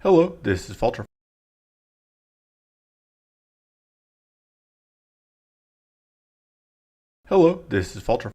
Hello, this is Falter. Hello, this is Falter.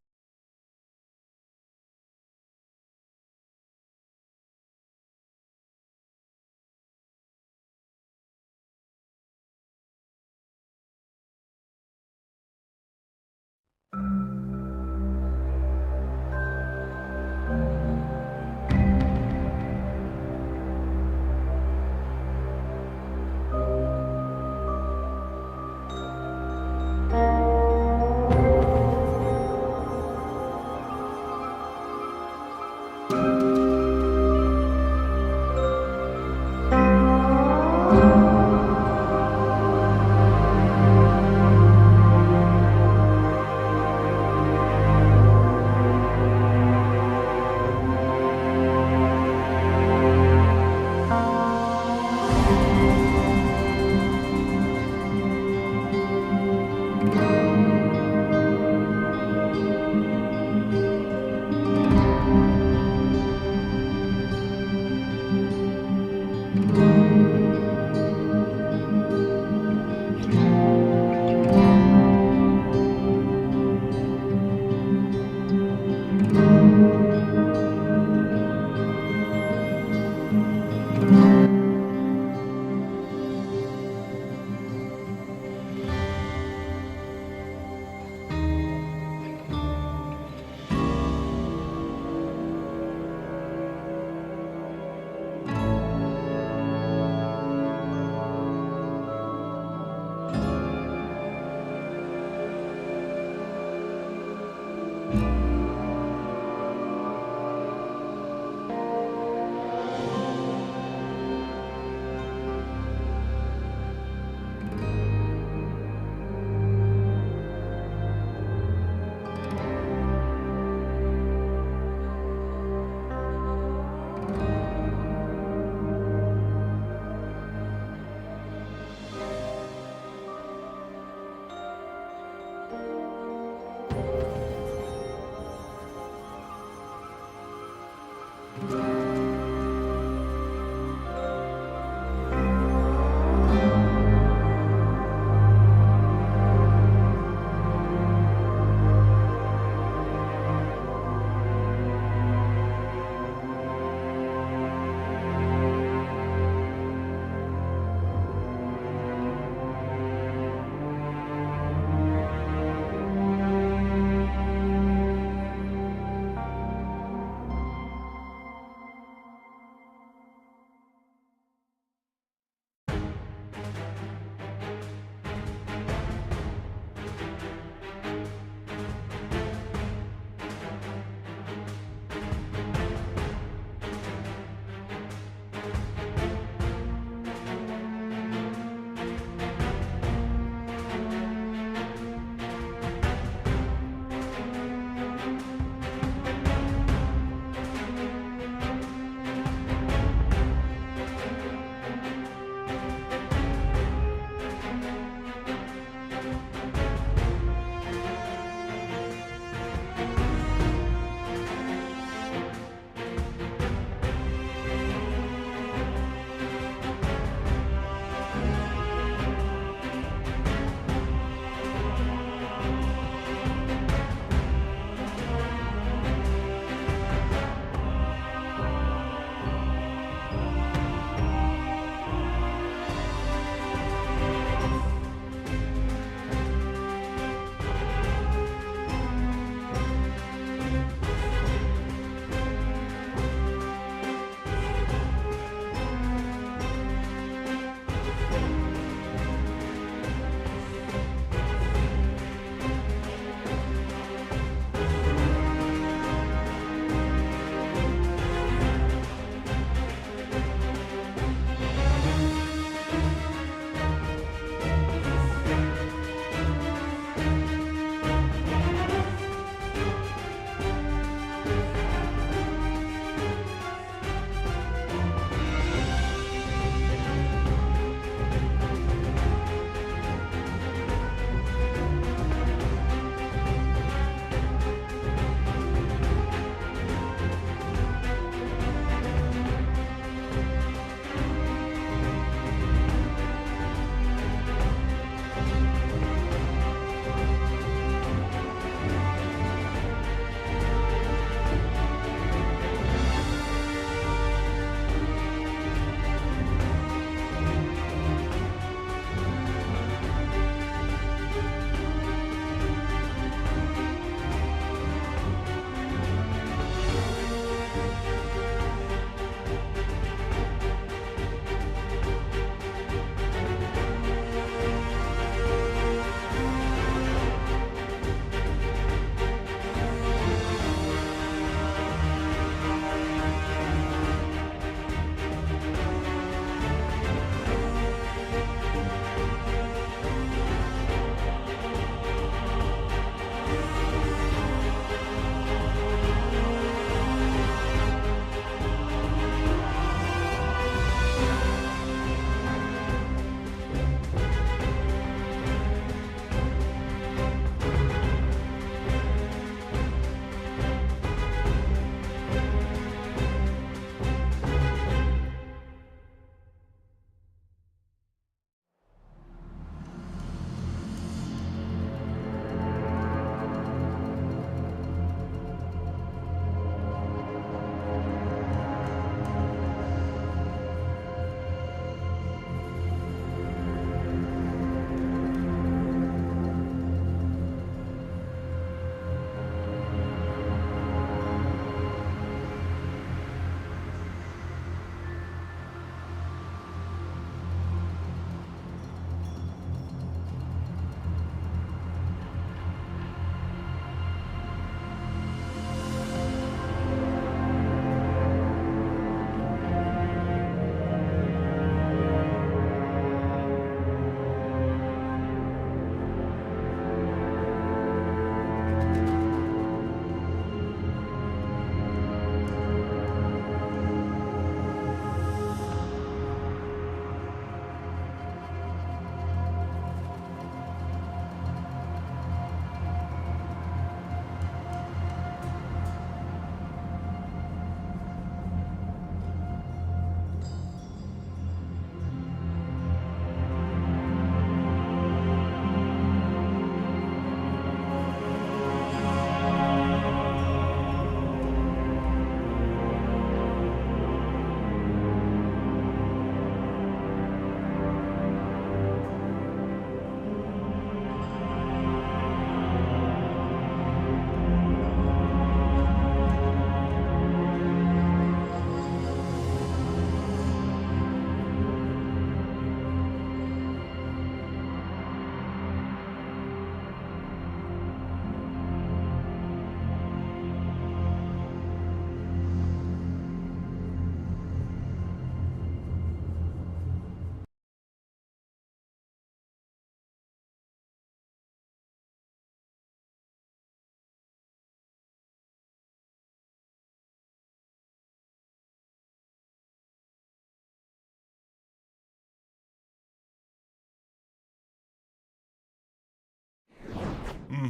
Hello,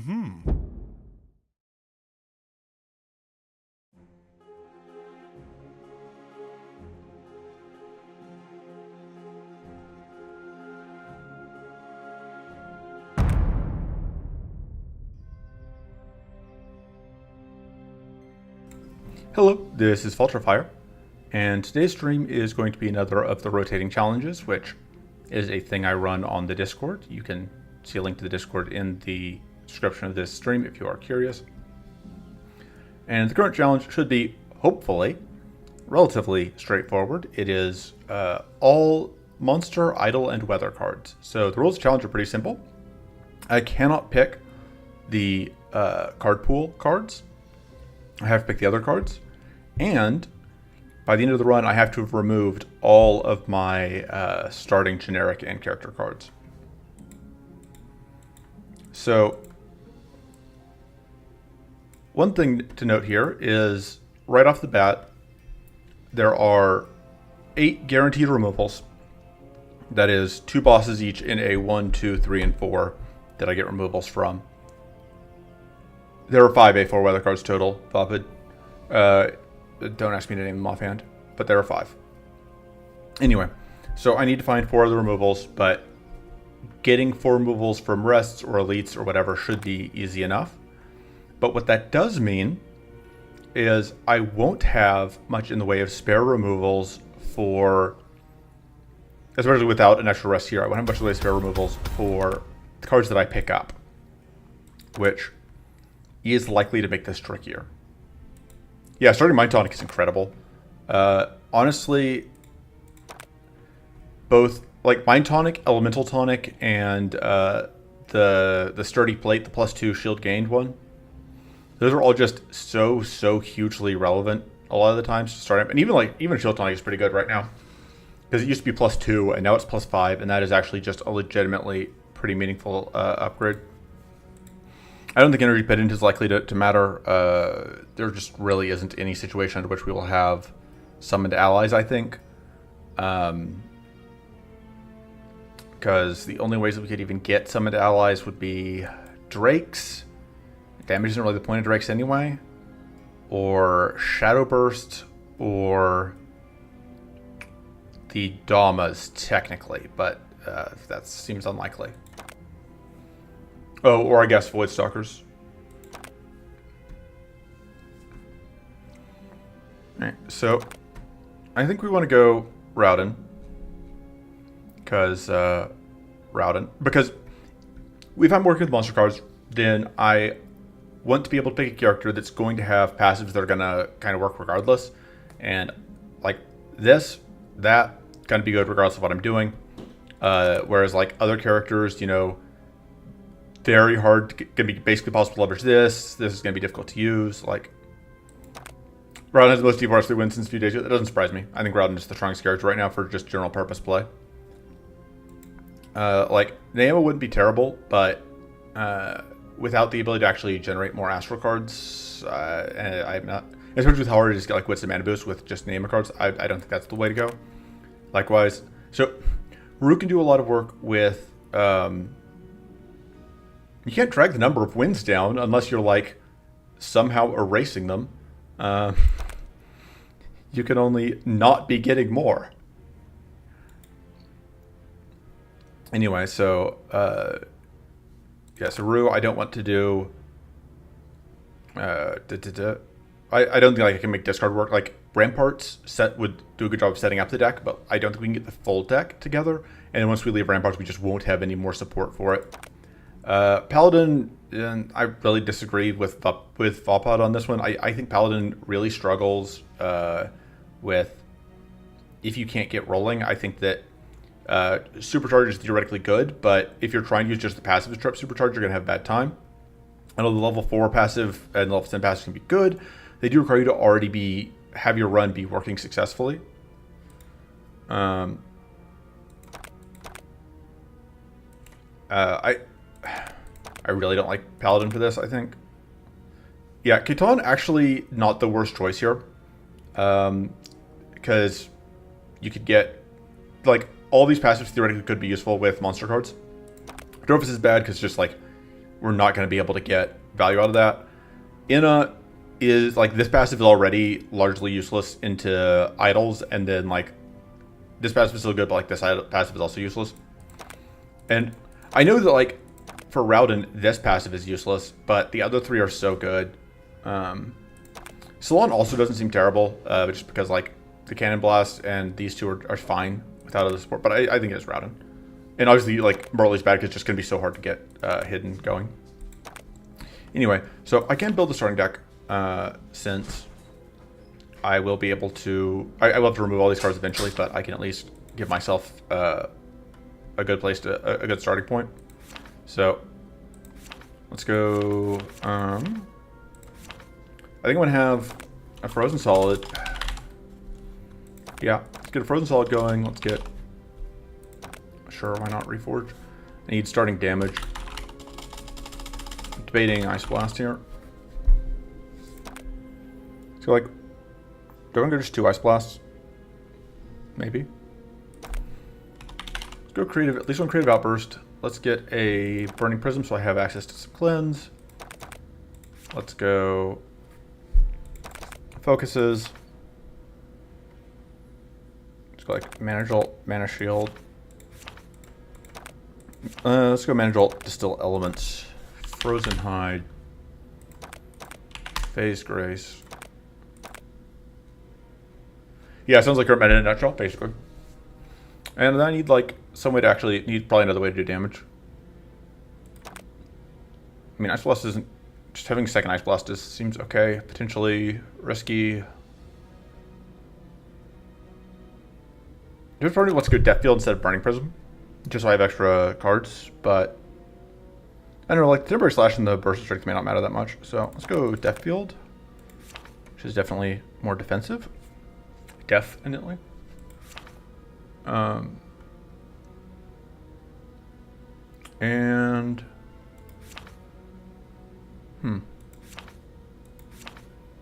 this is Faltrafire, and today's stream is going to be another of the rotating challenges, which is a thing I run on the Discord. You can see a link to the Discord in the description of this stream if you are curious. And the current challenge should be, hopefully, relatively straightforward. It is all monster, idol, and weather cards. So the rules of the challenge are pretty simple. I cannot pick the card pool cards. I have to pick the other cards. And by the end of the run, I have to have removed all of my starting generic and character cards. So one thing to note here is right off the bat, there are 8 guaranteed removals. That is 2 bosses each in a 1, 2, 3, and 4 that I get removals from. There are 5 A4 weather cards total, Vapid. Don't ask me to name them offhand, but there are 5. Anyway, so I need to find 4 of the removals, but getting 4 removals from rests or elites or whatever should be easy enough. But what that does mean is I won't have much in the way of spare removals for, especially without an extra rest here, I won't have much in the way of spare removals for the cards that I pick up, which is likely to make this trickier. Yeah, starting Mind Tonic is incredible. Honestly, both like Mind Tonic, Elemental Tonic, and the Sturdy Plate, the +2 shield gained one. Those are all just so hugely relevant a lot of the times to start up. And even Shield Tonic is pretty good right now, because it used to be +2 and now it's +5, and that is actually just a legitimately pretty meaningful upgrade. I don't think Energy Pedant is likely to matter. There just really isn't any situation under which we will have summoned allies, I think. Because the only ways that we could even get summoned allies would be Drakes. Damage isn't really the point of Drakes anyway. Or Shadow Burst, or the Damas, technically, but that seems unlikely. Oh, or I guess Void Stalkers. Alright, so I think we want to go Rowden. Because if I'm working with monster cards, then I want to be able to pick a character that's going to have passives that are going to kind of work regardless. And like this, that, going to be good regardless of what I'm doing. Whereas like other characters, you know, very hard, going to be basically possible to leverage this. This is going to be difficult to use. Like, Rowden has the most D4 wins since a few days ago. That doesn't surprise me. I think Rowden is the strongest character right now for just general purpose play. Like, Naema wouldn't be terrible, but without the ability to actually generate more Astral cards, I'm not, especially with how hard it is to get like Wits and Mana Boost with just Naema cards, I don't think that's the way to go. Likewise, so Rue can do a lot of work with, you can't drag the number of wins down unless you're like somehow erasing them. You can only not be getting more. Anyway, so yeah, so Rue, I don't want to do. I don't think like I can make discard work. Like Ramparts would do a good job of setting up the deck, but I don't think we can get the full deck together. And then once we leave Ramparts, we just won't have any more support for it. Paladin, and I really disagree with Vapod on this one. I think Paladin really struggles with if you can't get rolling. I think that Supercharge is theoretically good, but if you're trying to use just the passive trip Supercharge, you're going to have a bad time. I know the level 4 passive and level 10 passive can be good. They do require you to already have your run be working successfully. I really don't like Paladin for this, I think. Yeah, Catan actually not the worst choice here. Because you could get, like, all these passives theoretically could be useful with monster cards. Dwarfus is bad because just, like, we're not going to be able to get value out of that. Inna is like, this passive is already largely useless into idols, and then like this passive is still good, but like this passive is also useless. And I know that like for Rowden, this passive is useless, but the other three are so good. Salon also doesn't seem terrible, just because like the Cannon Blast and these two are fine without other support, but I think it's Rowden. And obviously like Merle's bad because it's just going to be so hard to get hidden going. Anyway, so I can build a starting deck since I will be able to... I will have to remove all these cards eventually, but I can at least give myself a good a good starting point. So let's go... I think I'm going to have a Frozen Solid. Yeah, let's get a Frozen Solid going. Let's get... Sure, why not Reforge? I need starting damage. I'm debating Ice Blast here. So like, do I want to go just 2 Ice Blasts? Maybe. Let's go creative, at least one creative outburst. Let's get a Burning Prism so I have access to some cleanse. Let's go focuses. Let's go like Mana Jolt, Mana Shield. Let's go Mana Jolt, Distill Elements, Frozen Hide, Phase Grace. Yeah, it sounds like current meta in a nutshell, basically. And then I need like some way to actually need probably another way to do damage. I mean, Ice Blast isn't just having second Ice Blast seems okay. Potentially risky. Let's go Death Field instead of Burning Prism, just so I have extra cards. But I don't know, like Temporary Slash and the Burst Strength may not matter that much. So let's go Death Field, which is definitely more defensive. Definitely. And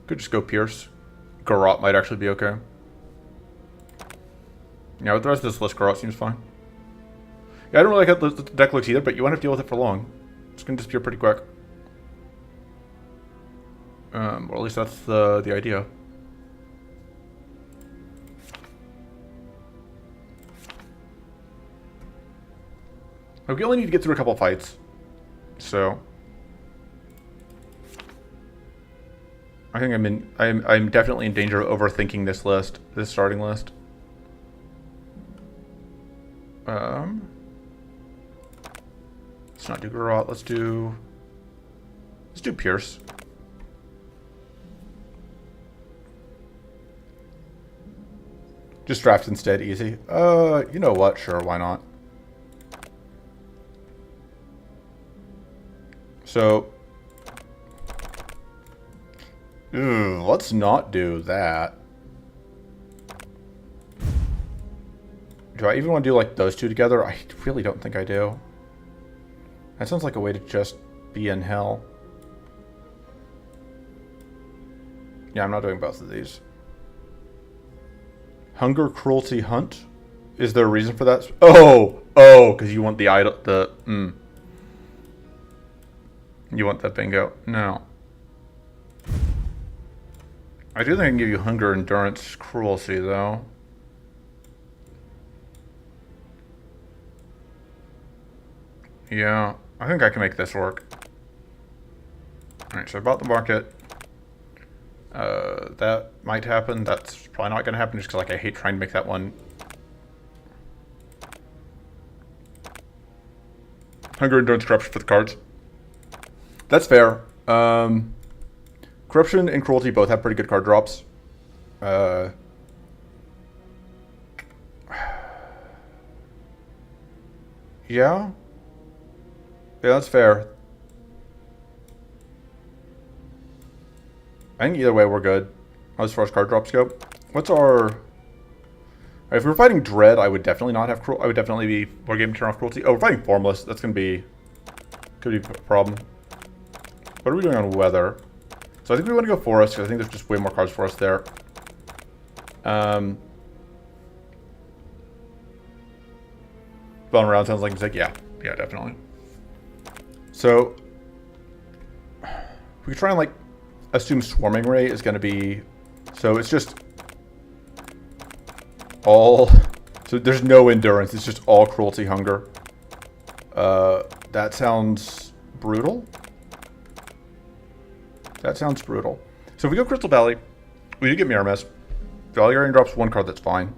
could just go Pierce. Garrot might actually be okay. Yeah, with the rest of this list, Garrot seems fine. Yeah, I don't really like how the deck looks either, but you won't have to deal with it for long. It's going to disappear pretty quick. Or at least that's the idea. We only need to get through a couple fights, so I think I'm definitely in danger of overthinking this list, this starting list. Let's not do Garrot. Let's do Pierce. Just draft instead, easy. You know what? Sure, why not? So, let's not do that. Do I even want to do like those two together? I really don't think I do. That sounds like a way to just be in hell. Yeah, I'm not doing both of these. Hunger, Cruelty, Hunt? Is there a reason for that? Oh, because you want the idol, You want that bingo? No. I do think I can give you Hunger, Endurance, Cruelty, though. Yeah, I think I can make this work. Alright, so I bought the market. That might happen. That's probably not going to happen just because like, I hate trying to make that one. Hunger, Endurance, Corruption for the cards. That's fair. Corruption and Cruelty both have pretty good card drops. Yeah, that's fair. I think either way we're good as far as card drops go. What's our... If we're fighting Dread, I would definitely not have I would definitely be War Game turn off Cruelty. Oh, we're fighting Formless. That's gonna be... Could be a problem. What are we doing on Weather? So I think we want to go Forest, because I think there's just way more cards for us there. Bone Around sounds like a mistake. Yeah, definitely. So We could try and like assume Swarming Ray is going to be, so it's just all, so there's no endurance, it's just all cruelty hunger. That sounds brutal. That sounds brutal. So if we go Crystal Valley, we do get Mirror Mist. Valley Guardian drops one card, that's fine.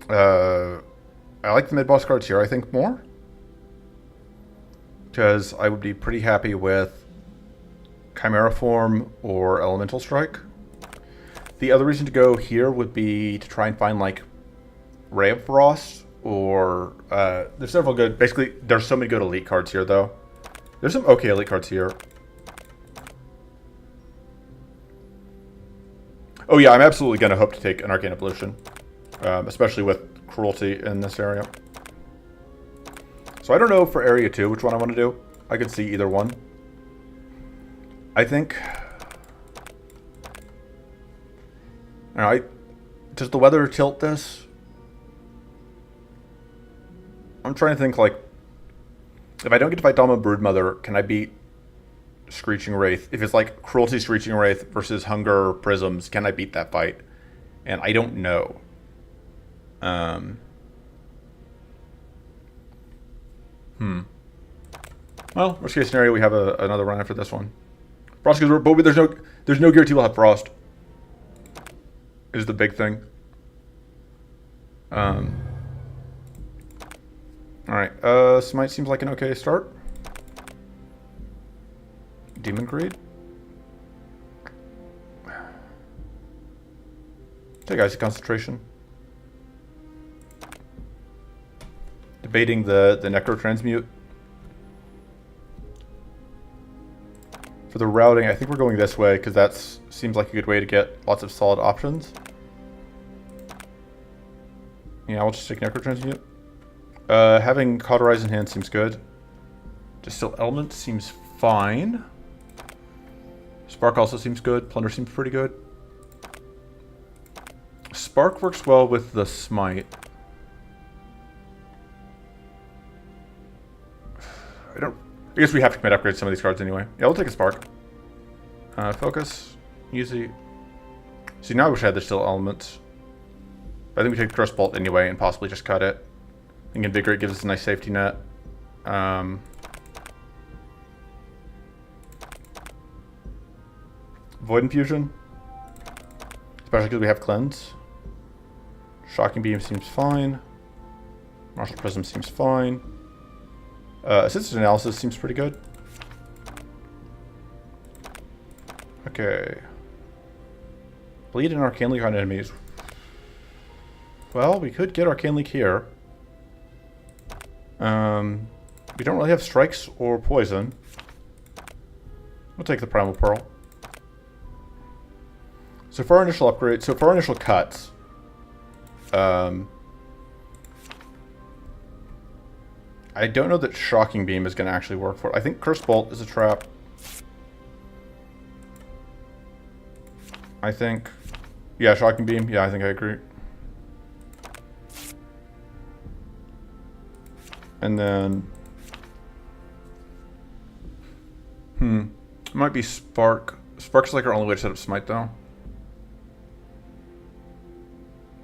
I like the mid-boss cards here, I think, more. Because I would be pretty happy with Chimera Form or Elemental Strike. The other reason to go here would be to try and find, like, Ray of Frost, or, there's several good, basically, there's so many good elite cards here, though. There's some okay elite cards here. Oh yeah, I'm absolutely going to hope to take an Arcane Evolution. Especially with Cruelty in this area. So I don't know for Area 2 which one I want to do. I could see either one. I think... Alright. Does the weather tilt this? I'm trying to think, like... If I don't get to fight Dalma Broodmother, can I beat Screeching Wraith? If it's like Cruelty Screeching Wraith versus Hunger Prisms, can I beat that fight? And I don't know. Well, worst case scenario, we have another run after this one. Frost goes, but there's no guarantee we'll have Frost. Is the big thing. Alright, Smite seems like an okay start. Demon Greed. Take Icy Concentration. Debating the Necro Transmute. For the routing, I think we're going this way because that seems like a good way to get lots of solid options. Yeah, I'll just take Necro Transmute. Having Cauterize in hand seems good. Distill Element seems fine. Spark also seems good. Plunder seems pretty good. Spark works well with the Smite. I guess we have to commit upgrade some of these cards anyway. Yeah, we'll take a Spark. Focus. Easy. See, now I wish I had the Still Elements. But I think we take Thrust Bolt anyway and possibly just cut it. I think Invigorate gives us a nice safety net. Void Infusion. Especially because we have Cleanse. Shocking Beam seems fine. Martial Prism seems fine. Assisted Analysis seems pretty good. Okay. Bleed and Arcane Leak on enemies. Well, we could get Arcane Leak here. We don't really have Strikes or Poison. We'll take the Primal Pearl. So for our initial upgrade, so for our initial cuts, I don't know that Shocking Beam is going to actually work for it. I think Curse Bolt is a trap. I think... Yeah, Shocking Beam. Yeah, I think I agree. And then... It might be Spark. Spark's like our only way to set up Smite, though.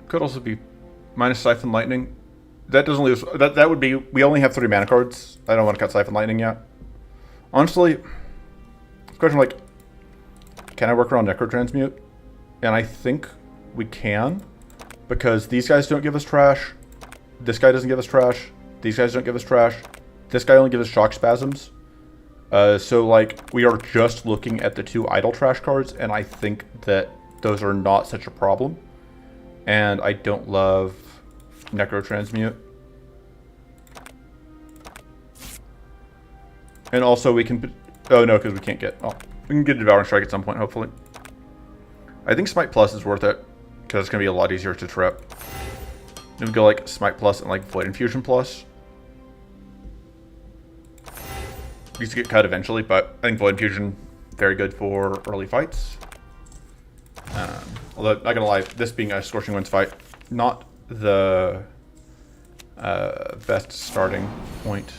Could also be minus Siphon Lightning. That doesn't leave us... That would be... We only have 3 mana cards. I don't want to cut Siphon Lightning yet. Honestly, question like... Can I work around Necro Transmute? And I think we can. Because these guys don't give us trash. This guy doesn't give us trash. These guys don't give us trash. This guy only gives us Shock Spasms. So, like, we are just looking at the 2 idle trash cards. And I think that those are not such a problem. And I don't love Necro Transmute. And also we can... Oh, no, because we can't get... Oh, we can get a Devouring Strike at some point, hopefully. I think Smite Plus is worth it. Because it's going to be a lot easier to trip. Then we go, like, Smite Plus and, like, Void Infusion Plus. Needs to get cut eventually, but I think Void Infusion, very good for early fights. Although, not gonna lie, this being a Scorching Winds fight, not the best starting point.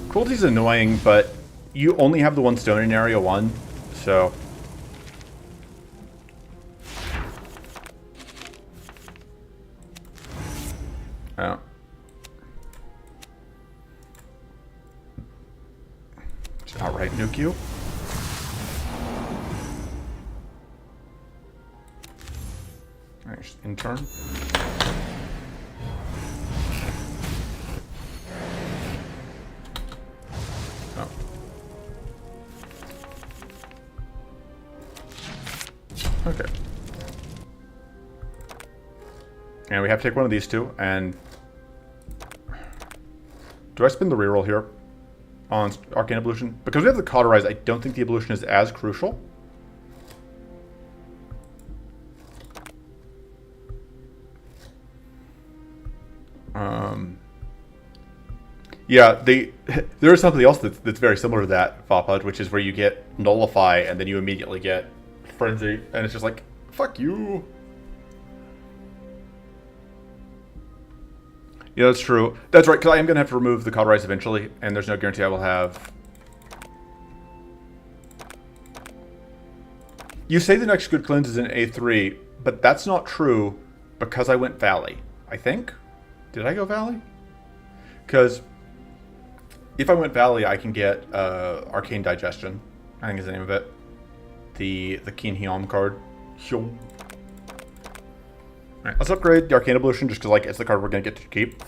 Cruelty's annoying, but you only have the one stone in area 1, so... Oh. Just outright nuke you. Alright, just in turn. Oh. Okay. And we have to take one of these two, and... Do I spin the reroll here on Arcane Evolution? Because we have the Cauterize, I don't think the Evolution is as crucial. Yeah, there is something else that's very similar to that, Fopud, which is where you get Nullify, and then you immediately get Frenzy, and it's just like, fuck you. Yeah, that's true. That's right, because I am going to have to remove the Cauterize eventually, and there's no guarantee I will have... You say the next good cleanse is in A3, but that's not true because I went Valley, I think? Did I go Valley? Because if I went Valley, I can get Arcane Digestion, I think is the name of it. The Keen Hyom card. Hyom. Alright, let's upgrade the Arcane Evolution just because like it's the card we're going to get to keep.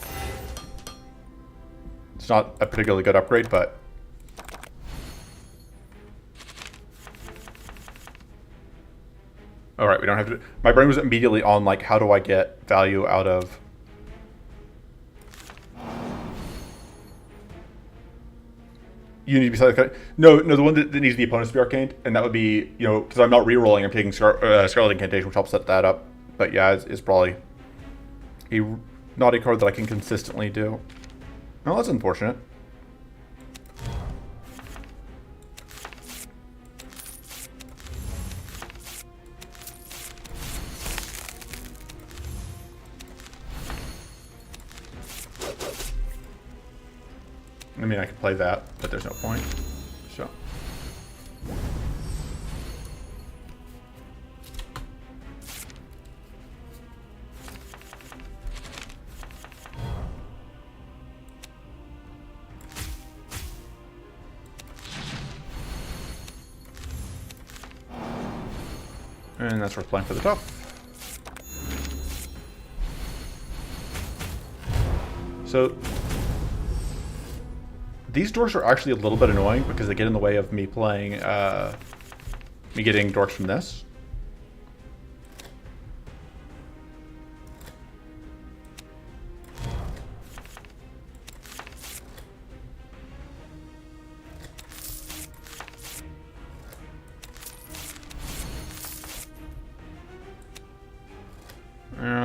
It's not a particularly good upgrade, but... Alright, we don't have to... My brain was immediately on like, how do I get value out of... You need to be... No, the one that needs the opponents to be Arcaned, and that would be, you know, because I'm not re-rolling, I'm taking Scarlet Incantation, which helps set that up. But yeah, it's probably not a card that I can consistently do. Oh, that's unfortunate. I mean, I could play that, but there's no point. So. And that's worth playing for the top. So these dorks are actually a little bit annoying because they get in the way of me playing, me getting dorks from this.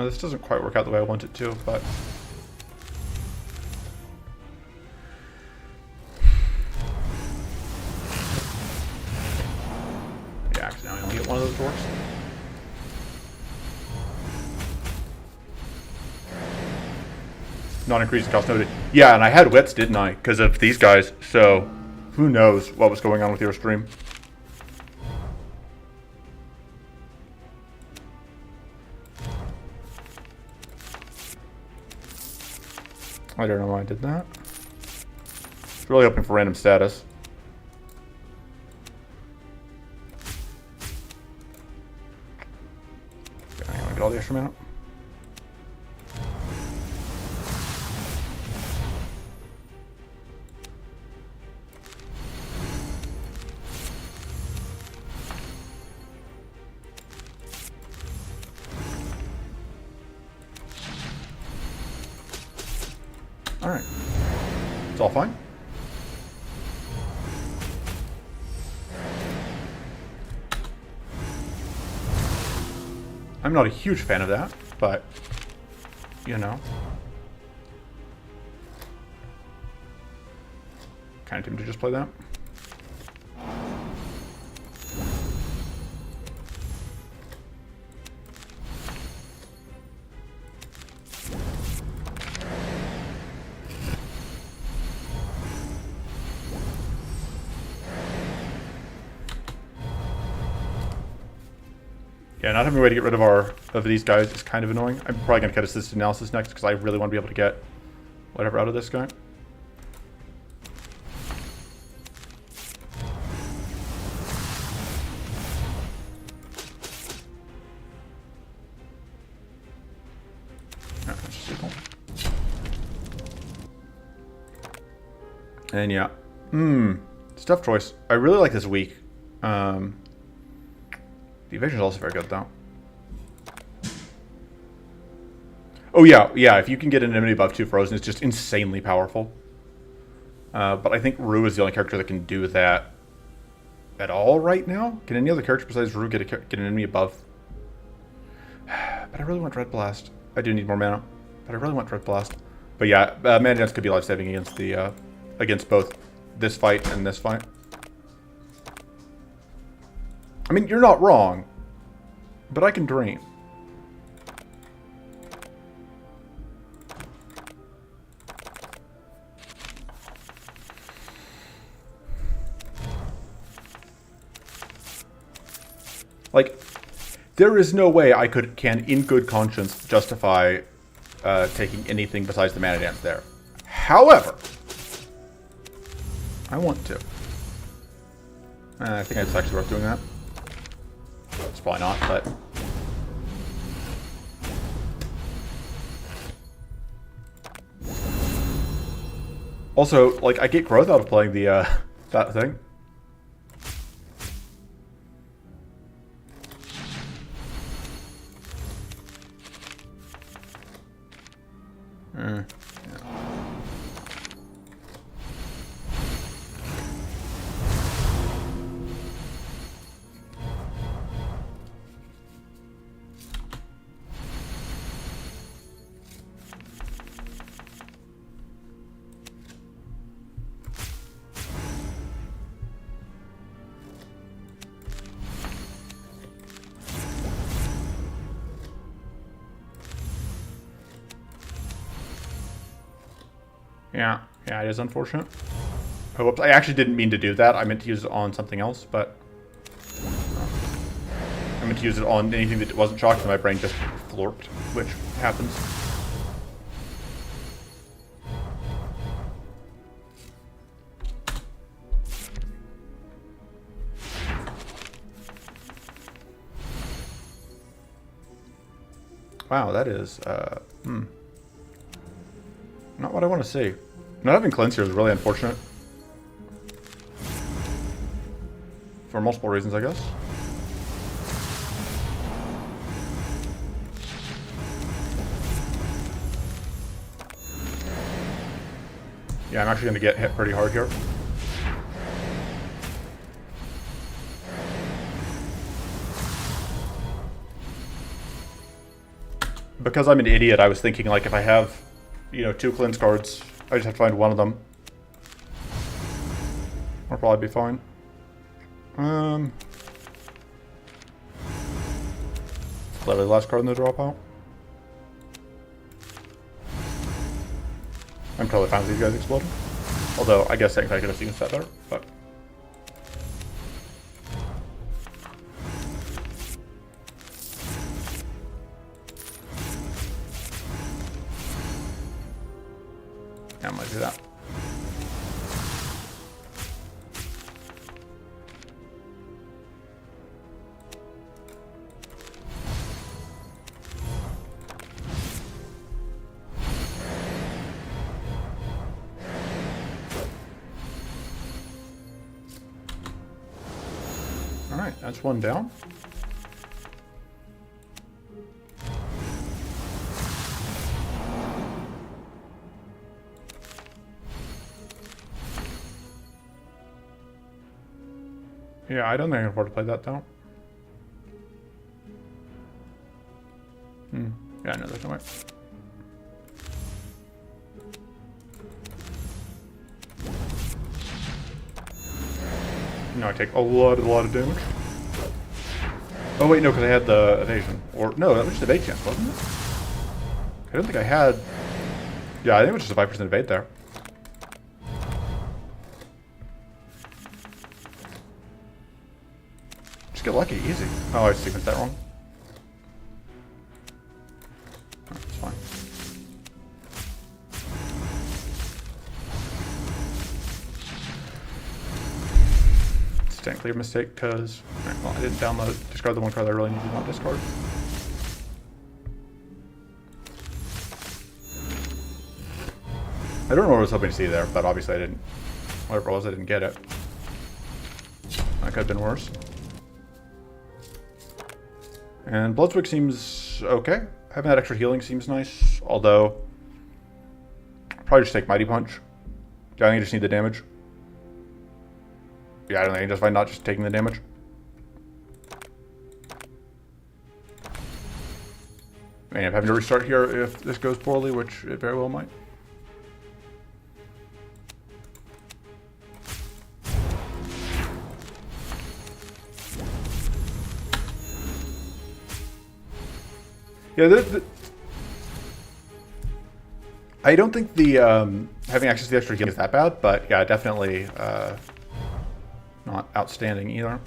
This doesn't quite work out the way I want it to, but... Yeah, accidentally only get one of those dorks. Not increasing cost noted. Yeah, and I had wits, didn't I? Because of these guys, so who knows what was going on with your stream. I don't know why I did that. I was really hoping for random status. Okay, I'm gonna get all the extra mana. Alright. It's all fine. I'm not a huge fan of that, but, you know. Kind of tempted to just play that. Yeah, not having a way to get rid of these guys is kind of annoying. I'm probably going to cut assisted analysis next because I really want to be able to get whatever out of this guy. And yeah. It's a tough choice. I really like this weak. The evasion is also very good, though. Oh, yeah. Yeah, if you can get an enemy above 2 frozen, it's just insanely powerful. But I think Rue is the only character that can do that at all right now. Can any other character besides Rue get an enemy above? But I really want Dread Blast. I do need more mana, but I really want Dread Blast. But yeah, mana dance could be life-saving against the against both this fight and this fight. I mean, you're not wrong, but I can dream. Like, there is no way I can in good conscience justify taking anything besides the mana dance there. However, I want to. I think it's actually worth doing that. It's probably not, but... Also, like, I get growth out of playing the, that thing. Yeah. Yeah, it is unfortunate. Oh, whoops. I actually didn't mean to do that. I meant to use it on something else, but... I meant to use it on anything that wasn't shocked, and my brain just florped, which happens. Wow, that is, not what I want to see. Not having cleanse here is really unfortunate. For multiple reasons, I guess. Yeah, I'm actually going to get hit pretty hard here. Because I'm an idiot, I was thinking, like, if I have, you know, 2 cleanse cards, I just have to find one of them. I'll probably be fine. Literally the last card in the dropout. I'm totally fine with these guys exploding. Although, I guess technically I could have seen that better, but... Yeah, I might do that. Alright, that's one down. Yeah, I don't think I can afford to play that down. Yeah, no, there's no way. No, I take a lot of damage. Oh wait, no, because I had the evasion. Or, no, that was just evade chance, wasn't it? I don't think I had... Yeah, I think it was just a 5% evade there. Just get lucky, easy. Oh, I sequenced that wrong. technically a mistake because well, I didn't discard the one card I really needed to not discard. I don't know what I was hoping to see there, but obviously I didn't. Whatever it was, I didn't get it. That could have been worse. And Bloodswick seems okay. Having that extra healing seems nice, although probably just take Mighty Punch. Yeah, I think I just need the damage. Yeah, I don't think I can justify not just taking the damage. I mean, I'm having to restart here if this goes poorly, which it very well might. Yeah, I don't think the having access to the extra healing is that bad, but yeah, definitely not outstanding either.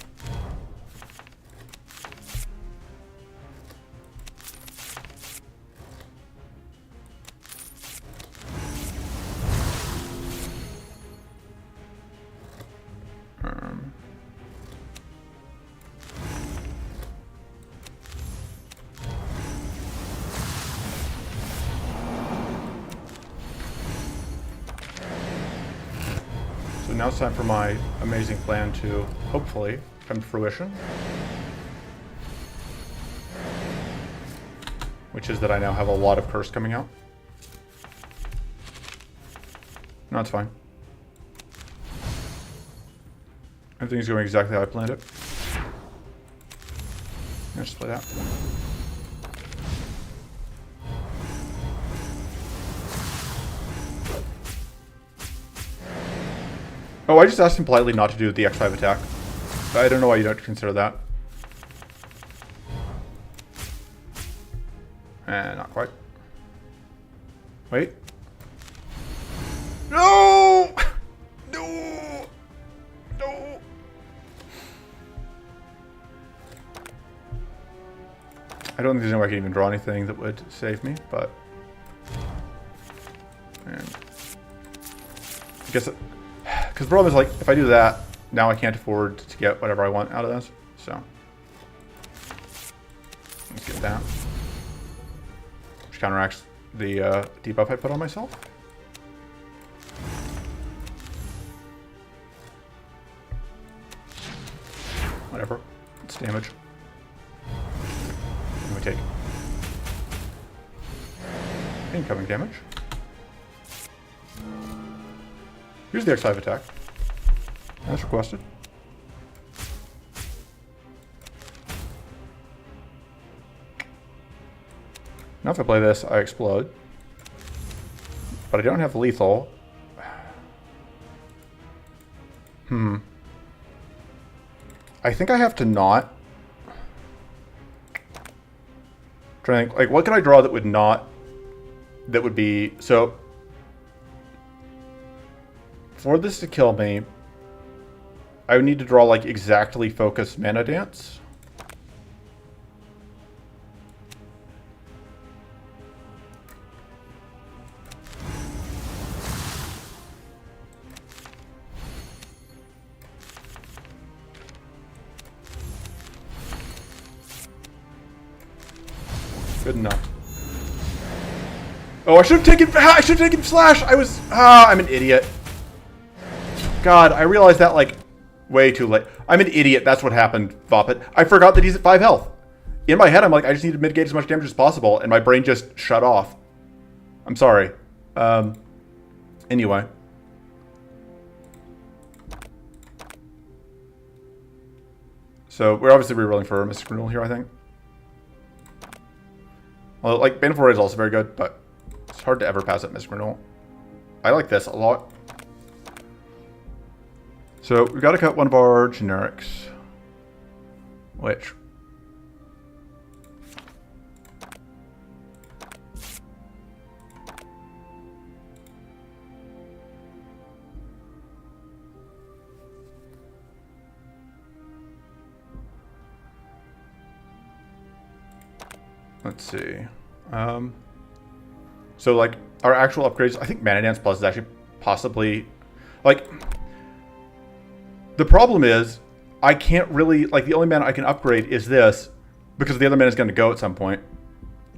So now it's time for my amazing plan to hopefully come to fruition. Which is that I now have a lot of curse coming out. No, it's fine. Everything's going exactly how I planned it. Let's play that. Oh, I just asked him politely not to do the X5 attack. I don't know why you don't consider that. Not quite. Wait. No! No! No! I don't think there's any way I can even draw anything that would save me, but... And I guess... Because the problem is, like, if I do that, now I can't afford to get whatever I want out of this, so... Let's get that. Which counteracts the debuff I put on myself. Whatever. It's damage. And we take incoming damage. Here's the X5 attack. As requested. Now if I play this, I explode. But I don't have lethal. I think I have to not. Trying to think, like, what can I draw that would not... That would be... So... For this to kill me, I would need to draw, like, exactly focused mana dance. Good enough. Oh, I should have taken Slash! I'm an idiot. God, I realized that, like, way too late. I'm an idiot. That's what happened, Vopit. I forgot that he's at 5 health. In my head, I'm like, I just need to mitigate as much damage as possible, and my brain just shut off. I'm sorry. Anyway. So, we're obviously rerolling for Mystic Renewal here, I think. Well, like, Bane of War is also very good, but it's hard to ever pass up Mystic Renewal. I like this a lot. So, we've got to cut one of our generics. Which? Let's see. So, like, our actual upgrades, I think Mana Dance Plus is actually possibly... Like, the problem is, I can't really, like, the only mana I can upgrade is this, because the other mana is going to go at some point.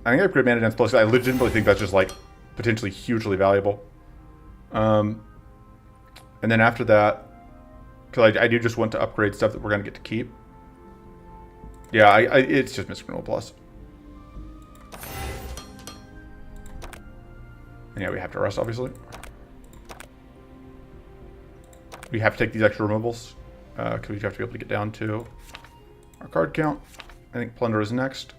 I think I upgrade Mana Dance Plus. I legitimately think that's just, like, potentially hugely valuable. And then after that, because I do just want to upgrade stuff that we're going to get to keep. Yeah, it's just Mystic Renewal Plus. And yeah, we have to rest, obviously. We have to take these extra removals, because we have to be able to get down to our card count. I think Plunder is next.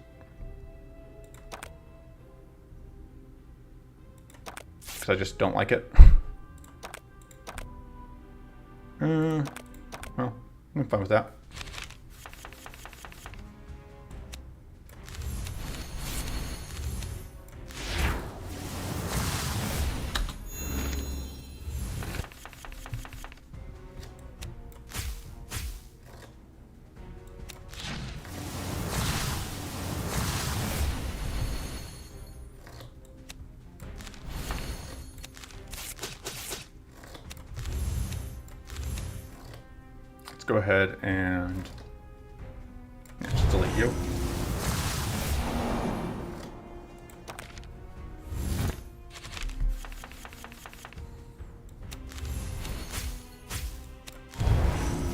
Because I just don't like it. Well, I'm fine with that. Go ahead and just delete you.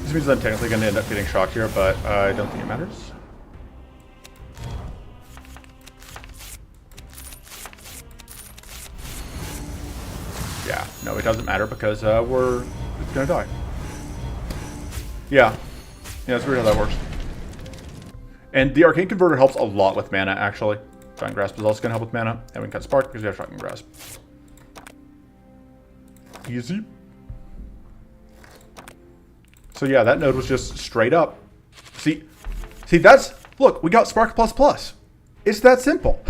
This means I'm technically going to end up getting shocked here, but I don't think it matters. Yeah, no, it doesn't matter because it's going to die. Yeah, that's weird how that works. And the Arcane Converter helps a lot with mana, actually. Shocking Grasp is also going to help with mana. And we can cut Spark because we have Shocking Grasp. Easy. So yeah, that node was just straight up. See, that's... Look, we got Spark plus plus. It's that simple.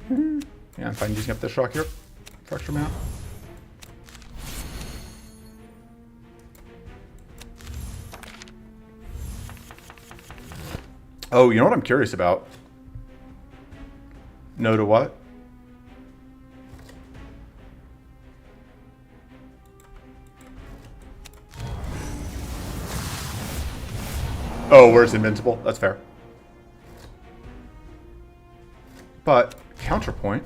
Yeah, I'm fine using up this shock here for extra mana. Oh, you know what I'm curious about? No to what? Oh, where it's invincible? That's fair. But, counterpoint,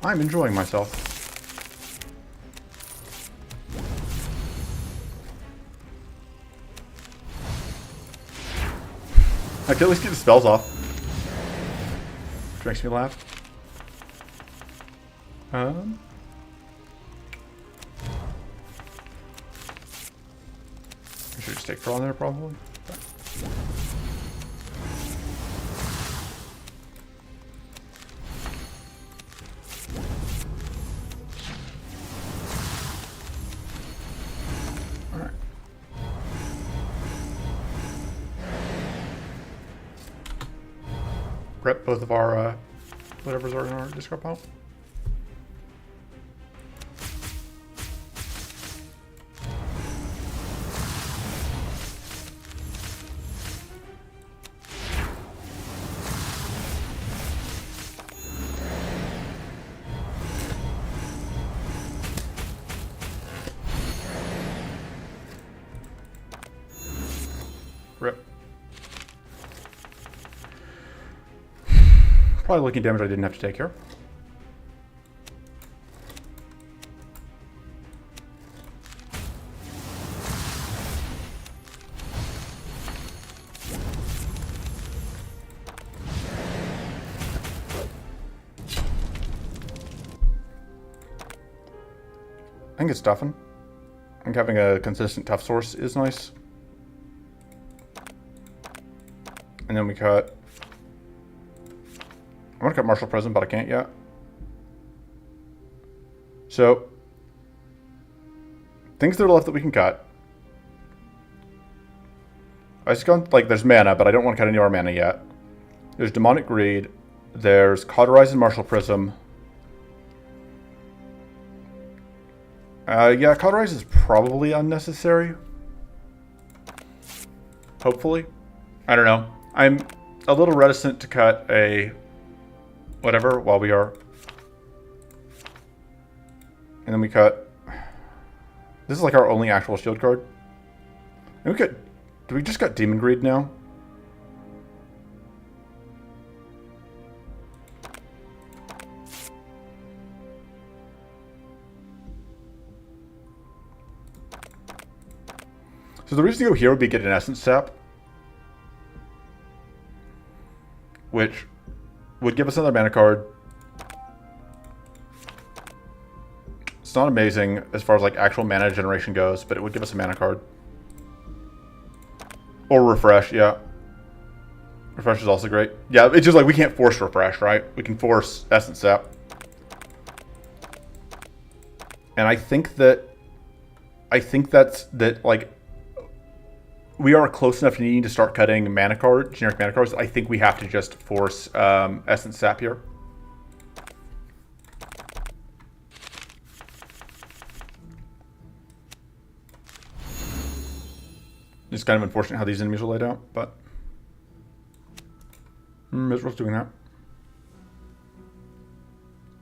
I'm enjoying myself. I can at least get the spells off. Which makes me laugh. I should just take Pro on there, probably. Alright. Rep both of our whatever's are in our discard pile. Rip. Probably looking damage I didn't have to take here. I think it's toughen. I think having a consistent tough source is nice. And then we cut... I want to cut Martial Prism, but I can't yet. So, things that are left that we can cut. I just gone, like, there's mana, but I don't want to cut any more mana yet. There's Demonic Greed. There's Cauterize and Martial Prism. Yeah, Cauterize is probably unnecessary. Hopefully. I don't know. I'm a little reticent to cut a whatever while we are. And then we cut This is like our only actual shield card. And we could... Do we just got Demon Greed now? So the reason to go here would be get an Essence Sap, which would give us another mana card. It's not amazing as far as like actual mana generation goes, but it would give us a mana card. Or Refresh, yeah. Refresh is also great. Yeah, it's just like we can't force Refresh, right? We can force Essence Sap. And I think that's like we are close enough to needing to start cutting generic mana cards. I think we have to just force Essence Sap here. It's kind of unfortunate how these enemies are laid out, but Miserable's doing that.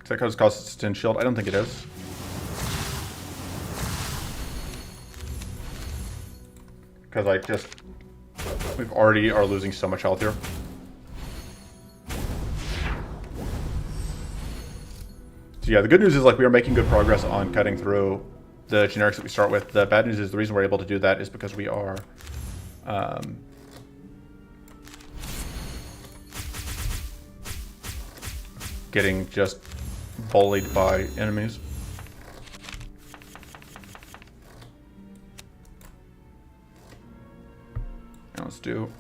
Is that because it causes Sustained Shield? I don't think it is. Because we already are losing so much health here. So yeah, the good news is like we are making good progress on cutting through the generics that we start with. The bad news is the reason we're able to do that is because we are getting just bullied by enemies. Now let's do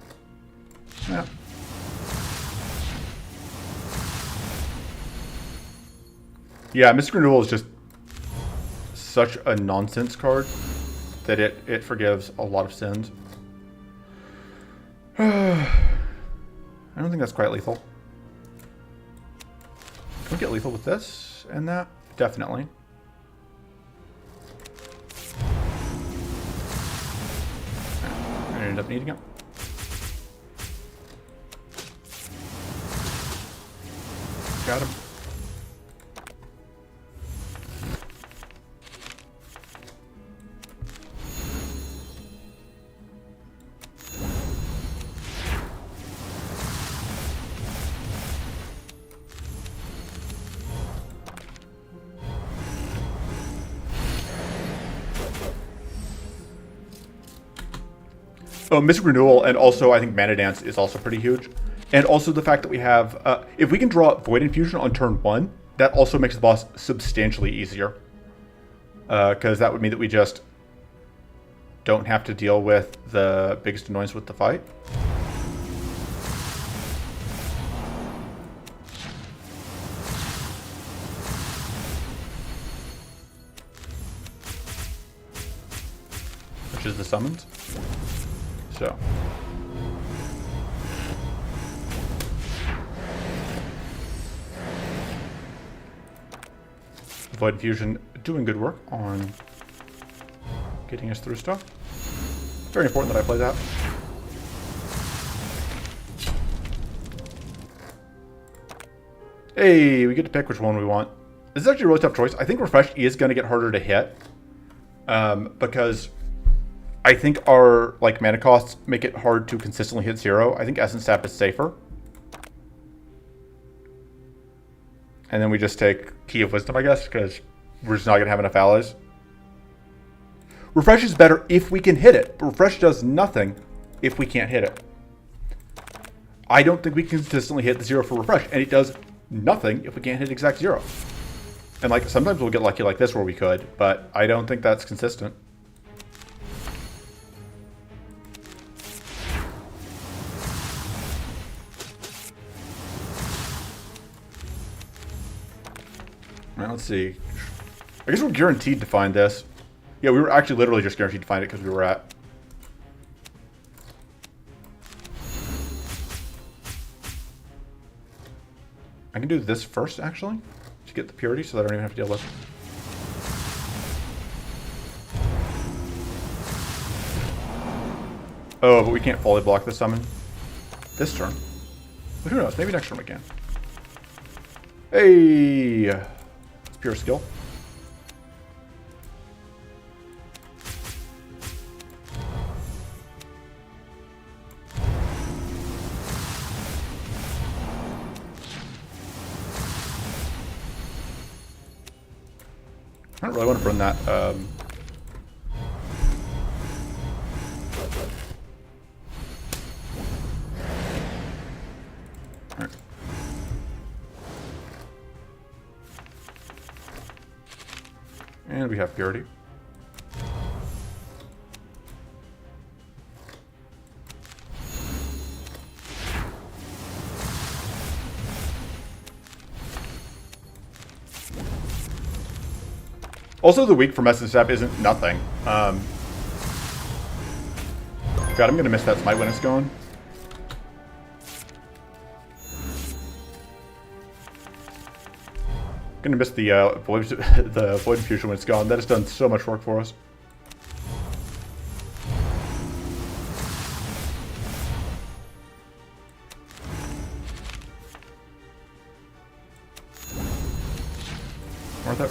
that. Yeah, Mystic Renewal is just such a nonsense card that it forgives a lot of sins. I don't think that's quite lethal. Can we get lethal with this and that? Definitely. I ended up needing it. Got him. Oh, Mystic Renewal, and also I think Mana Dance is also pretty huge. And also the fact that we have, if we can draw Void Infusion on turn 1, that also makes the boss substantially easier. Because that would mean that we just don't have to deal with the biggest annoyance with the fight. Which is the summons. So. Void Infusion doing good work on getting us through stuff. Very important that I play that. Hey, we get to pick which one we want. This is actually a really tough choice. I think Refresh is going to get harder to hit. Because I think our mana costs make it hard to consistently hit 0. I think Essence Sap is safer. And then we just take Key of Wisdom, I guess, because we're just not going to have enough allies. Refresh is better if we can hit it, but Refresh does nothing if we can't hit it. I don't think we can consistently hit the 0 for Refresh, and it does nothing if we can't hit exact 0. And sometimes we'll get lucky like this where we could, but I don't think that's consistent. Well, let's see. I guess we're guaranteed to find this. Yeah, we were actually literally just guaranteed to find it because we were at. I can do this first, actually, to get the purity so that I don't even have to deal with it. Oh, but we can't fully block the summon this turn. But who knows? Maybe next turn we can. Hey! Pure skill. I don't really want to burn that. Alright. And we have purity. Also, the weak from Essence Step isn't nothing. God, I'm gonna miss that smite when it's going. Gonna miss the void infusion when it's gone. That has done so much work for us. Worth it.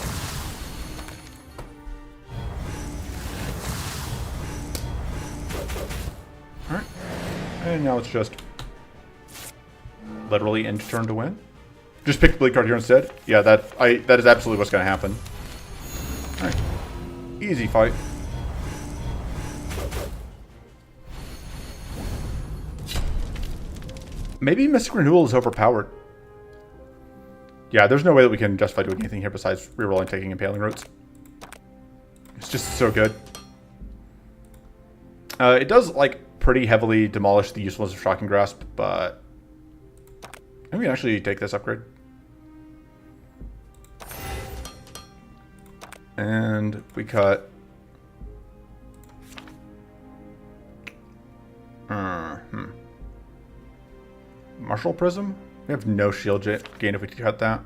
Alright. And now it's just literally end turn to win. Just pick the bleed card here instead. Yeah, that is absolutely what's gonna happen. Alright. Easy fight. Maybe Mystic Renewal is overpowered. Yeah, there's no way that we can justify doing anything here besides rerolling, taking Impaling Roots. It's just so good. It does, like, pretty heavily demolish the usefulness of Shocking Grasp, but I think we can actually take this upgrade. And we cut... Martial Prism? We have no shield gain if we cut that.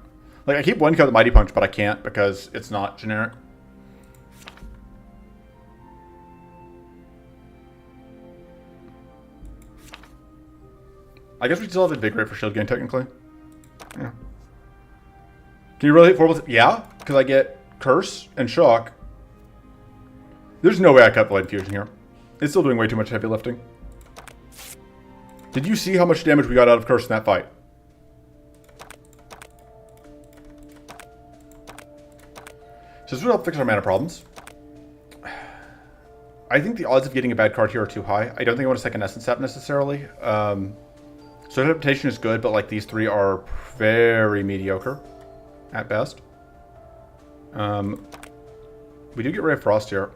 Like, I keep wanting to cut the Mighty Punch, but I can't because it's not generic. I guess we still have Invigorate for shield gain, technically. Yeah. Can you really hit 4 with... Yeah, because I get Curse and Shock. There's no way I cut Void Infusion here. It's still doing way too much heavy lifting. Did you see how much damage we got out of Curse in that fight? So this would help fix our mana problems. I think the odds of getting a bad card here are too high. I don't think I want to second Essence Sap necessarily. So Adaptation is good, but like these three are very mediocre at best. We do get Ray of Frost here.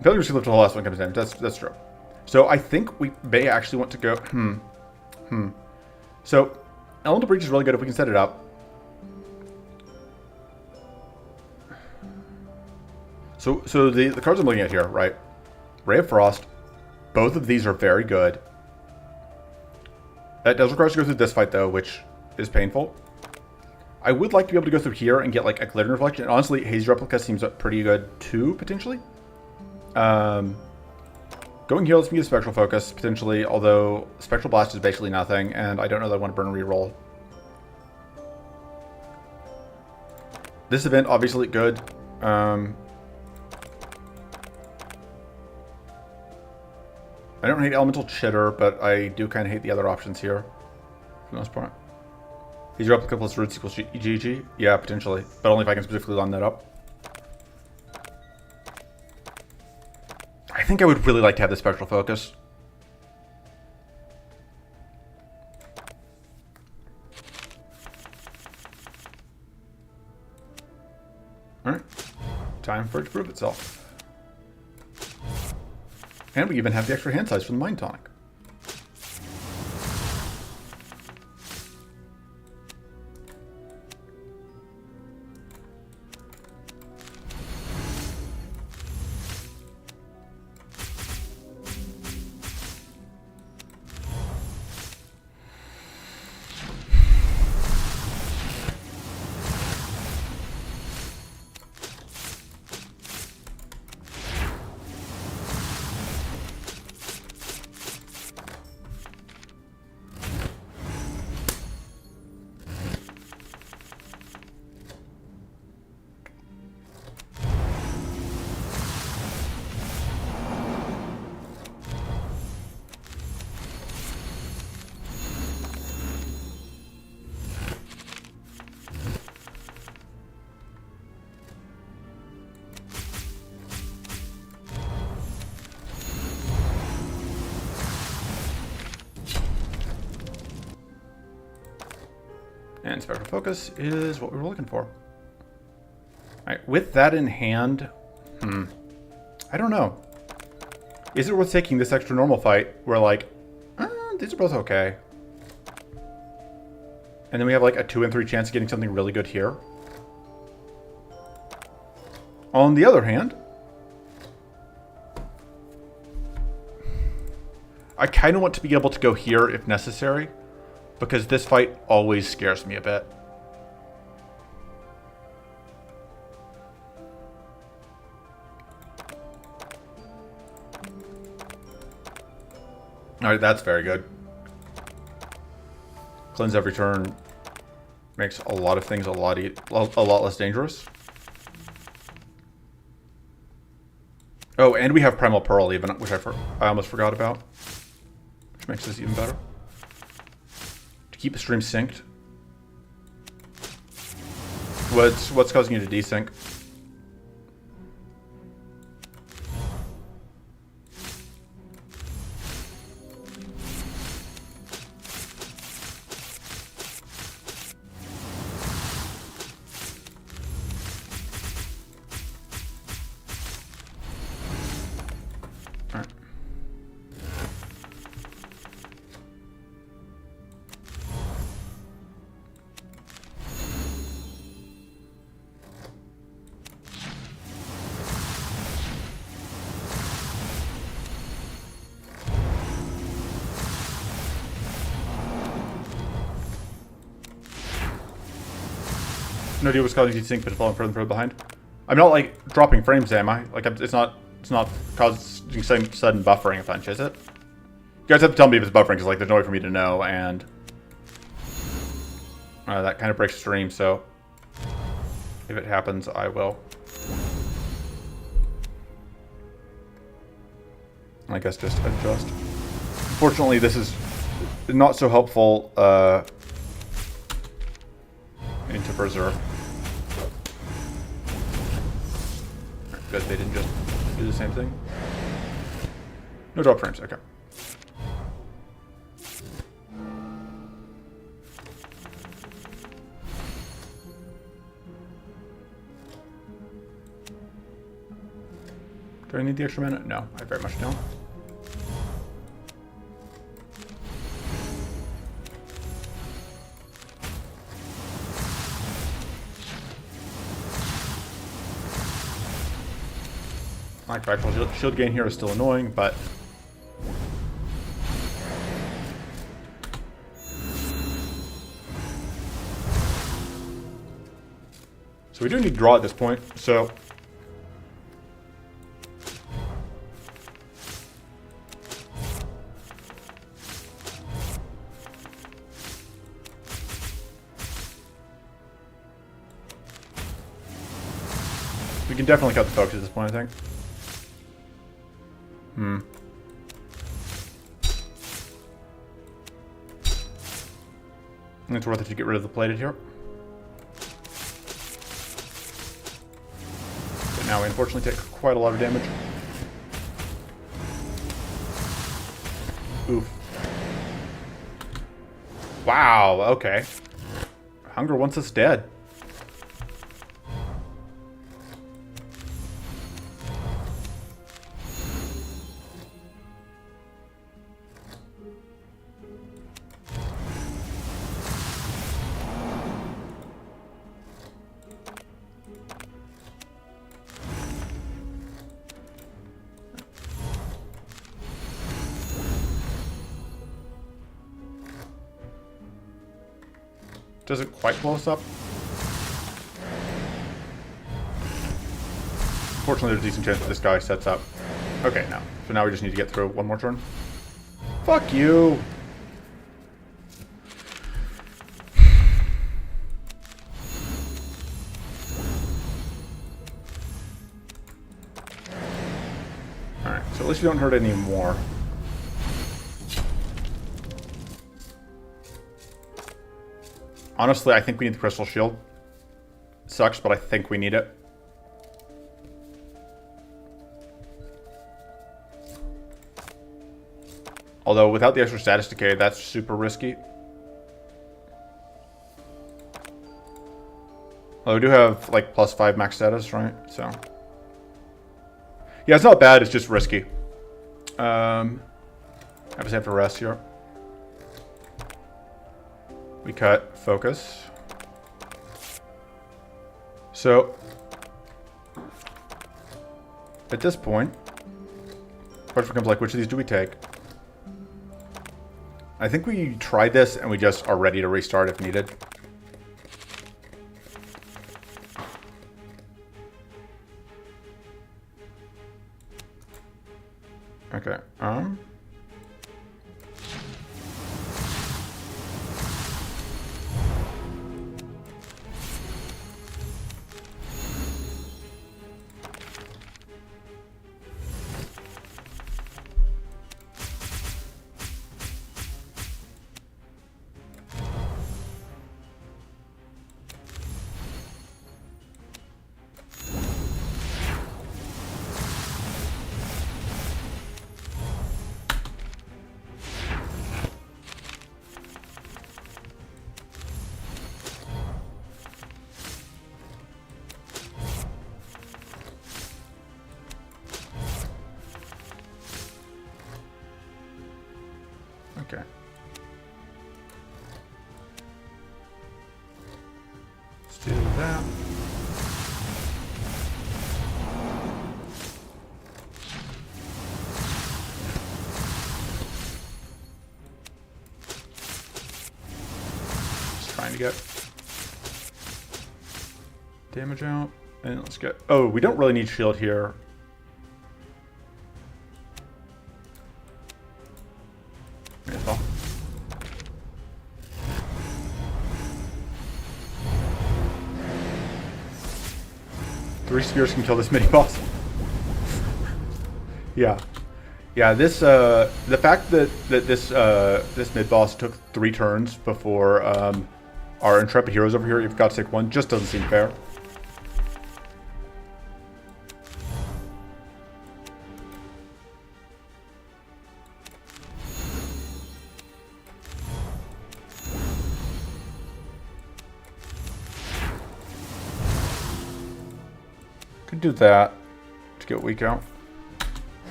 I feel like we should live till the last one comes in. That's true. So I think we may actually want to go... So Elemental Breach is really good if we can set it up. So the cards I'm looking at here, right? Ray of Frost. Both of these are very good. That does require us to go through this fight, though, which is painful. I would like to be able to go through here and get, like, a Glittering Reflection. And honestly, Hazy Replica seems pretty good, too, potentially. Going here lets me get Spectral Focus, potentially, although Spectral Blast is basically nothing, and I don't know that I want to burn a reroll. This event, obviously, good. I don't hate Elemental Chitter, but I do kind of hate the other options here, for the most part. Hazy Replica plus Roots equals GG? Yeah, potentially, but only if I can specifically line that up. I think I would really like to have the Spectral Focus. Alright. Time for it to prove itself. And we even have the extra hand size from the Mind Tonic. And Spectral Focus is what we were looking for. Alright, with that in hand, I don't know. Is it worth taking this extra normal fight where, like, these are both okay. And then we have, like, a 2 in 3 chance of getting something really good here. On the other hand, I kind of want to be able to go here if necessary, because this fight always scares me a bit. Alright, that's very good. Cleanse every turn makes a lot of things a lot less dangerous. Oh, and we have Primal Pearl even, which I almost forgot about. Which makes this even better. To keep the stream synced. What's causing you to desync? No idea what's causing you to sink, but falling further and further behind. I'm not like dropping frames, am I? Like it's not causing sudden buffering a bunch, is it? You guys have to tell me if it's buffering, because like there's no way for me to know, and that kind of breaks the stream. So if it happens, I will. I guess just adjust. Unfortunately, this is not so helpful into Berserk. Good, they didn't just do the same thing. No drop frames, okay. Do I need the extra minute? No, I very much don't. Like fractional shield gain here is still annoying, but so we do need to draw at this point, so we can definitely cut the focus at this point, I think. It's worth it to get rid of the plated here. But now we unfortunately take quite a lot of damage. Oof. Wow, okay. Hunger wants us dead. Doesn't quite blow us up. Fortunately, there's a decent chance that this guy sets up. Okay, no. So now we just need to get through one more turn. Fuck you! Alright, so at least we don't hurt any more. Honestly, I think we need the Crystal Shield. Sucks, but I think we need it. Although, without the extra status decay, that's super risky. Oh, we do have like +5 max status, right? So yeah, it's not bad. It's just risky. I just have to rest here. We cut focus. So at this point, the question becomes like, which of these do we take? I think we tried this and we just are ready to restart if needed. Okay. Okay. Let's do that. Just trying to get damage out. And let's get... Oh, we don't really need shield here. May as well. Three spears can kill this mini boss. Yeah. Yeah, this the fact that this mid boss took 3 turns before our intrepid heroes over here, you've got to take 1, just doesn't seem fair. Could do that to get weak out.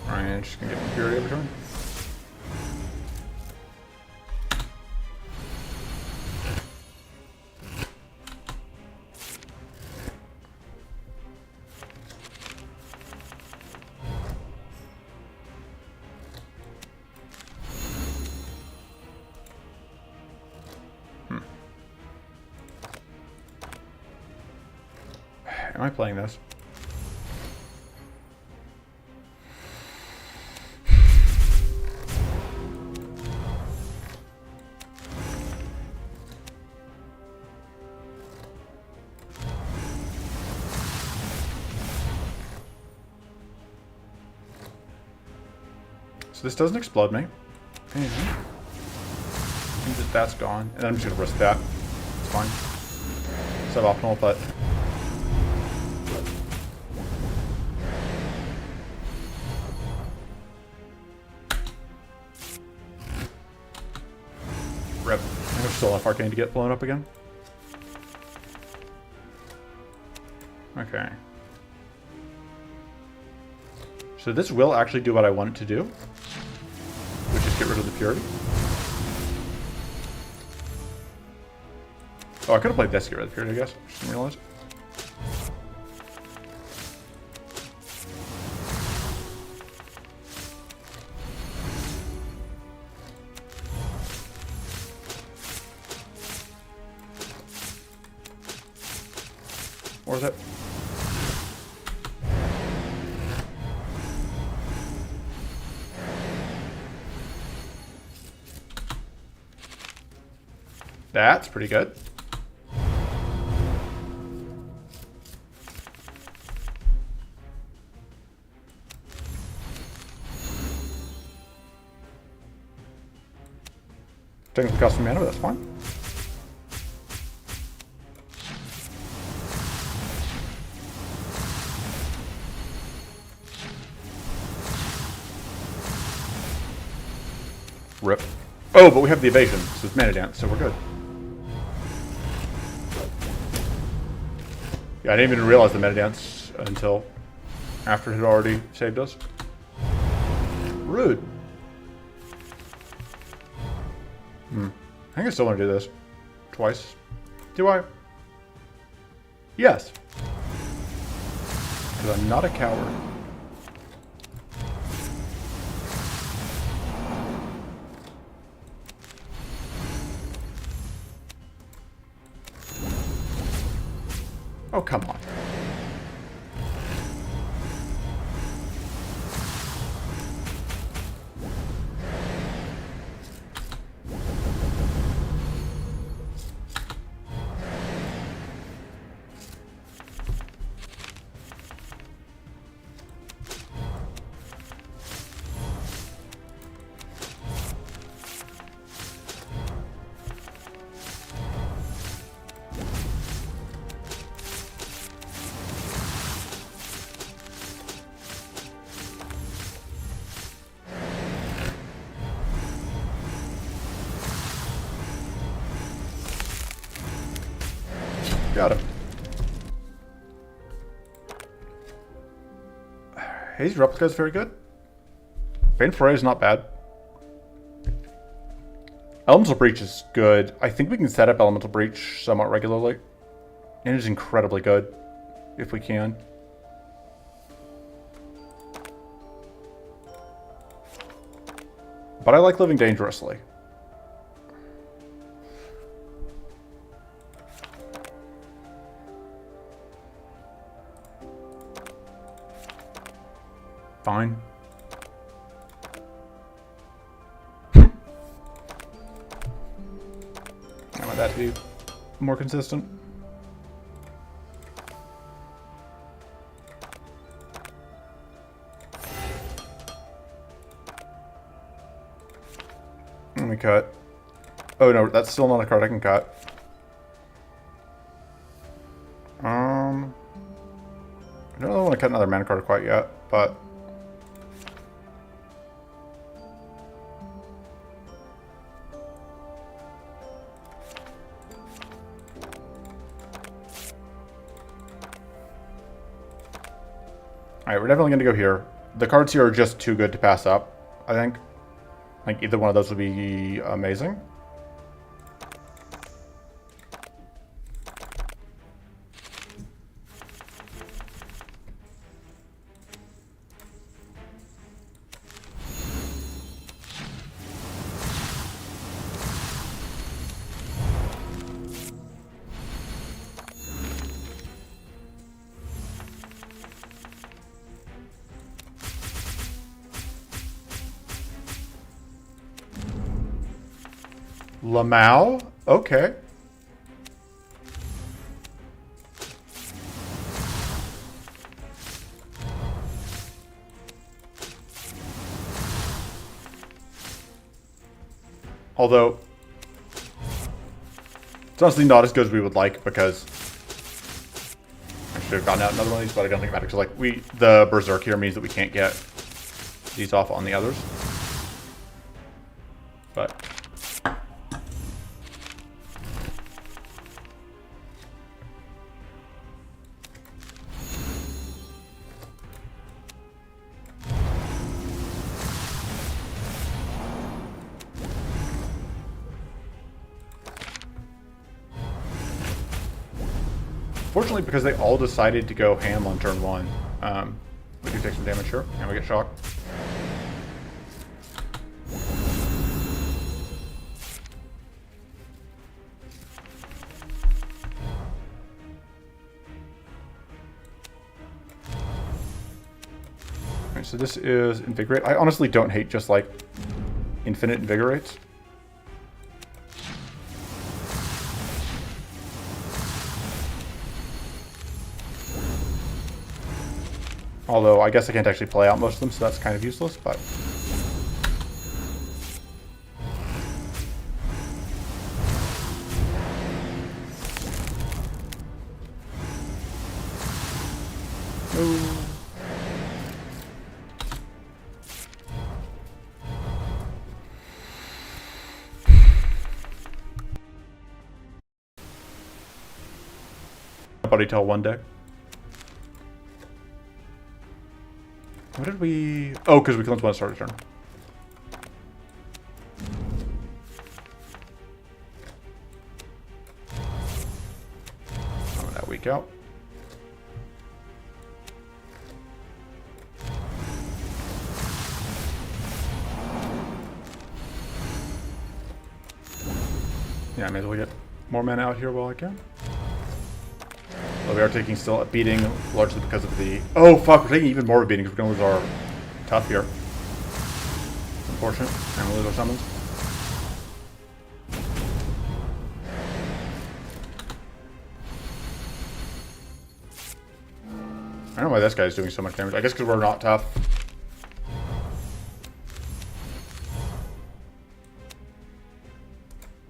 Alright, just gonna get Impurity every turn. Am I playing this? So this doesn't explode me. Means that that's gone. And then I'm just gonna risk that. It's fine. Suboptimal, but rip. There's still enough arcane to get blown up again. Okay. So this will actually do what I want it to do, which is get rid of the purity. Oh, I could have played this to get rid of the purity, I guess. Just didn't realize. Or is it? That's pretty good. Technically cost some mana, but that's fine. Rip. Oh, but we have the evasion, so it's mana dance, so we're good. Yeah, I didn't even realize the mana dance until after it had already saved us. Rude. I think I still want to do this. Twice. Do I? Yes. Because I'm not a coward. Oh, come on. Got him. Hazy Replica is very good. Bane Foray is not bad. Elemental Breach is good. I think we can set up Elemental Breach somewhat regularly. And it is incredibly good, if we can. But I like living dangerously. Fine. I want that to be more consistent. Let me cut. Oh no, that's still not a card I can cut. I don't really want to cut another mana card quite yet, but alright, we're definitely going to go here. The cards here are just too good to pass up, I think. Like, either one of those would be amazing. Lamau? Okay. Although, it's honestly not as good as we would like, because I should have gotten out another one of these, but I don't think it matters. Like, the Berserk here means that we can't get these off on the others. But fortunately, because they all decided to go ham on turn one, we do take some damage here, and we get shocked. Alright, so this is Invigorate. I honestly don't hate just, like, infinite Invigorates. Although, I guess I can't actually play out most of them, so that's kind of useless, but... Ooh. Buddy tell one day. What did we... Oh, because we cleansed one start a turn. Oh, that week out. Yeah, I may as well get more mana out here while I can. Well, we are taking still a beating, largely because of the... Oh, fuck, we're taking even more of a beating because we're going to lose our tough here. Unfortunate. And we'll lose our summons. I don't know why this guy's doing so much damage. I guess because we're not tough.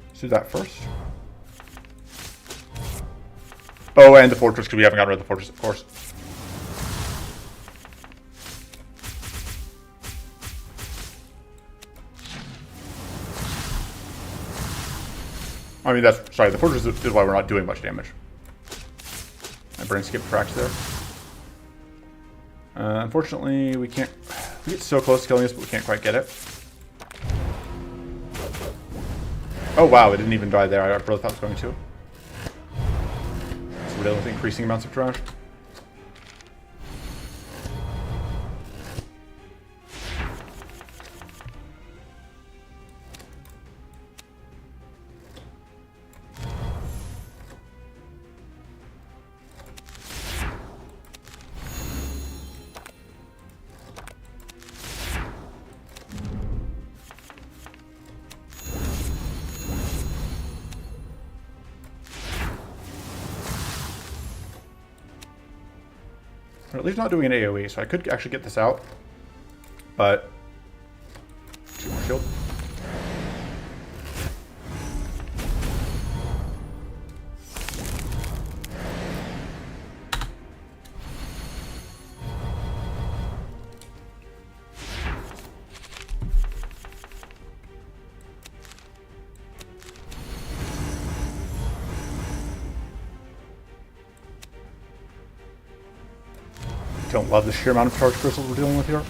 Let's do that first. Oh, and the fortress, because we haven't gotten rid of the fortress, of course. I mean, that's... Sorry, the fortress is why we're not doing much damage. My brain skipped tracks there. Unfortunately, we can't... We get so close to killing this, but we can't quite get it. Oh, wow, it didn't even die there. I really thought it was going to. With increasing amounts of trash. Or at least not doing an AoE, so I could actually get this out. But... 2 more shield. Don't love the sheer amount of charge crystals we're dealing with here.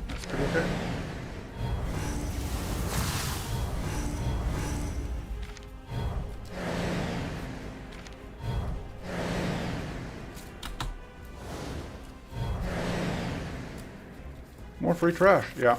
That's pretty okay. More free trash, yeah.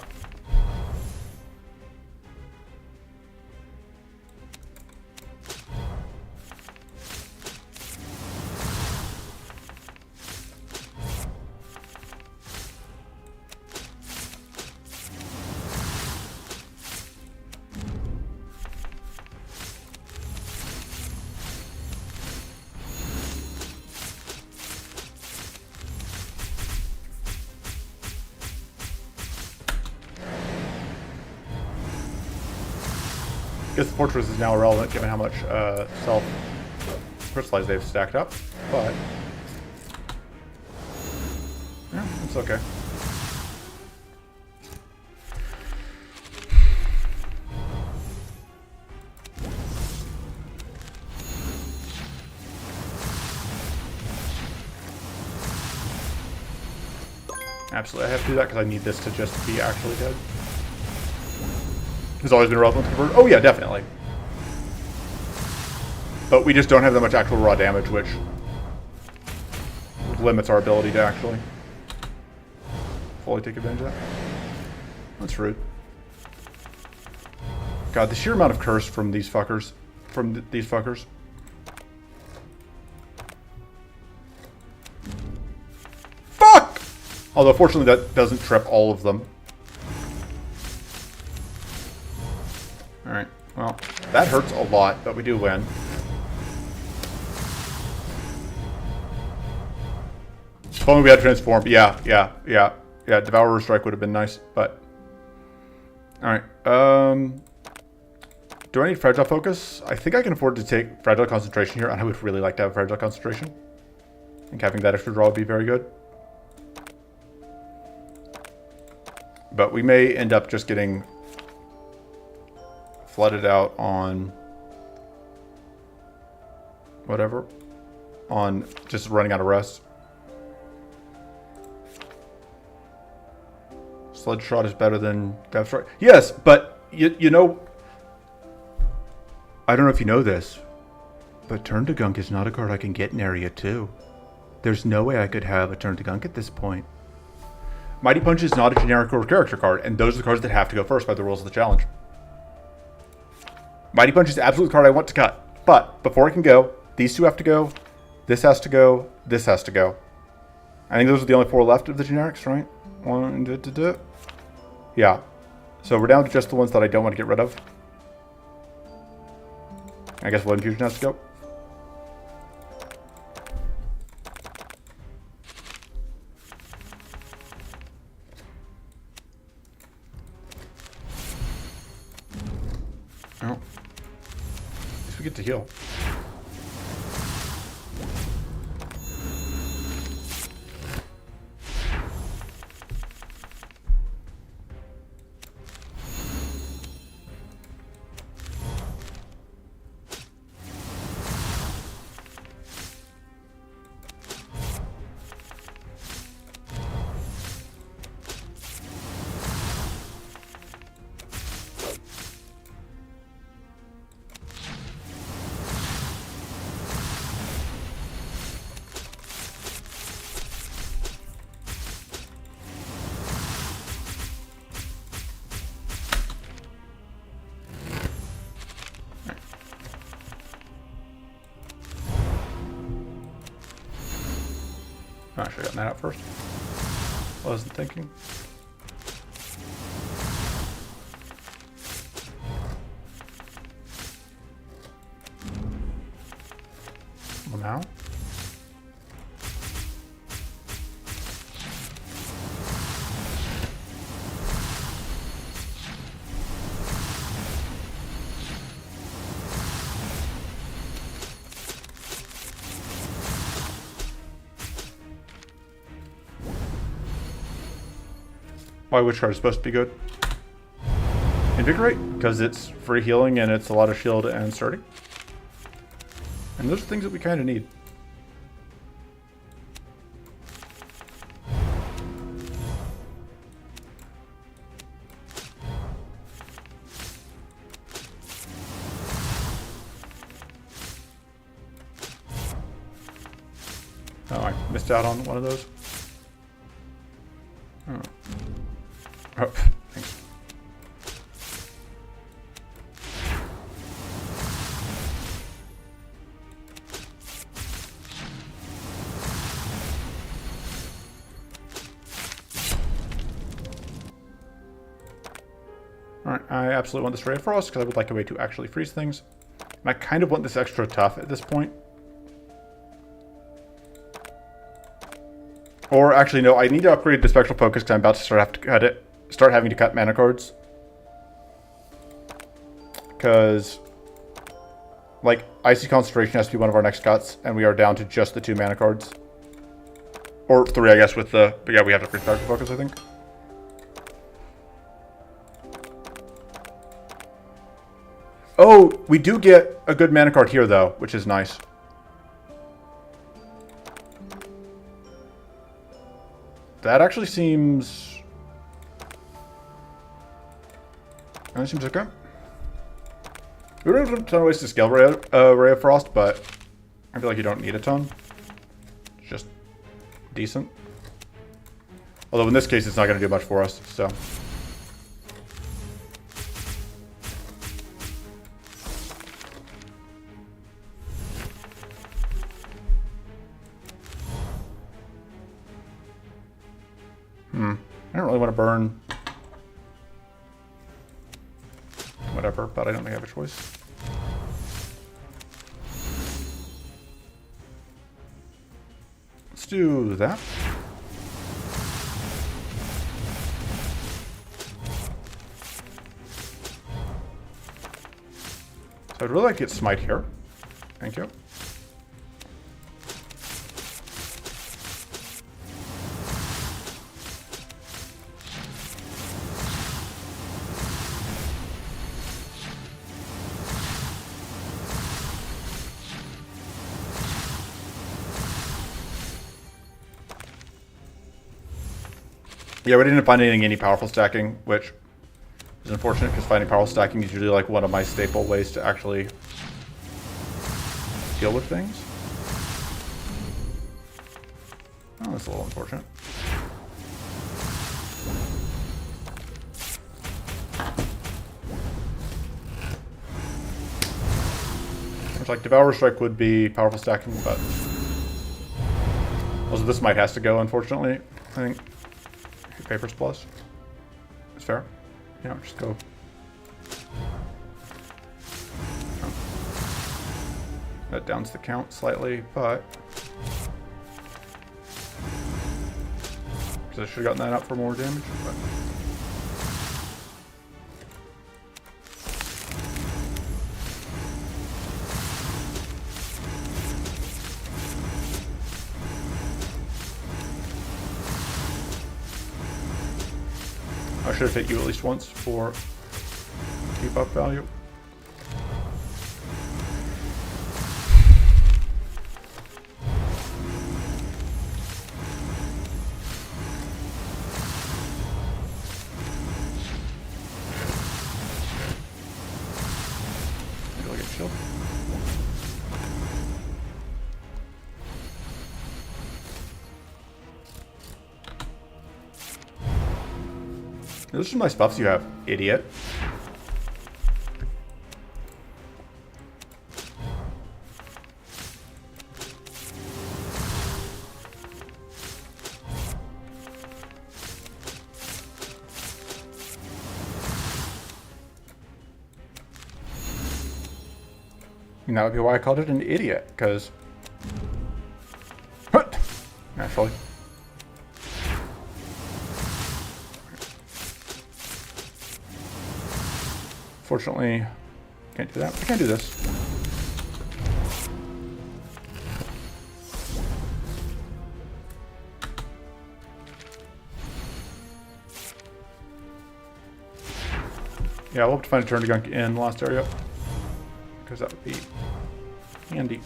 I guess the fortress is now irrelevant given how much self-crystallize they've stacked up, but yeah, it's okay. Absolutely, I have to do that because I need this to just be actually dead. Has always been relevant to convert. Oh yeah, definitely. But we just don't have that much actual raw damage, which limits our ability to actually fully take advantage of that. That's rude. God, the sheer amount of curse from these fuckers. These fuckers. Fuck! Although, fortunately, that doesn't trip all of them. Alright, well, that hurts a lot, but we do win. If only we had transformed. Yeah. Devourer Strike would have been nice, but... Alright, do I need Fragile Focus? I think I can afford to take Fragile Concentration here, and I would really like to have Fragile Concentration. I think having that extra draw would be very good. But we may end up just getting flooded out on whatever. On just running out of rest. Sledge Shot is better than Death Strike. Yes, but you know, I don't know if you know this, but Turn to Gunk is not a card I can get in Area 2. There's no way I could have a Turn to Gunk at this point. Mighty Punch is not a generic core character card, and those are the cards that have to go first by the rules of the challenge. Mighty Punch is the absolute card I want to cut, but before it can go, these two have to go, this has to go, this has to go. I think those are the only 4 left of the generics, right? Yeah. So we're down to just the ones that I don't want to get rid of. I guess Blood Infusion has to go. Oh. At least we get to heal. I should have gotten that out first. Wasn't thinking. Well, now. Why which card is supposed to be good? Invigorate, because it's free healing and it's a lot of shield and sturdy. And those are things that we kind of need. Oh, I missed out on one of those. Oh. Oh, thanks. Alright, I absolutely want this Ray of Frost because I would like a way to actually freeze things. And I kind of want this extra tough at this point. Or actually, no, I need to upgrade to Spectral Focus because I'm about to start having to cut mana cards. Because, like, Icy Concentration has to be one of our next cuts, and we are down to just the 2 mana cards. Or 3, I guess, with the... But yeah, we have to upgrade Spectral Focus, I think. Oh, we do get a good mana card here, though, which is nice. That actually seems... That seems okay. We don't have a ton of ways to scale Ray of Frost, but I feel like you don't need a ton. It's just decent. Although in this case, it's not going to do much for us, so... I don't really want to burn whatever, but I don't think I have a choice. Let's do that. So I'd really like to get Smite here. Thank you. Yeah, we didn't find any powerful stacking, which is unfortunate because finding powerful stacking is usually like one of my staple ways to actually deal with things. Oh, that's a little unfortunate. It's like Devour Strike would be powerful stacking, but also this might has to go, unfortunately. I think Papers Plus. It's fair. You know, just go. Oh. That downs the count slightly, but because I should have gotten that out for more damage. But I should have hit you at least once for keep up value. Maybe I'll get shield. Those are some nice buffs you have, idiot. And that would be why I called it an idiot, because naturally. Fortunately, can't do that. I can't do this. Yeah, we'll have to find a turn to gunk in the last area, because that would be handy.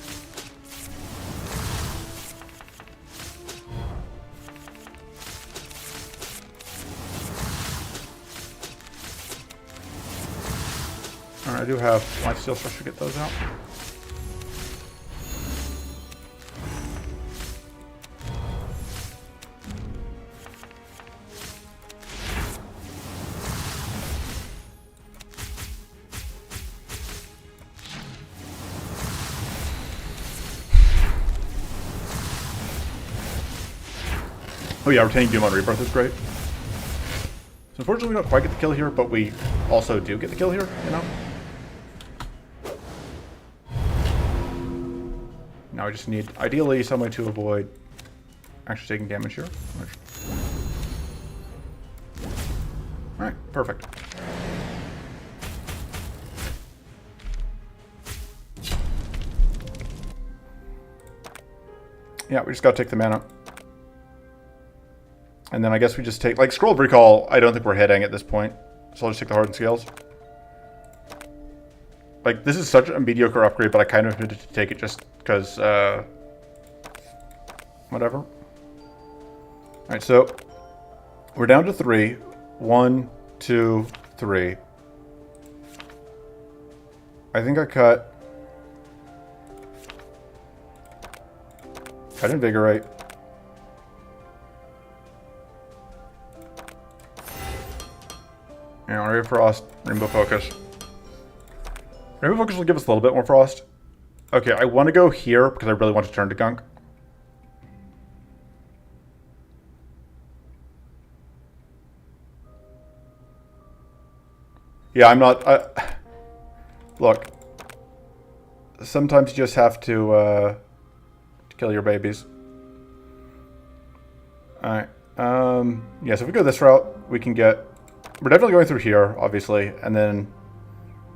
Alright, I do have lifesteal, so I should get those out. Oh yeah, retaining Doom on Rebirth is great. So unfortunately we don't quite get the kill here, but we also do get the kill here, you know? Now we just need, ideally, some way to avoid actually taking damage here. Alright, perfect. Yeah, we just gotta take the mana. And then I guess we just take, like, Scroll of Recall, I don't think we're hitting at this point. So I'll just take the Hardened Scales. Like, this is such a mediocre upgrade, but I kind of needed to take it just because, whatever. Alright, so we're down to 3. 1, 2, 3. I think I cut Invigorate. And Ray of Frost, Rainbow Focus. Rainbow Focus will give us a little bit more frost. Okay, I want to go here because I really want to turn to gunk. Yeah, I'm not... look. Sometimes you just have to kill your babies. Alright. Yeah, so if we go this route, we can get... We're definitely going through here, obviously, and then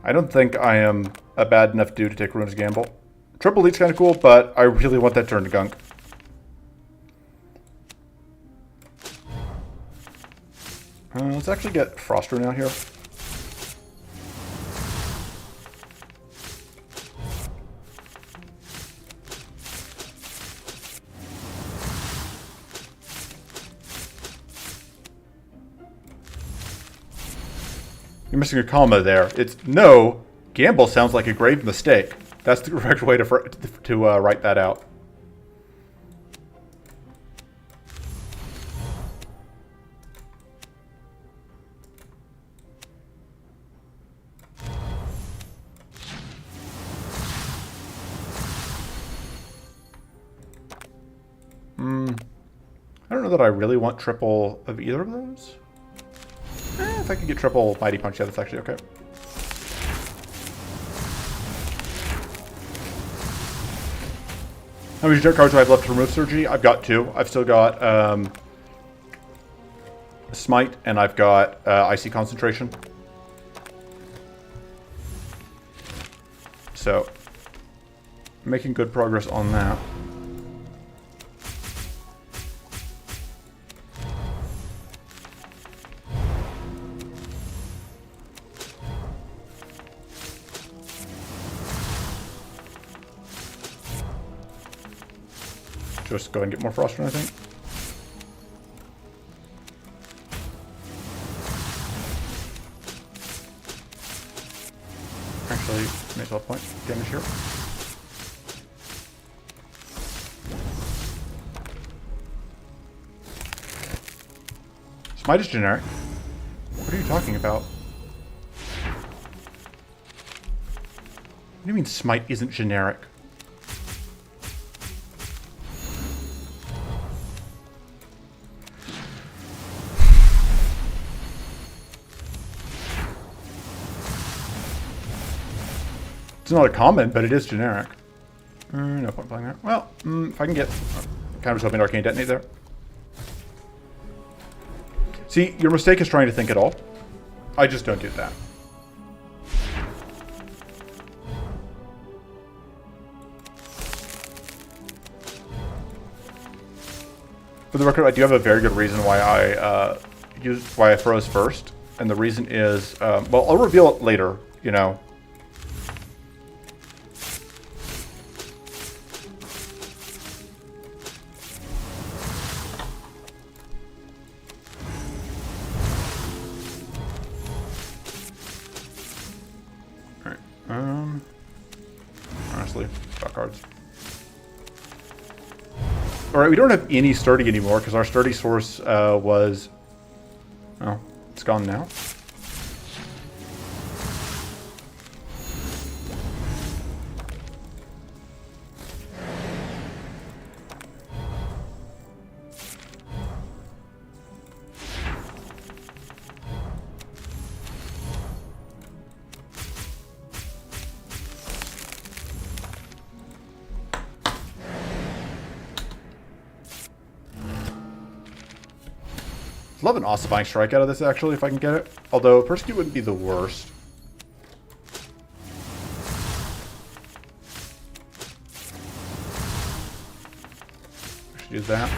I don't think I am a bad enough dude to take Ruinous Gamble. Triple Leech's kind of cool, but I really want that turn to gunk. Let's actually get Frost Rune out here. You're missing a comma there. It's no. Gamble sounds like a grave mistake. That's the correct way to write that out. I don't know that I really want triple of either of those. If I could get triple Mighty Punch, yeah, that's actually okay. How many cards do I have left to remove Surgery? I've got 2. I've still got Smite, and I've got Icy Concentration. So, making good progress on that. Just go and get more Frostron, I think. Actually, may as well point damage here. Smite is generic. What are you talking about? What do you mean Smite isn't generic? It's not a common, but it is generic. No point playing that. Well, if I can get... kind of just hoping Arcane Detonate there. See, your mistake is trying to think at all. I just don't do that. For the record, I do have a very good reason why I froze first, and the reason is, well, I'll reveal it later, you know. Honestly, stock cards. Alright, we don't have any sturdy anymore because our sturdy source was... Oh, it's gone now. Love an ossifying strike out of this, actually, if I can get it. Although, Persecute wouldn't be the worst. I should use that.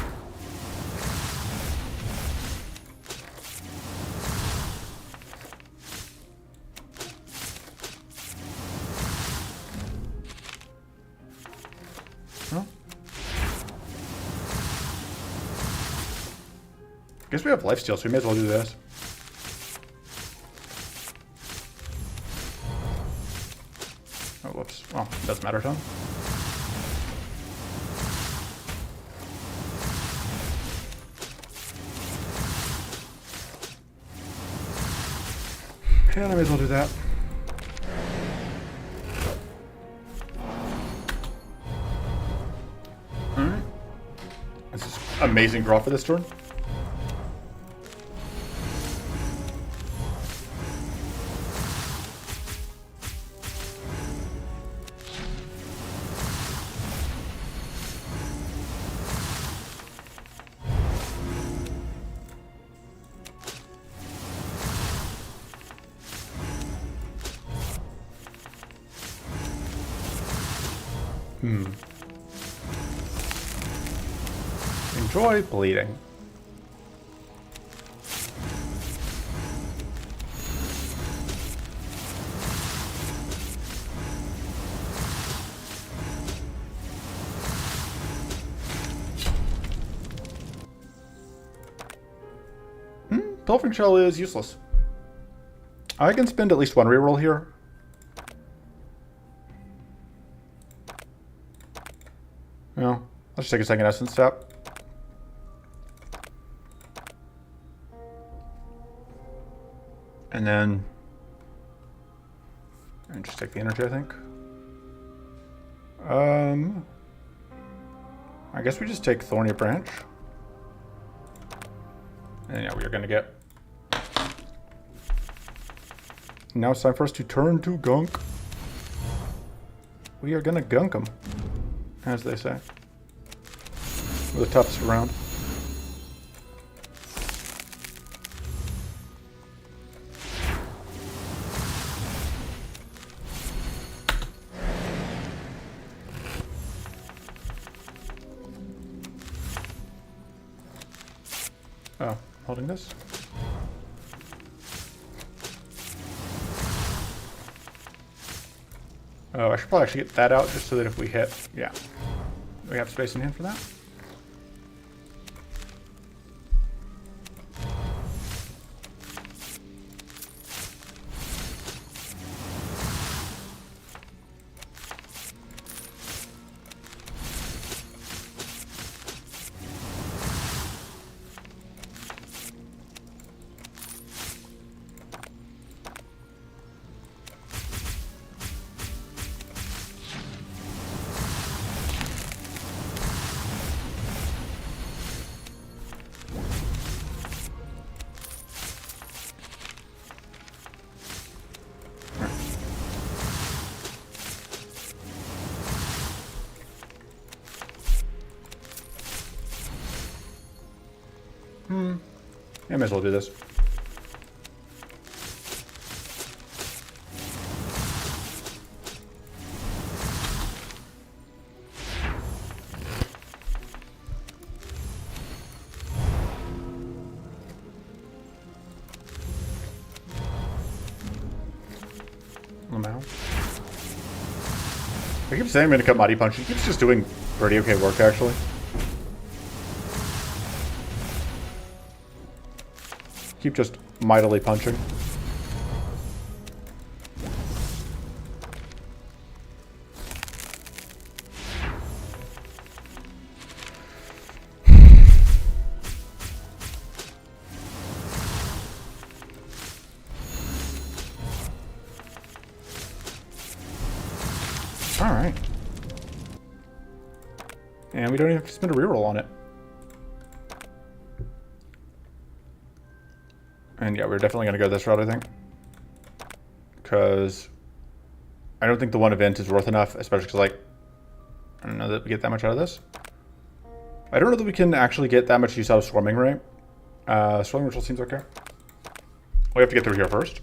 Well. I guess we have lifesteal, so we may as well do this. Oh, whoops. Well, doesn't matter a ton. And I may as well do that. Alright. This is amazing draw for this turn. Enjoy bleeding. Dolphin Shell is useless. I can spend at least one reroll here. No, let's just take a second essence step. And then just take the energy, I think. I guess we just take Thorny Branch. And yeah, we are gonna get. Now it's time for us to turn to gunk. We are gonna gunk them, as they say. We're the toughest around. Oh, holding this. Oh, I should probably actually get that out just so that if we hit, yeah, we have space in hand for that. I may as well do this. Lamau. I keep saying I'm going to cut Mighty Punch. He keeps just doing pretty okay work, actually. Keep just mightily punching. All right. And we don't even have to spend a reroll on it. And yeah, we're definitely going to go this route, I think. Because I don't think the one event is worth enough, especially because, like, I don't know that we get that much out of this. I don't know that we can actually get that much use out of Swarming Ray. Swarming Ritual seems okay. We have to get through here first.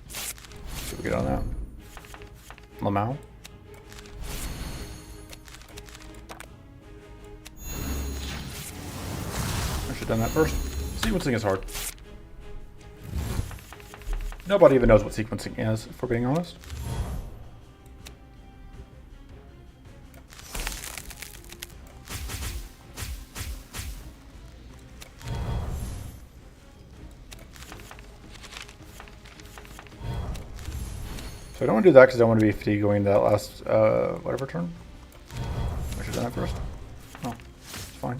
See if we get on that. Lamau. Done that first. Sequencing is hard. Nobody even knows what sequencing is, if we're being honest. So I don't want to do that because I don't want to be fatigued going into that last whatever turn. I should have done that first. Oh, it's fine.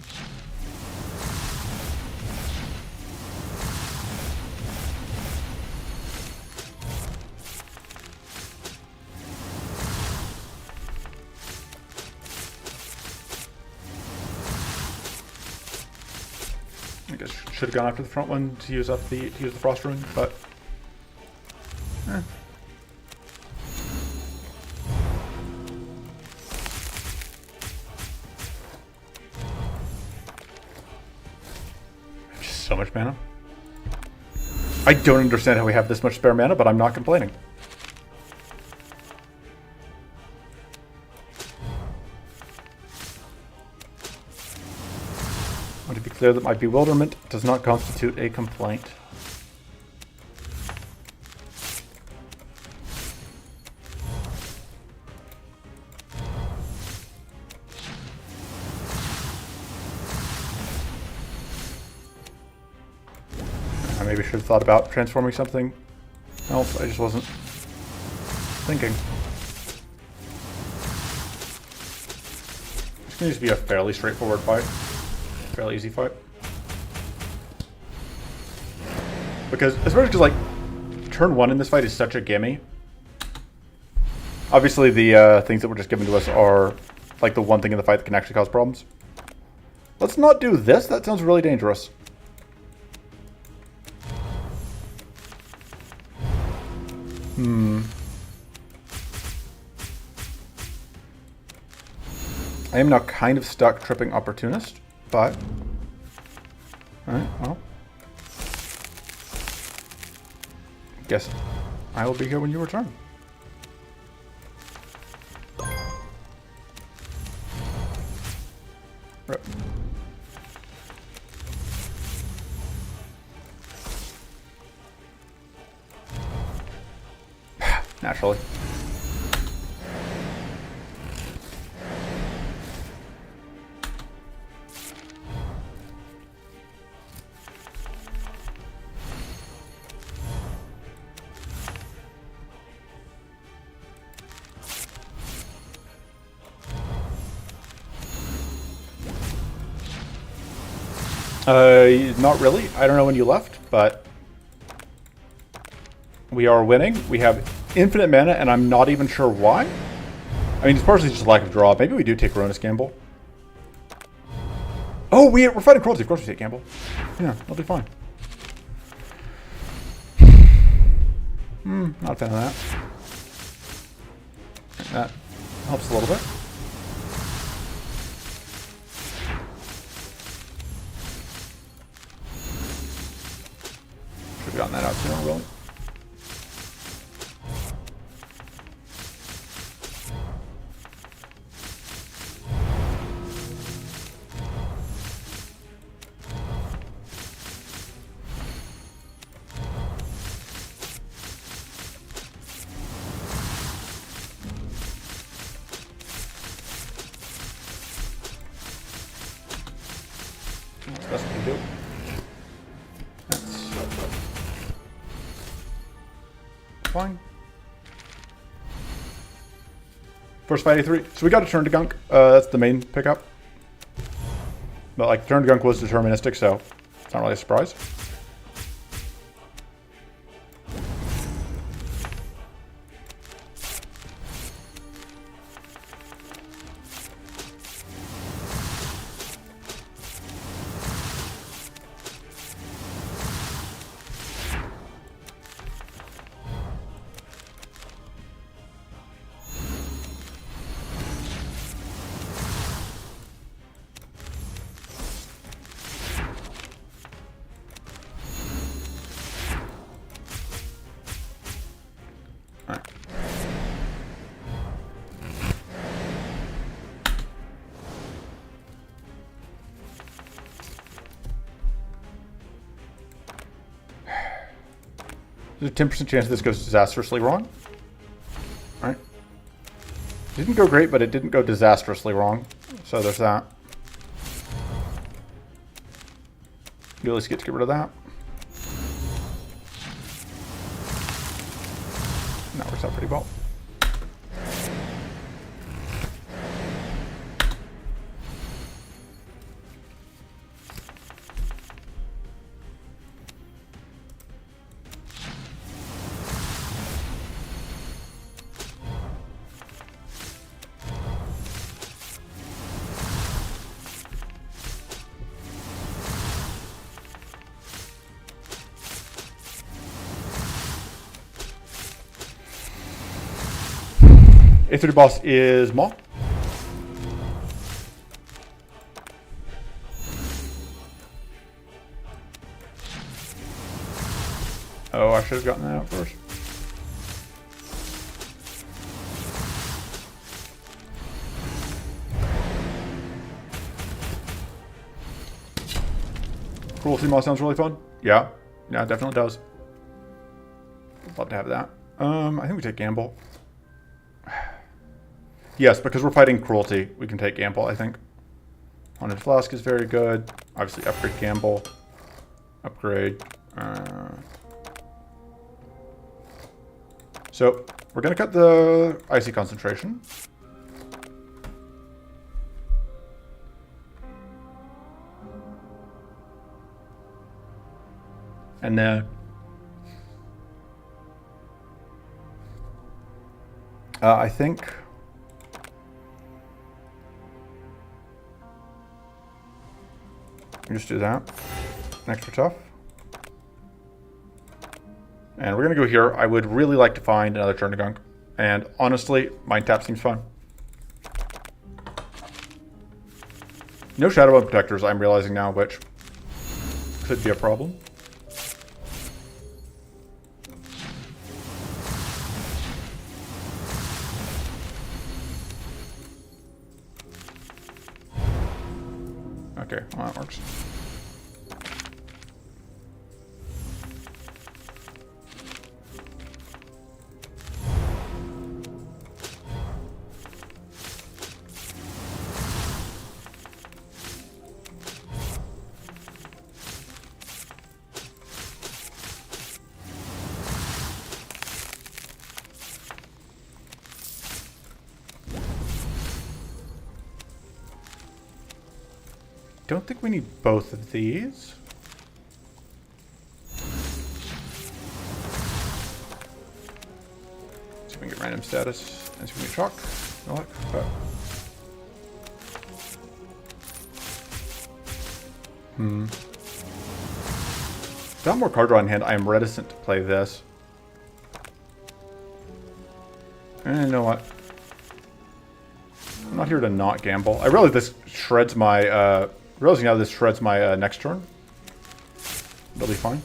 I guess should have gone after the front one to use the frost rune, but just so much mana. I don't understand how we have this much spare mana, but I'm not complaining. I want to be clear that my bewilderment does not constitute a complaint. maybe should have thought about transforming something else. I just wasn't thinking. This needs to be a fairly straightforward fight. Fairly easy fight. Because, especially because, like, turn 1 in this fight is such a gimme. Obviously, the things that were just given to us are, like, the one thing in the fight that can actually cause problems. Let's not do this. That sounds really dangerous. I am now kind of stuck tripping Opportunist, but... Alright, well... Guess I will be here when you return. Rip. Naturally. Not really. I don't know when you left, but we are winning. We have infinite mana, and I'm not even sure why. I mean, it's partially just a lack of draw. Maybe we do take Ruinous Gamble. Oh, we're fighting Cruelty. Of course we take Gamble. Yeah, that'll be fine. Not a fan of that. That helps a little bit. Should have gotten that out sooner, really. That's the best we can do. That's fine. First fight 83. So we got a turn to gunk. That's the main pickup. But like turn to gunk was deterministic, so it's not really a surprise. Alright. There's a 10% chance this goes disastrously wrong. Alright. Didn't go great, but it didn't go disastrously wrong. So there's that. You at least get to get rid of that. That works out pretty well. A3 boss is Maw. Oh, I should have gotten that out first. Cruelty Maw sounds really fun. Yeah, yeah, it definitely does. I'd love to have that. I think we take Gamble. Yes, because we're fighting Cruelty, we can take Gamble, I think. Haunted Flask is very good. Obviously, upgrade Gamble. Upgrade. So we're going to cut the icy concentration. And then I think just do that. Extra tough. And we're going to go here. I would really like to find another turn to gunk. And honestly, Mind Tap seems fun. No Shadow Bone Protectors, I'm realizing now, which could be a problem. Okay, well, that works. Don't think we need both of these. See if we can get random status. And see if we can chalk. No luck. But... Without more card draw in hand, I am reticent to play this. And you know what? I'm not here to not gamble. I realize this shreds my, realizing now this shreds my next turn. It'll be fine.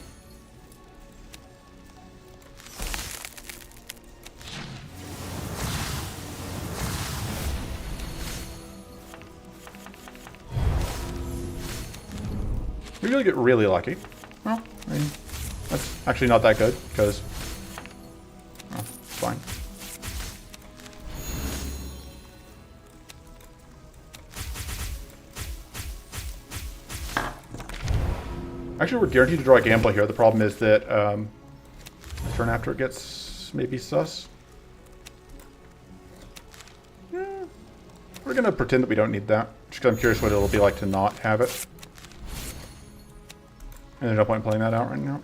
We usually get really lucky. Well, I mean, that's actually not that good, because... Oh, it's fine. Actually, we're guaranteed to draw a gamble here. The problem is that the turn after it gets maybe sus. We're going to pretend that we don't need that. Just because I'm curious what it'll be like to not have it. And there's no point in playing that out right now.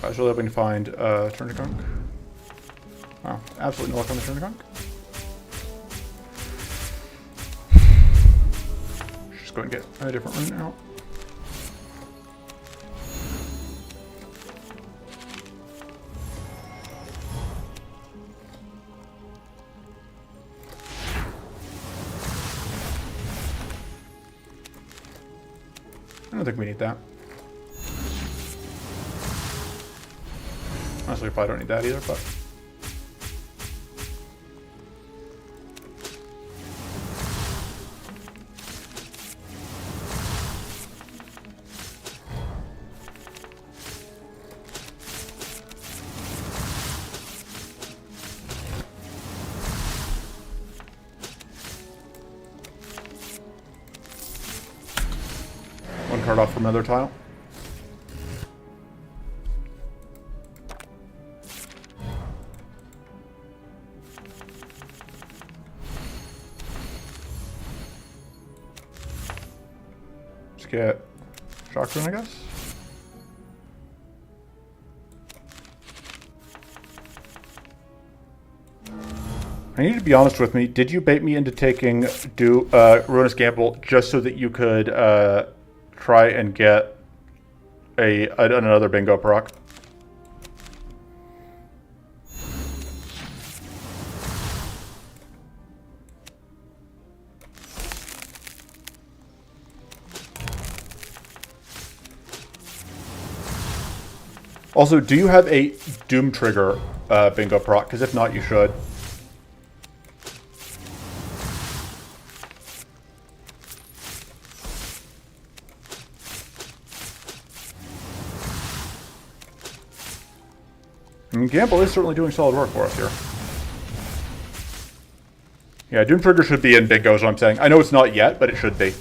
I was really hoping to find turn to gunk. Wow, absolutely no luck on the turn to gunk. Just go and get a different rune out. I don't think we need that. Honestly, I probably don't need that either, but... One card off from another tile. Get shock rune, I guess. I need you to be honest with me. Did you bait me into taking Ruinous Gamble just so that you could try and get another bingo proc? Also, do you have a Doom Trigger bingo proc? Because if not, you should. And Gamble is certainly doing solid work for us here. Yeah, Doom Trigger should be in Big Go is what I'm saying. I know it's not yet, but it should be.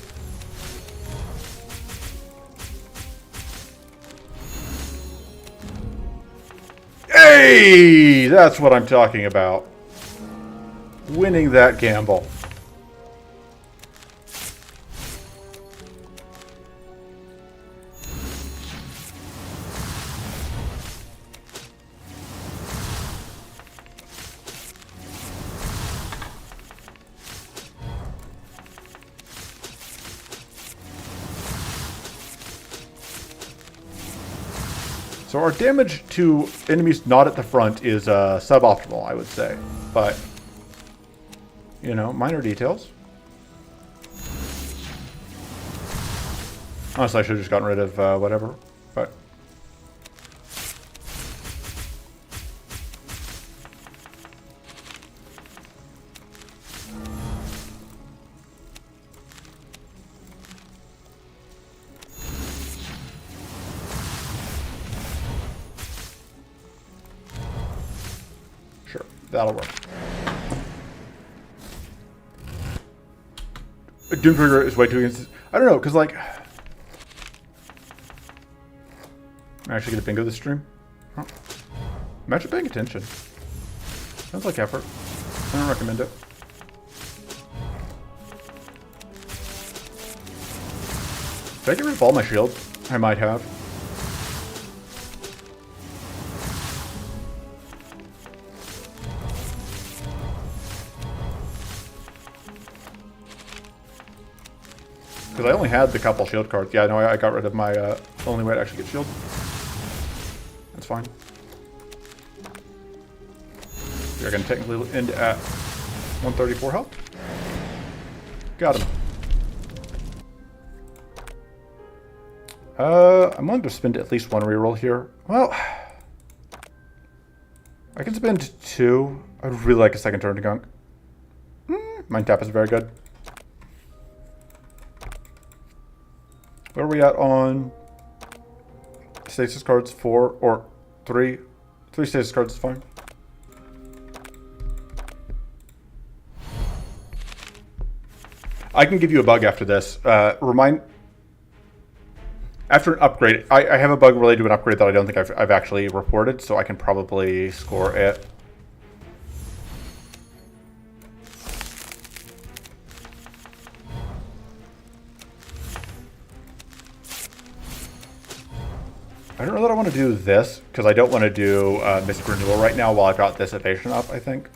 Hey! That's what I'm talking about. Winning that gamble. So our damage to enemies not at the front is suboptimal, I would say. But, you know, minor details. Honestly, I should have just gotten rid of whatever. But sure, that'll work. Doom Trigger is way too against. I don't know, because like, I'm actually gonna bingo this stream. Huh. I'm actually paying attention. Sounds like effort. I don't recommend it. Did I get rid of all my shield? I might have. Because I only had the couple shield cards. Yeah, no, I got rid of my only way to actually get shield. That's fine. You're going to technically end at 134 health. Got him. I'm willing to spend at least one reroll here. Well, I can spend two. I'd really like a second turn to gunk. Mind tap is very good. Where are we at on stasis cards? 4 or 3? 3 stasis cards is fine. I can give you a bug after this. After an upgrade, I have a bug related to an upgrade that I don't think I've actually reported, so I can probably score it. I don't know that I want to do this, because I don't want to do Mystic Renewal right now while I've got this evasion up, I think.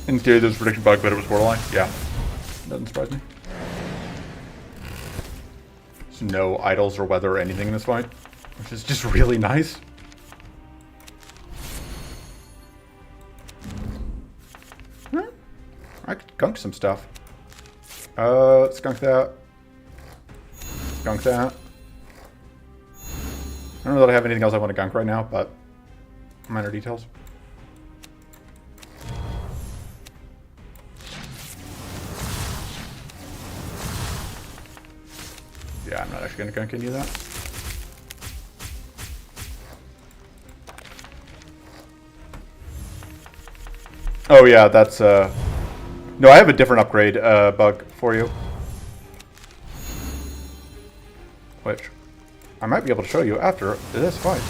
In theory, there's a prediction bug, but it was borderline. Yeah, doesn't surprise me. No idols or weather or anything in this fight, which is just really nice. I could gunk some stuff. Let's gunk that. Gunk that. I don't know that I have anything else I want to gunk right now, but minor details. Yeah, I'm not actually going to gunk any of that. Oh yeah, that's no, I have a different upgrade bug for you, which I might be able to show you after this fight.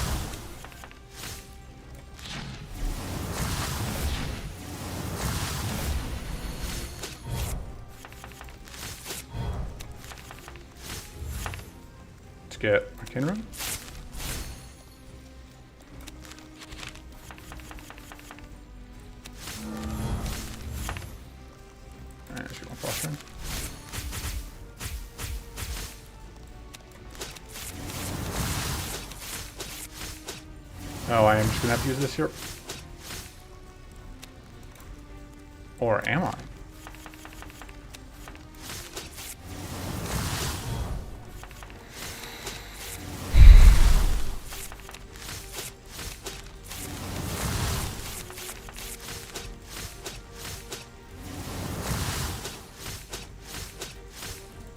Get Arcane Room. Alright, shoot one flash turn. Oh, I am just gonna have to use this here. Or am I?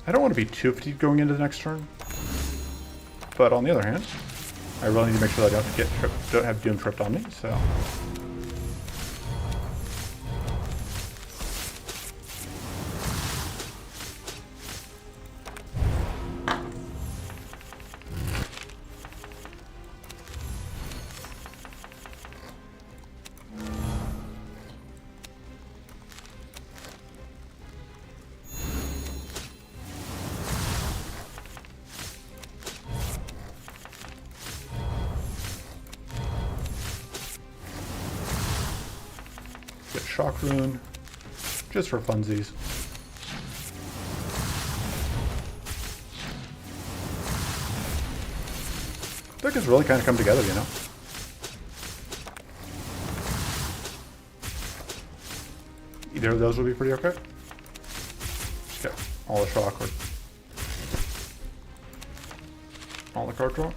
I don't want to be too fatigued going into the next turn. But on the other hand, I really need to make sure that I don't have Doom tripped on me, so. Get Shock Rune, just for funsies. Deck has really kind of come together, you know? Either of those would be pretty okay. Just get all the shock or all the card draw.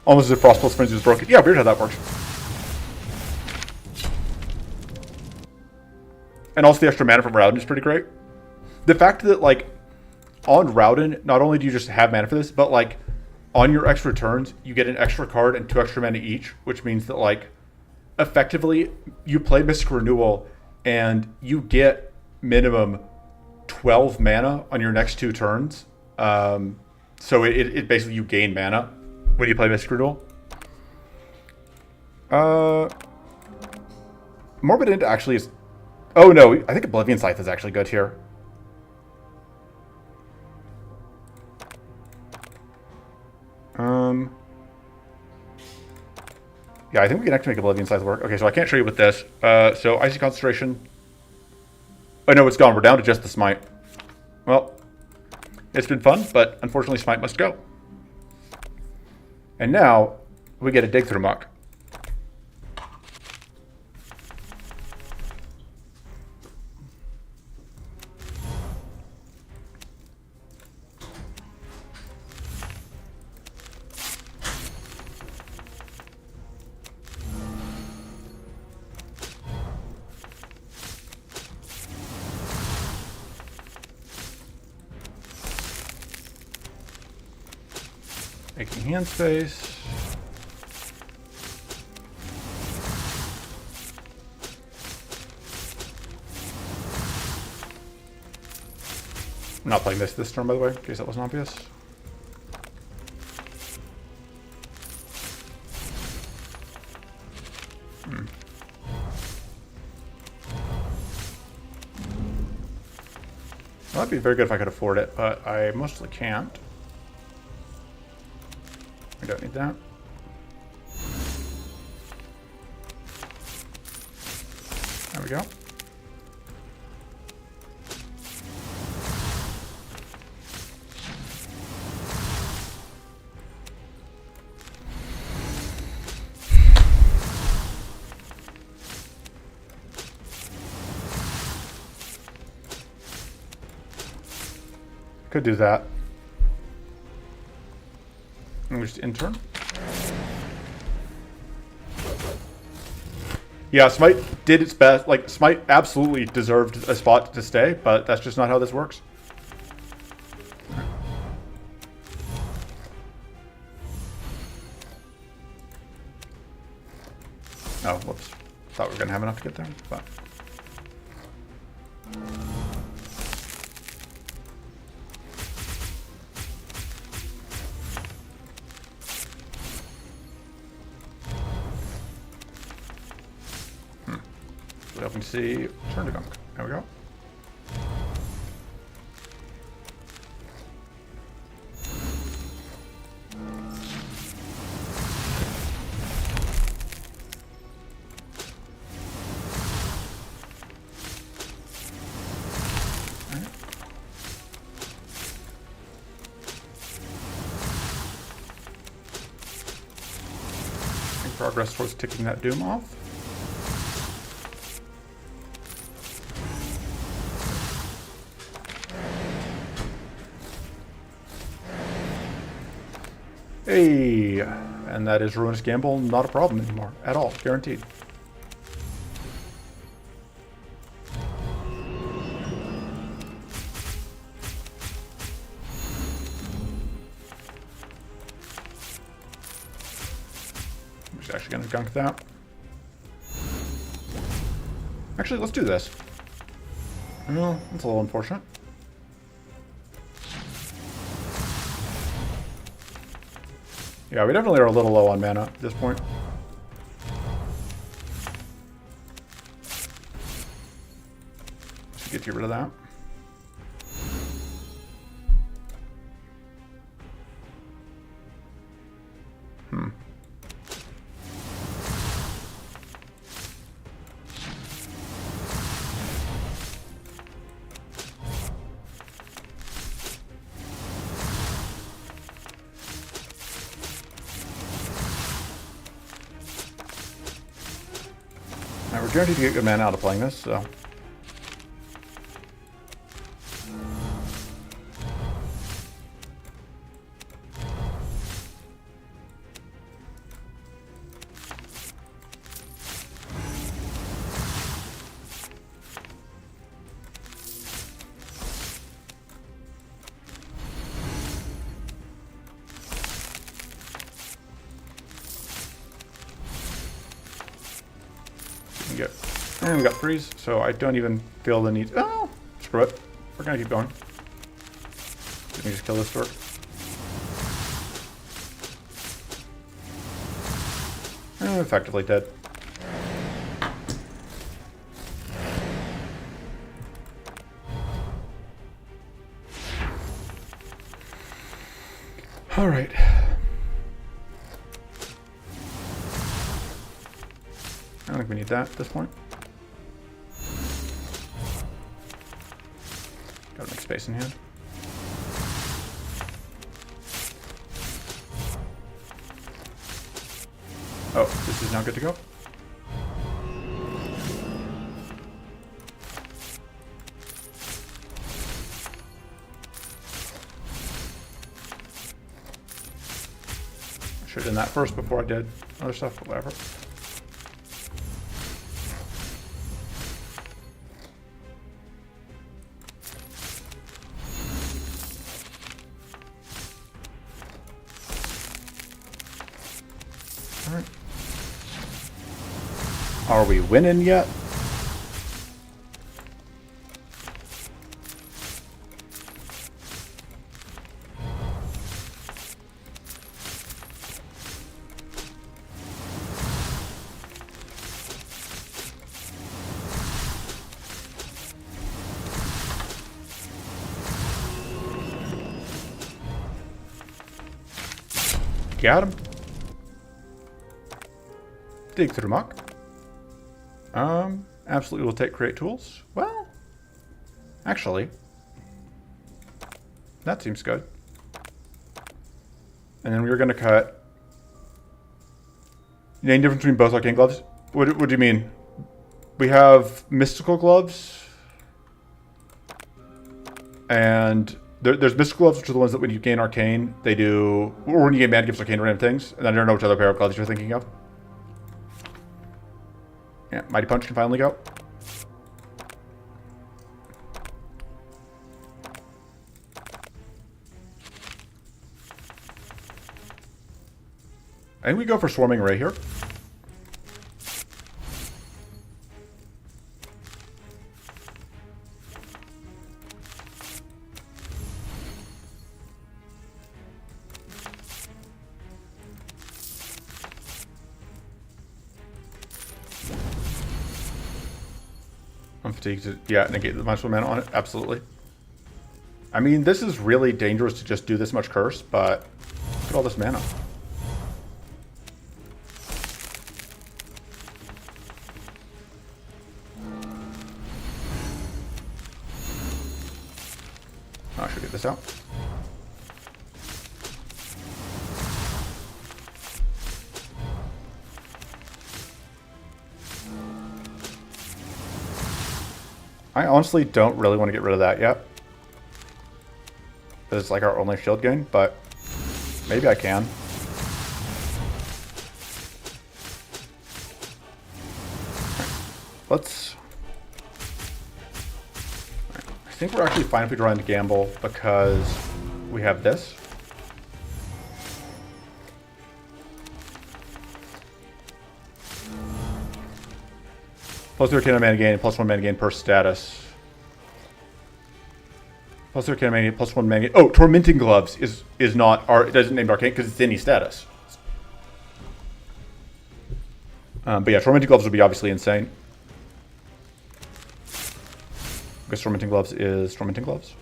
Almost as if Frostpulse Frenzy was broken. Yeah, weird how that works. And also the extra mana from Rowden is pretty great. The fact that, like, on Rowden, not only do you just have mana for this, but, like, on your extra turns, you get an extra card and 2 extra mana each, which means that, like, effectively, you play Mystic Renewal, and you get minimum 12 mana on your next 2 turns. So it basically, you gain mana when you play Mystic Renewal. Morbid End actually is... Oh no, I think Oblivion Scythe is actually good here. Yeah, I think we can actually make Oblivion Scythe work. Okay, so I can't show you with this. So Icy Concentration. Oh no, it's gone. We're down to just the Smite. Well, it's been fun, but unfortunately Smite must go. And now, we get a Dig Through Muck. Making hand space. I'm not playing this turn, by the way, in case that wasn't obvious. Well, that'd be very good if I could afford it, but I mostly can't. I don't need that. There we go. Could do that. And we just intern. Yeah, Smite did its best. Like, Smite absolutely deserved a spot to stay, but that's just not how this works. Oh, whoops. Thought we were going to have enough to get there, but... Open to see, turn to gunk. There we go. Make progress towards ticking that doom off. Hey, and that is Ruinous Gamble, not a problem anymore at all, guaranteed. I'm just actually going to gunk that. Actually, let's do this. No, that's a little unfortunate. Yeah, we definitely are a little low on mana at this point. Should get rid of that. Now, we're guaranteed to get good mana out of playing this, so. And we got freeze, so I don't even feel the need. Oh, screw it. We're gonna keep going. Let me just kill this stork. Effectively dead. All right. I don't think we need that at this point. Gotta make space in hand. Oh, this is now good to go. I should have done that first before I did other stuff, but whatever. Alright. Are we winning yet? Got him. Dig through muck. Absolutely will take create tools. Well, actually, that seems good. And then we were going to cut. Any difference between both arcane gloves? What do you mean? We have mystical gloves, and there's mystical gloves, which are the ones that when you gain arcane, they do, or when you gain mana gives arcane random things. And I don't know which other pair of gloves you're thinking of. Yeah, Mighty Punch can finally go. I think we go for Swarming Ray here. I'm fatigued. Yeah, negate the much mana on it. Absolutely. I mean, this is really dangerous to just do this much curse, but look at all this mana. I should get this out. I honestly don't really want to get rid of that yet. It's like our only shield gain, but maybe I can. let's... I think we're actually fine if we draw into gamble because we have this. Plus 13 mana gain, plus 1 mana gain per status. Plus 13 mana gain, plus 1 mana gain. Oh, Tormenting Gloves is not... It doesn't name Arcane because it's any status. But yeah, Tormenting Gloves would be obviously insane. Because Tormenting Gloves is Tormenting Gloves.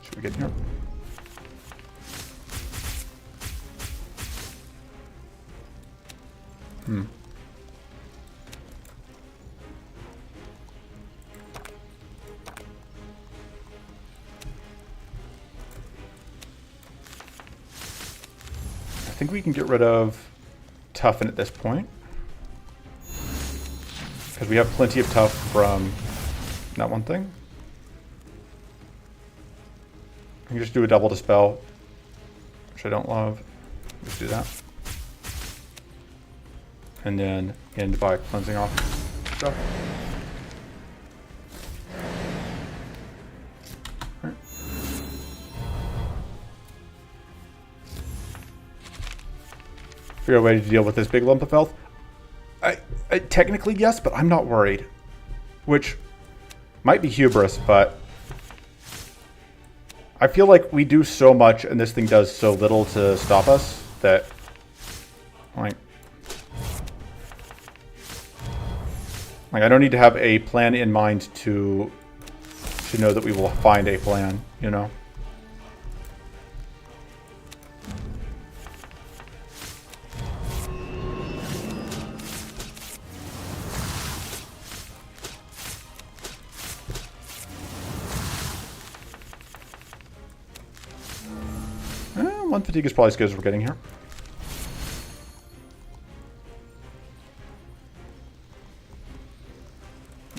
Should we get in here? I think we can get rid of Toughen at this point. Because we have plenty of Tough from that one thing. I can just do a double Dispel, which I don't love. Just do that. And then end by cleansing off stuff. Right. Figure a way to deal with this big lump of health. I technically yes, but I'm not worried. Which might be hubris, but I feel like we do so much and this thing does so little to stop us that, like I don't need to have a plan in mind to know that we will find a plan, you know? One fatigue is probably as good as we're getting here.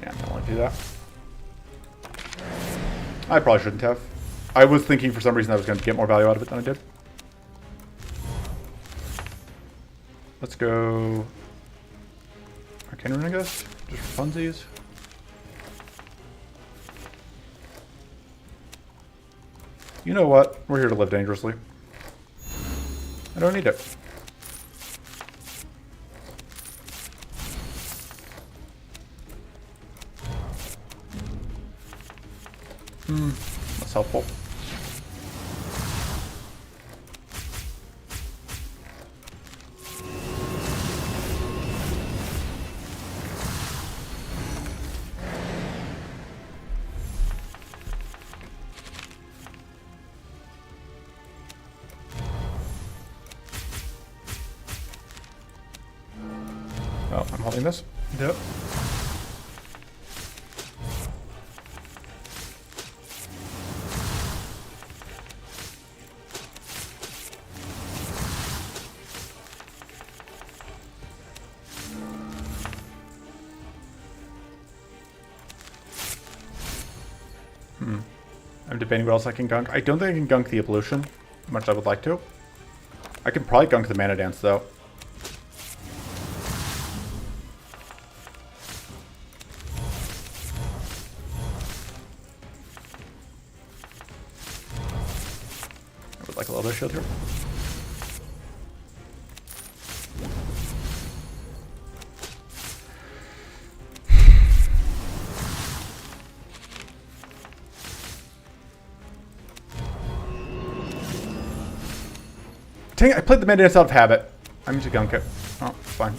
Yeah, I don't want to do that. I probably shouldn't have. I was thinking for some reason I was going to get more value out of it than I did. Let's go Arcane Rune, I guess, just for funsies. You know what? We're here to live dangerously. I don't need it. That's helpful. Oh, I'm holding this. Yep. I'm debating what else I can gunk. I don't think I can gunk the Evolution, much as I would like to. I can probably gunk the Mana Dance, though. I would like a little bit of shield here. Dang it, I played the Mana Dance out of habit. I need to gunk it. Oh, it's fine.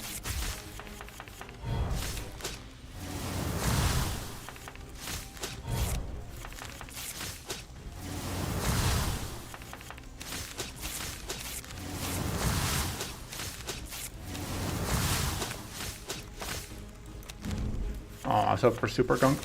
Oh, I was hoping for super gunk.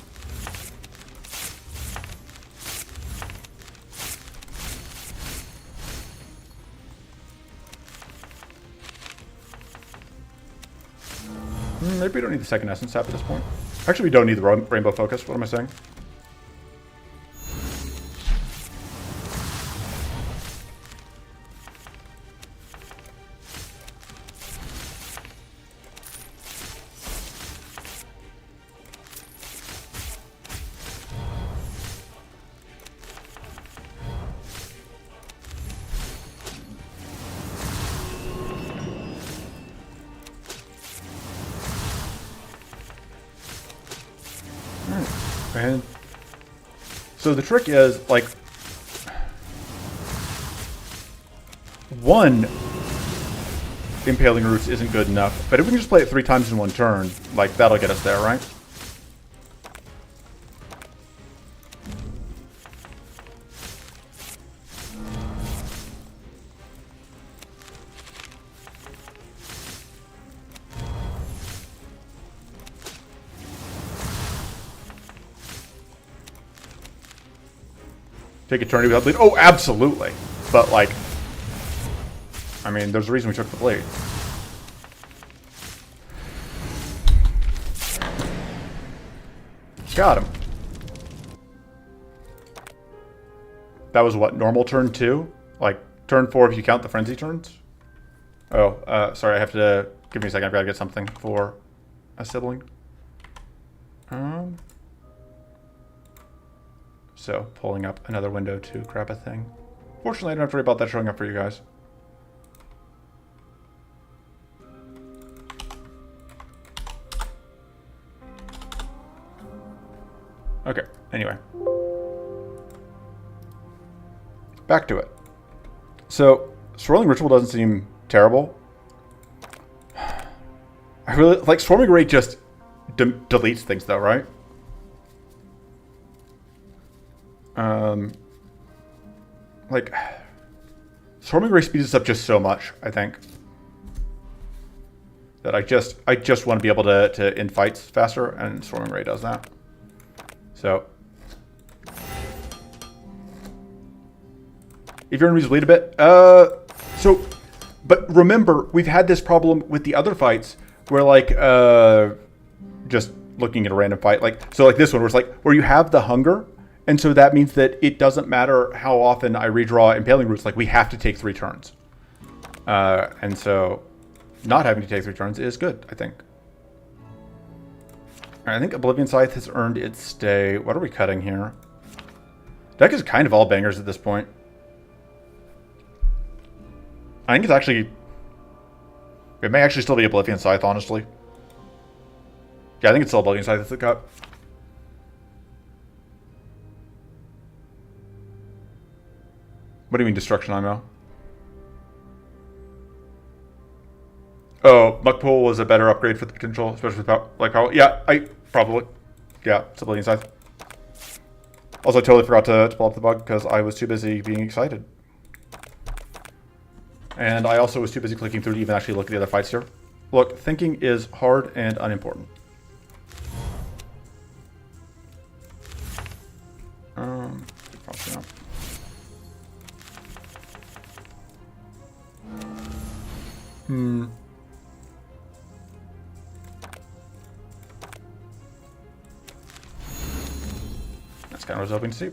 Maybe we don't need the second Essence Tap at this point. Actually, we don't need the Rainbow Focus. What am I saying? And so the trick is, like, one Impaling Roots isn't good enough, but if we can just play it 3 times in one turn, like, that'll get us there, right? Take eternity without bleed? Oh, absolutely. But, like, I mean, there's a reason we took the bleed. Got him. That was what, normal turn 2? Like, turn 4 if you count the frenzy turns? Oh, sorry, I have to... Give me a second, I've got to get something for a sibling. So, pulling up another window to grab a thing. Fortunately, I don't have to worry about that showing up for you guys. Okay, anyway. Back to it. So, Swirling Ritual doesn't seem terrible. I really... Like, Swarming Ray just deletes things, though, right? Like, Swarming Ray speeds us up just so much, I think. That I just want to be able to end fights faster, and Swarming Ray does that. So, if your enemies bleed a bit, but remember, we've had this problem with the other fights where, like, just looking at a random fight, like, so like this one, where it's like, where you have the hunger, and so that means that it doesn't matter how often I redraw Impaling Roots, like, we have to take 3 turns. And so, not having to take 3 turns is good, I think. I think Oblivion Scythe has earned its stay. What are we cutting here? Deck is kind of all bangers at this point. I think it's actually... It may actually still be Oblivion Scythe, honestly. Yeah, I think it's still Oblivion Scythe that's the cut. What do you mean Destruction IMO? Oh, Muckpool was a better upgrade for the potential, especially with power. Yeah, probably. Yeah, it's Oblivion Scythe. Also, I totally forgot to pull up the bug because I was too busy being excited. And I also was too busy clicking through to even actually look at the other fights here. Look, thinking is hard and unimportant. Probably not. That's kind of what I was hoping to see.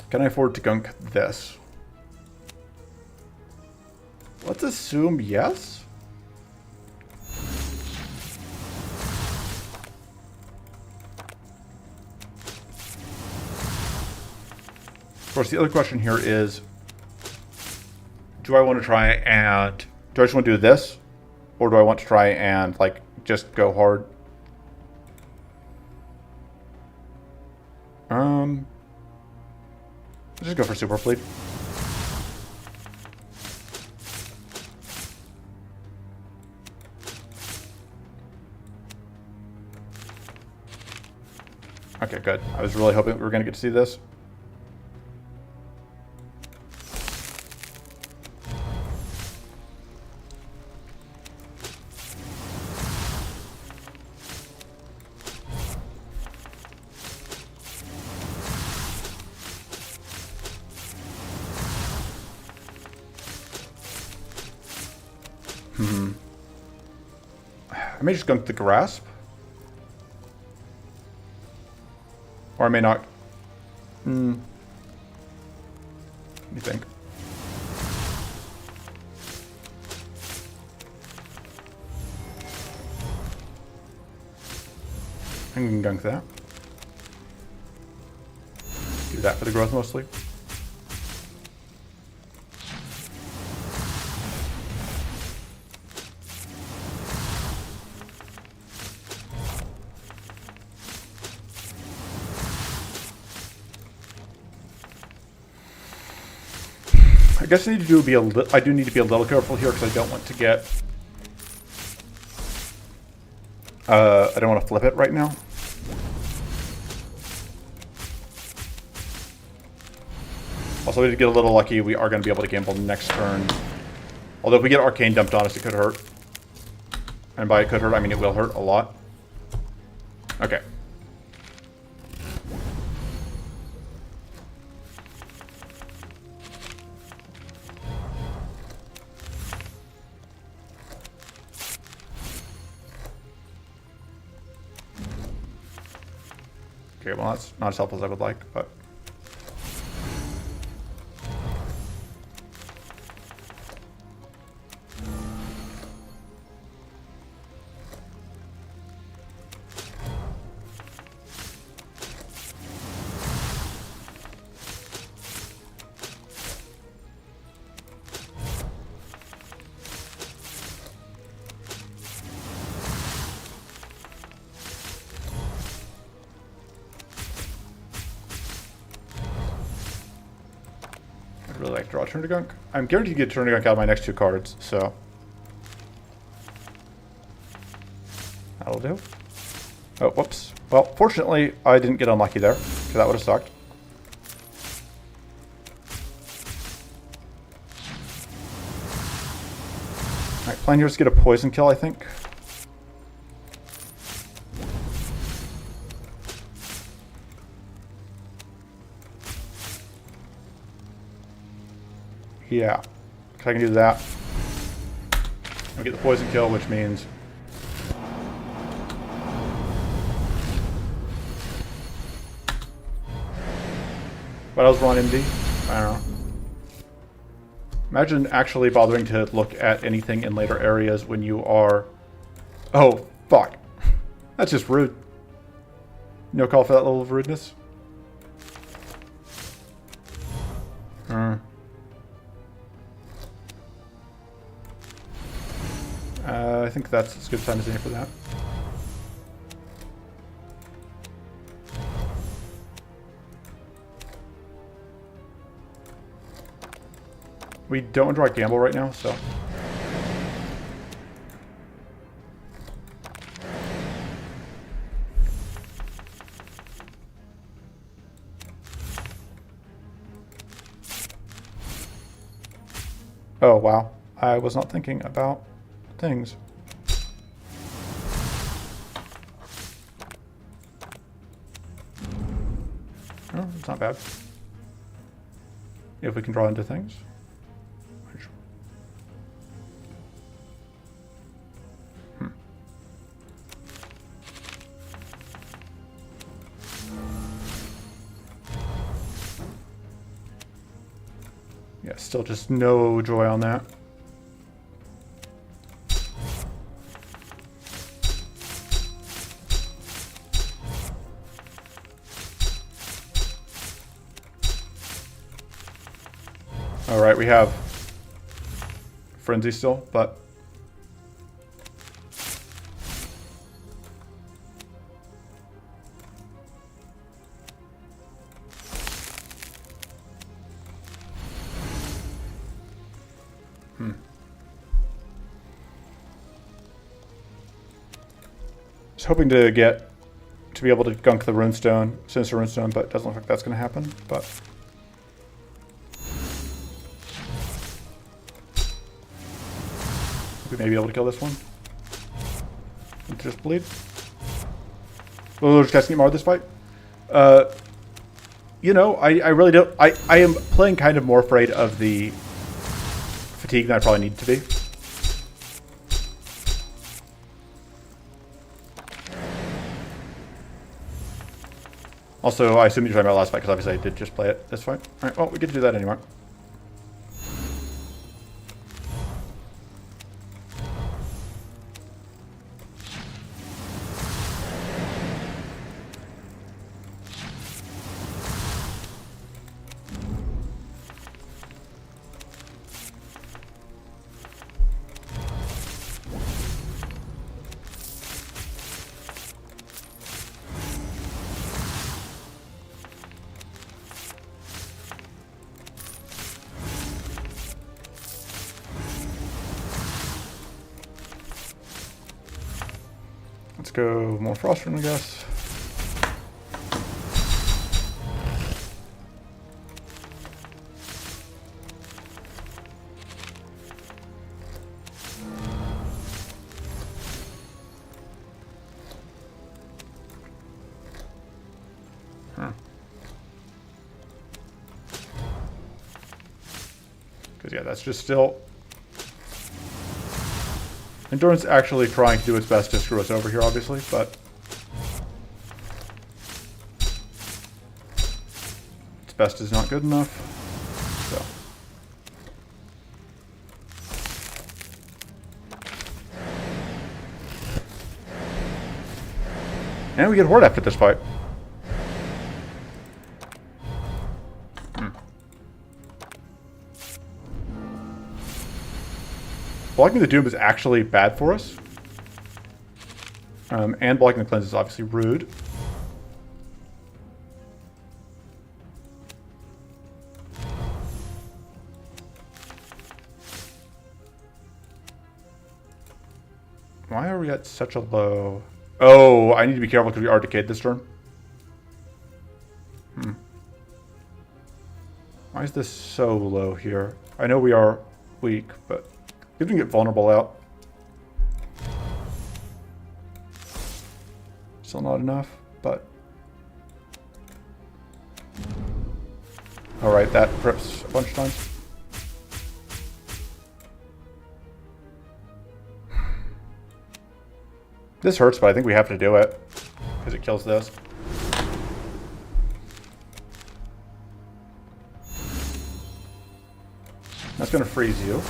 Can I afford to gunk this? Let's assume yes. Of course, the other question here is, do I want to try and... Do I just want to do this? Or do I want to try and, like, just go hard? Let's just go for Super Fleet. Okay, good. I was really hoping we were going to get to see this. I may just gunk the Grasp. Or I may not. What do you think? I can gunk that. Do that for the growth mostly. guess I need to I do need to be a little careful here because I don't want to get. I don't want to flip it right now. Also, we need to get a little lucky. We are going to be able to gamble next turn. Although if we get Arcane dumped on us, it could hurt. And by it could hurt, I mean it will hurt a lot. Okay. Okay, well that's not as helpful as I would like, but... I'd really like to draw a turn to gunk. I'm guaranteed to get a turn to gunk out of my next two cards, so... That'll do. Oh, whoops. Well, fortunately, I didn't get unlucky there, because that would have sucked. Alright, plan here is to get a poison kill, I think. Yeah, I can do that. I'll get the poison kill, which means... What else wrong, MD? I don't know. Imagine actually bothering to look at anything in later areas when you are... Oh, fuck. That's just rude. No call for that level of rudeness. I think that's as good a time as any for that. We don't draw a gamble right now, so... Oh, wow. I was not thinking about things. Oh, it's not bad. If we can draw into things. Yeah, still just no joy on that. All right, we have Frenzy still, but just hoping to be able to gunk the runestone, sinister runestone, but it doesn't look like that's going to happen. But we may be able to kill this one. Just bleed. Oh, just casting more this fight. You know, I really don't. I am playing kind of more afraid of the fatigue than I probably need to be. Also, I assume you're talking about last fight because obviously I did just play it this fight. All right, well, we get to do that anyway. go more Frostron, I guess. Because, yeah, that's just still... Endurance actually trying to do its best to screw us over here, obviously, but... its best is not good enough, so... And we get Horde after this fight. Blocking the Doom is actually bad for us. And blocking the Cleanse is obviously rude. Why are we at such a low... Oh, I need to be careful because we are decayed this turn. Why is this so low here? I know we are weak, but... we can get vulnerable out. Still not enough, but... Alright, that trips a bunch of times. This hurts, but I think we have to do it. Because it kills this. That's going to freeze you.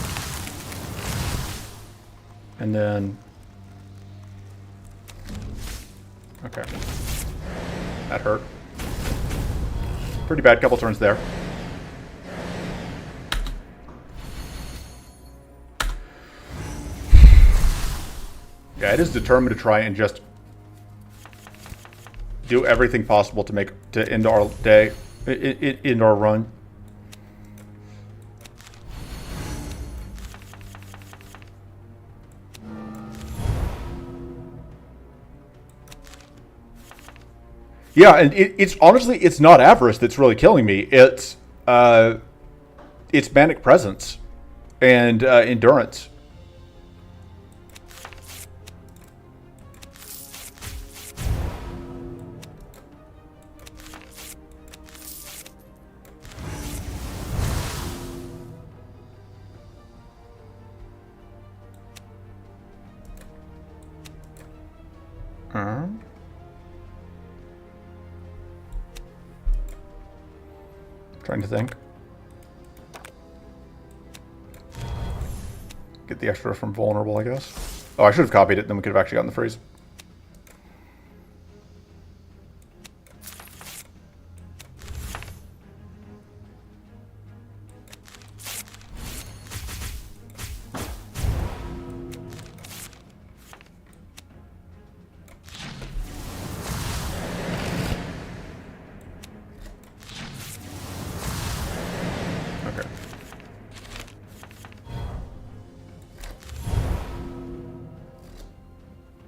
And then... okay. That hurt. Pretty bad couple turns there. Yeah, it is determined to try and just do everything possible to end our day, end our run. Yeah, and it's honestly, it's not avarice that's really killing me. It's manic presence and endurance. Trying to think. Get the extra from vulnerable, I guess. Oh, I should have copied it, then we could have actually gotten the freeze.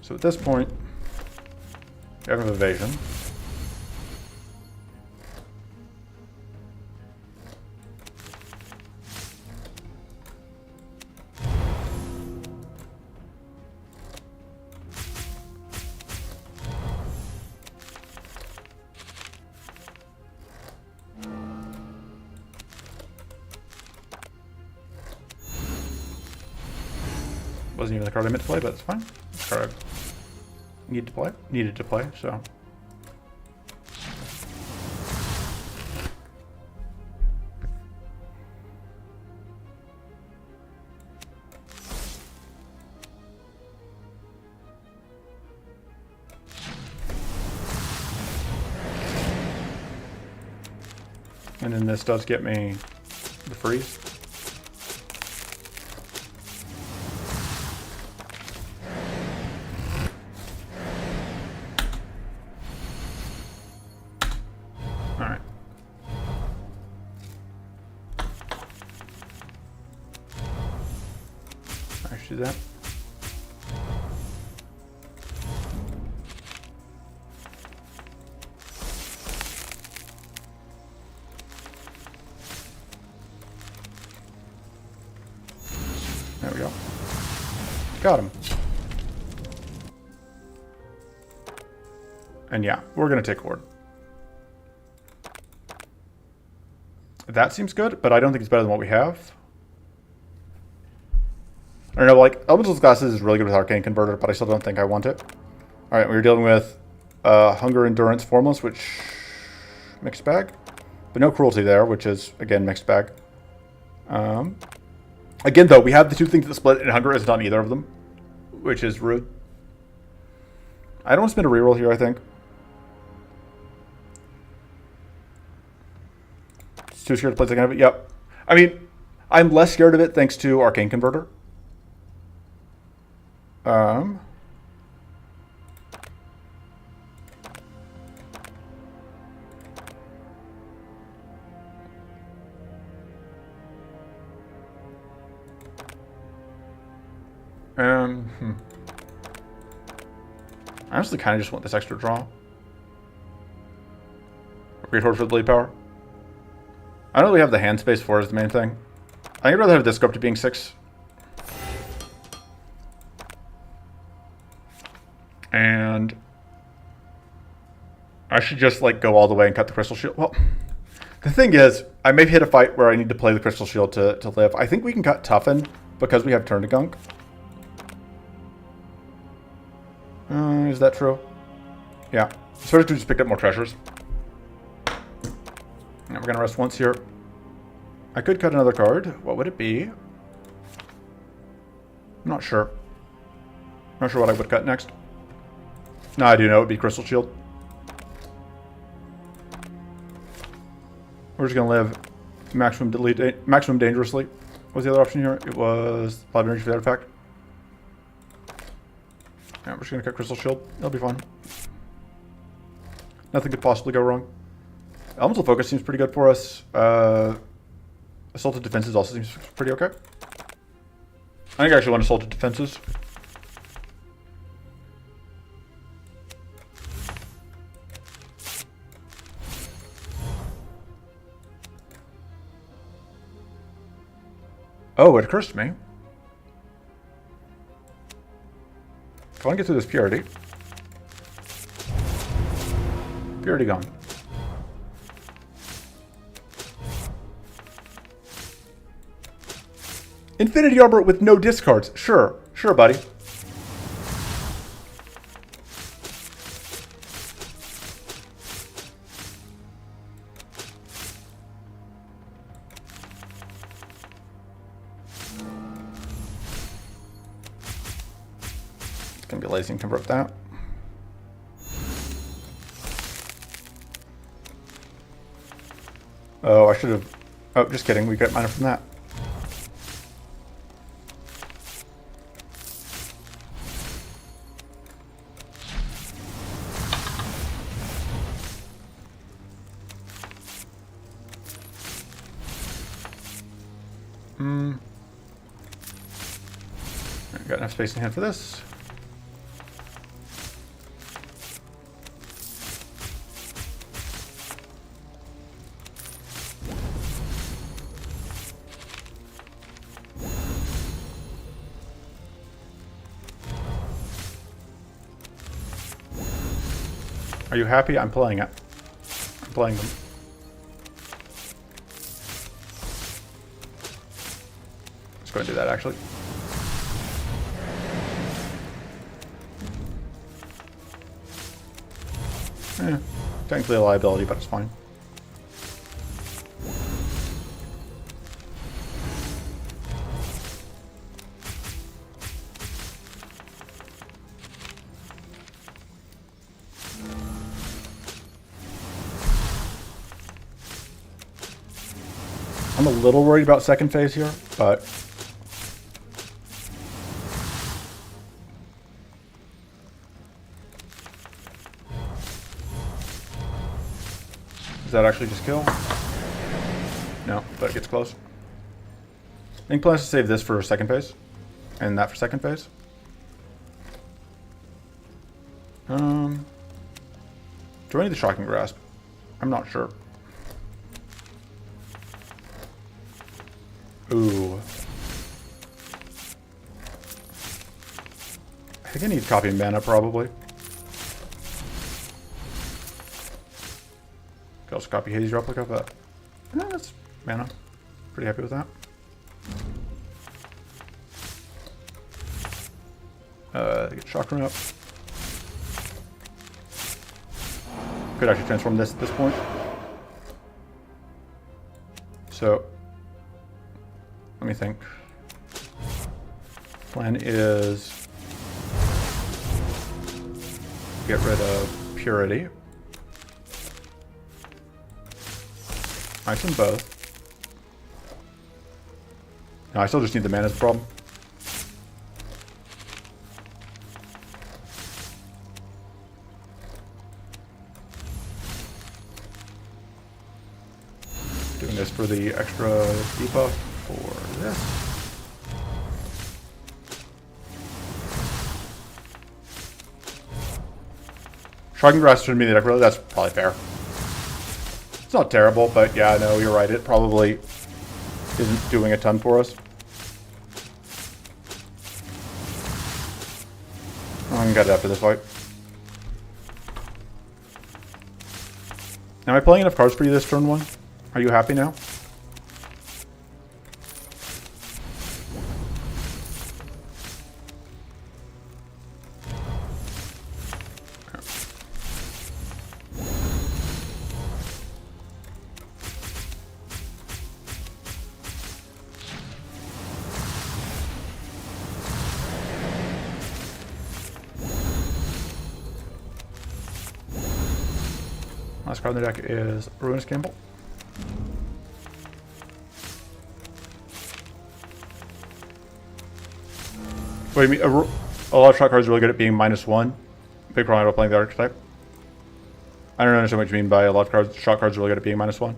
So at this point, we have an evasion. Wasn't even the card I meant to play, but it's fine. It's the card I needed to play, so. And then this does get me the freeze. Alright. I should do that. Got him. And yeah, we're going to take Horde. That seems good, but I don't think it's better than what we have. I don't know, like, Elemental's Glasses is really good with Arcane Converter, but I still don't think I want it. Alright, we're dealing with Hunger, Endurance, Formless, which... mixed bag. But no Cruelty there, which is, again, mixed bag. Again, though, we have the two things that split, and Hunger isn't on either of them, which is rude. I don't want to spend a reroll here, I think. It's too scared to play second of it. Yep. I mean, I'm less scared of it thanks to Arcane Converter. I honestly kind of just want this extra draw. Great Horde for the bleed power. I don't really have the hand space for it is the main thing. I think I'd rather have this go up to being 6. And I should just like go all the way and cut the Crystal Shield. Well, the thing is, I may hit a fight where I need to play the Crystal Shield to live. I think we can cut Toughen because we have Turn to Gunk. Is that true? Yeah. Sort of just picked up more treasures. Now we're going to rest once here. I could cut another card. What would it be? I'm not sure. Not sure what I would cut next. No, I do know it would be Crystal Shield. We're just going to live maximum dangerously. What was the other option here? It was a lot of energy for that effect. Yeah, we're just going to cut Crystal Shield. It'll be fun. Nothing could possibly go wrong. Elemental Focus seems pretty good for us. Assaulted Defenses also seems pretty okay. I think I actually want Assaulted Defenses. Oh, it occurs to me. If I want to get through this purity. Purity gone. Infinity Arbor with no discards. Sure. Sure, buddy. It's going to be lazy and convert that. Oh, I should have... Oh, just kidding. We got mana from that. Got enough space in hand for this. Are you happy? I'm playing it. I'm playing them. Let's go and do that actually. Technically a liability, but it's fine. I'm a little worried about second phase here, but... Does that actually just kill? No, but it gets close. I think plans to save this for second phase. And that for second phase. Do I need the Shocking Grasp? I'm not sure. Ooh. I think I need copy mana probably. Could also copy Hades Replica, but that's mana. Pretty happy with that. Get Chakra up. Could actually transform this at this point. So, let me think. Plan is get rid of Purity. Nice in both. No, I still just need the mana's problem. Doing this for the extra debuff for this. Shocking Grass should be the deck, really. That's probably fair. It's not terrible, but yeah, no, you're right. It probably isn't doing a ton for us. I'm gonna get it after this fight. Am I playing enough cards for you this turn one? Are you happy now? Last card in the deck is Ruinous Gamble. What do you mean? A lot of shot cards are really good at being -1. Big problem about playing the archetype. I don't understand what you mean by a lot of cards. Shot cards are really good at being -1.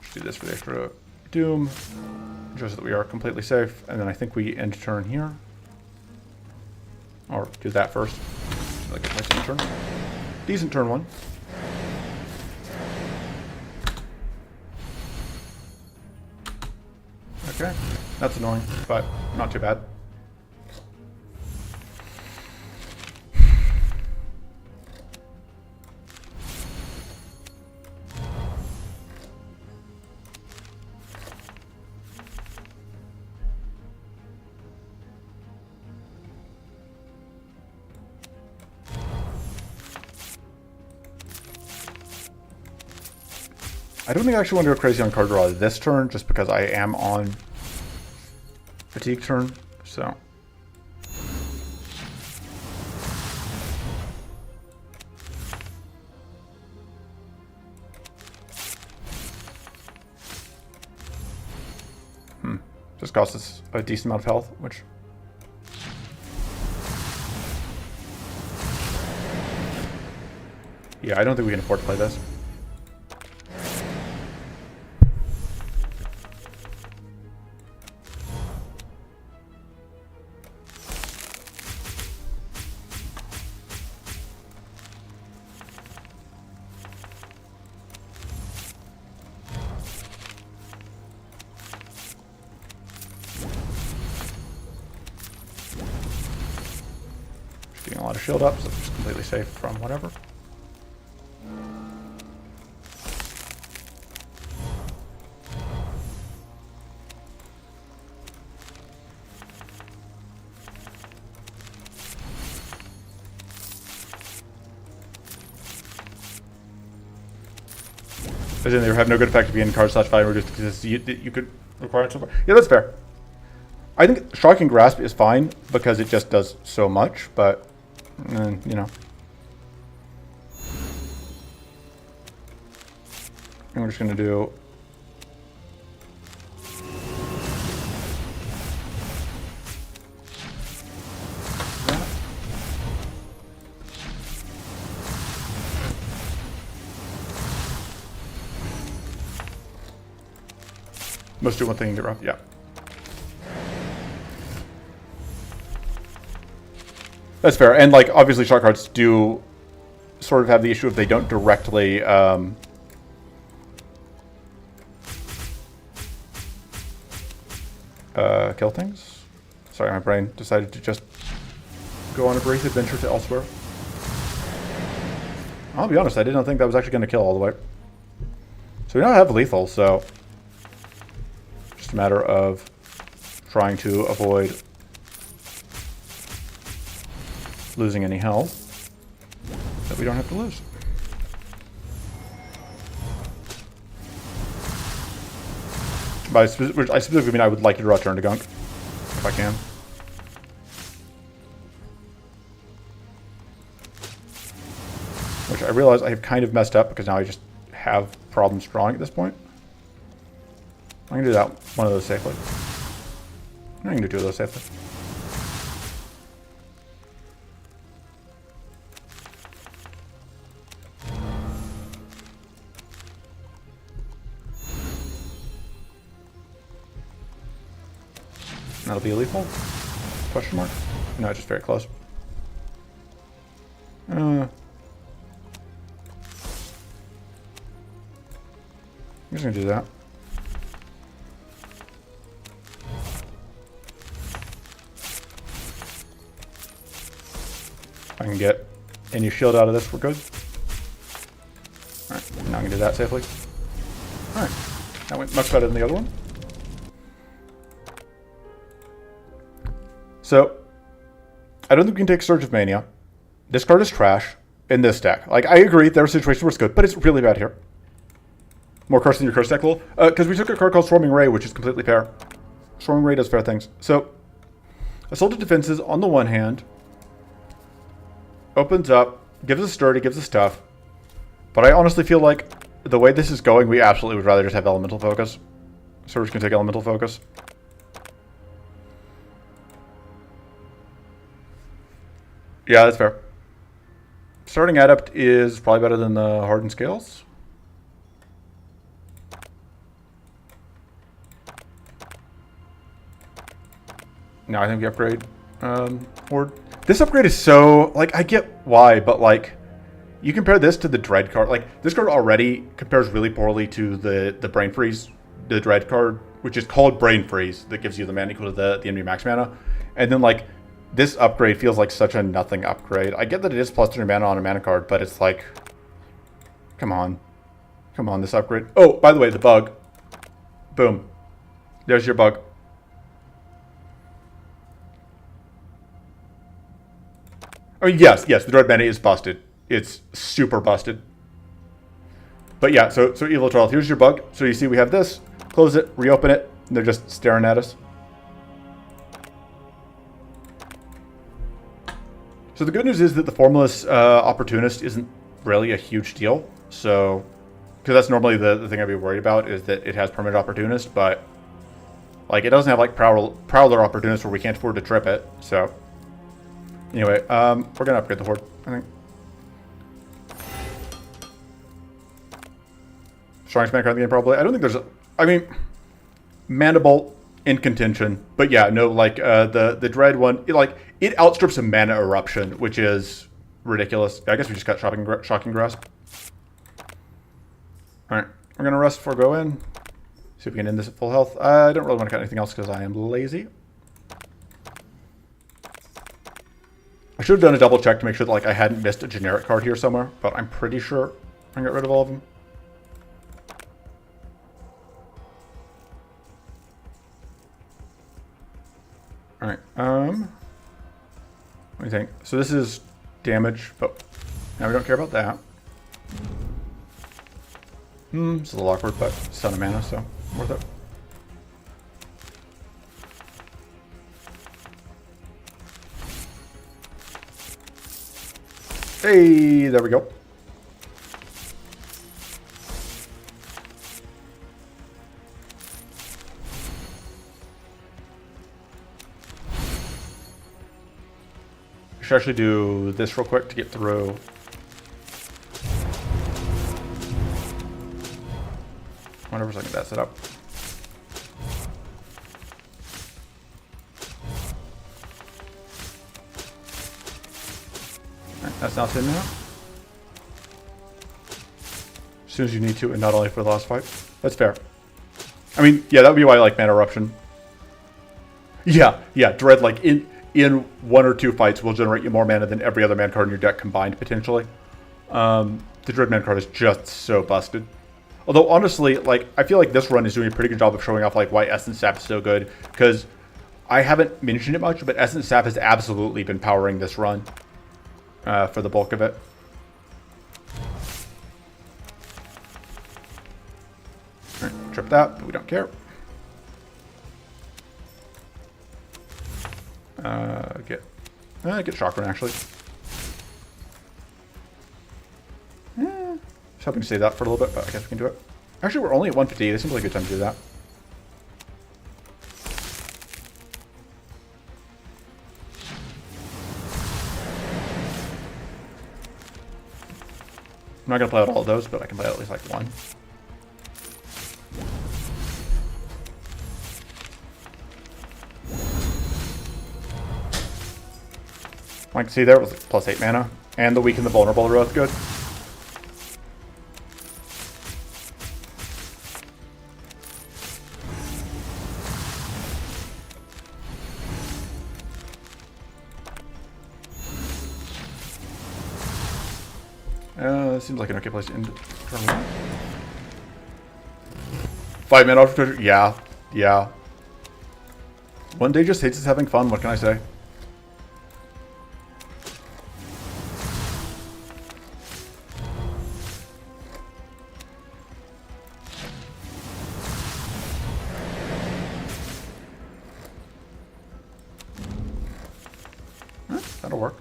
Let's do this for the extra Doom. Just so that we are completely safe. And then I think we end turn here. Or do that first. So I get my second turn. Decent turn one. Okay. That's annoying, but not too bad. I don't think I actually want to go crazy on card draw this turn, just because I am on fatigue turn, so. Just costs us a decent amount of health, which. Yeah, I don't think we can afford to play this. Getting a lot of shield up, so it's completely safe from whatever. As in, they have no good effect to be in card slash value reduced because you could require it so far. Yeah, that's fair. I think Shocking Grasp is fine because it just does so much, but you know. And we're just gonna do. Let's do one thing and get rough. Yeah. That's fair. And like obviously shot cards do sort of have the issue if they don't directly kill things. Sorry, my brain decided to just go on a brief adventure to elsewhere. I'll be honest, I didn't think that was actually going to kill all the way. So we now have lethal, so just a matter of trying to avoid losing any health that we don't have to lose. By I specifically mean I would like you to return to Gunk, if I can. Which I realize I have kind of messed up because now I just have problems drawing at this point. I'm going to do that one of those safely. I'm going to do two of those safely. That'll be a lethal? Question mark? No, it's just very close. I'm just gonna do that. If I can get any shield out of this, we're good. Alright, now I can do that safely. Alright, that went much better than the other one. So, I don't think we can take Surge of Mania. This card is trash in this deck. Like, I agree, there are situations where it's good, but it's really bad here. More cards than your curse deck, lol. Because we took a card called Swarming Ray, which is completely fair. Swarming Ray does fair things. So, Assaulted Defenses, on the one hand, opens up, gives us sturdy, gives us tough. But I honestly feel like the way this is going, we absolutely would rather just have Elemental Focus. So we're just going to take Elemental Focus. Yeah, that's fair. Starting Adept is probably better than the Hardened Scales. Now I think we upgrade Horde. This upgrade is so, like, I get why, but, like, you compare this to the Dread card. Like, this card already compares really poorly to the Brain Freeze, the Dread card, which is called Brain Freeze, that gives you the mana equal to the enemy max mana. And then, like, this upgrade feels like such a nothing upgrade. I get that it is plus 3 mana on a mana card, but it's like, come on. Come on, this upgrade. Oh, by the way, the bug. Boom. There's your bug. I mean, yes, the Dread mana is busted. It's super busted. But yeah, so Evil 12, here's your bug. So you see we have this. Close it, reopen it, and they're just staring at us. So the good news is that the Formless Opportunist isn't really a huge deal. So, because that's normally the thing I'd be worried about, is that it has Permanent Opportunist, but like it doesn't have like Prowler Opportunist where we can't afford to trip it. So, anyway, we're gonna upgrade the Horde, I think. Strongest mana card in the game, probably. I don't think there's a... I mean, Mana Bolt in contention. But yeah, no, like, the Dread one, it outstrips a Mana Eruption, which is ridiculous. I guess we just got Shocking Grasp. Alright, we're going to rest before go in. See if we can end this at full health. I don't really want to cut anything else because I am lazy. I should have done a double check to make sure that, like, I hadn't missed a generic card here somewhere, but I'm pretty sure I can get rid of all of them. Alright, what do you think? So this is damage, but now we don't care about that. It's a little awkward, but it's a ton of mana, so worth it. Hey, there we go. I should actually do this real quick to get through. Whenever I get that set up. Alright, that's now 10 now. As soon as you need to, and not only for the last fight. That's fair. I mean, yeah, that would be why I like Mana Eruption. Yeah. Dread, like, in 1 or 2 fights will generate you more mana than every other mana card in your deck combined, potentially. The Dread mana card is just so busted. Although, honestly, like, I feel like this run is doing a pretty good job of showing off, like, why Essence Sap is so good. Because I haven't mentioned it much, but Essence Sap has absolutely been powering this run for the bulk of it. Alright, trip that, but we don't care. Get Chakra, actually. Just hoping to save that for a little bit, but I guess we can do it. Actually, we're only at 150. This seems like a good time to do that. I'm not going to play out all of those, but I can play out at least like one. Like, see there, it was plus 8 mana. And the weak and the vulnerable are both good. This seems like an okay place to end turn 1. 5 mana after treasure. Yeah. One day just hates us having fun, what can I say? That'll work.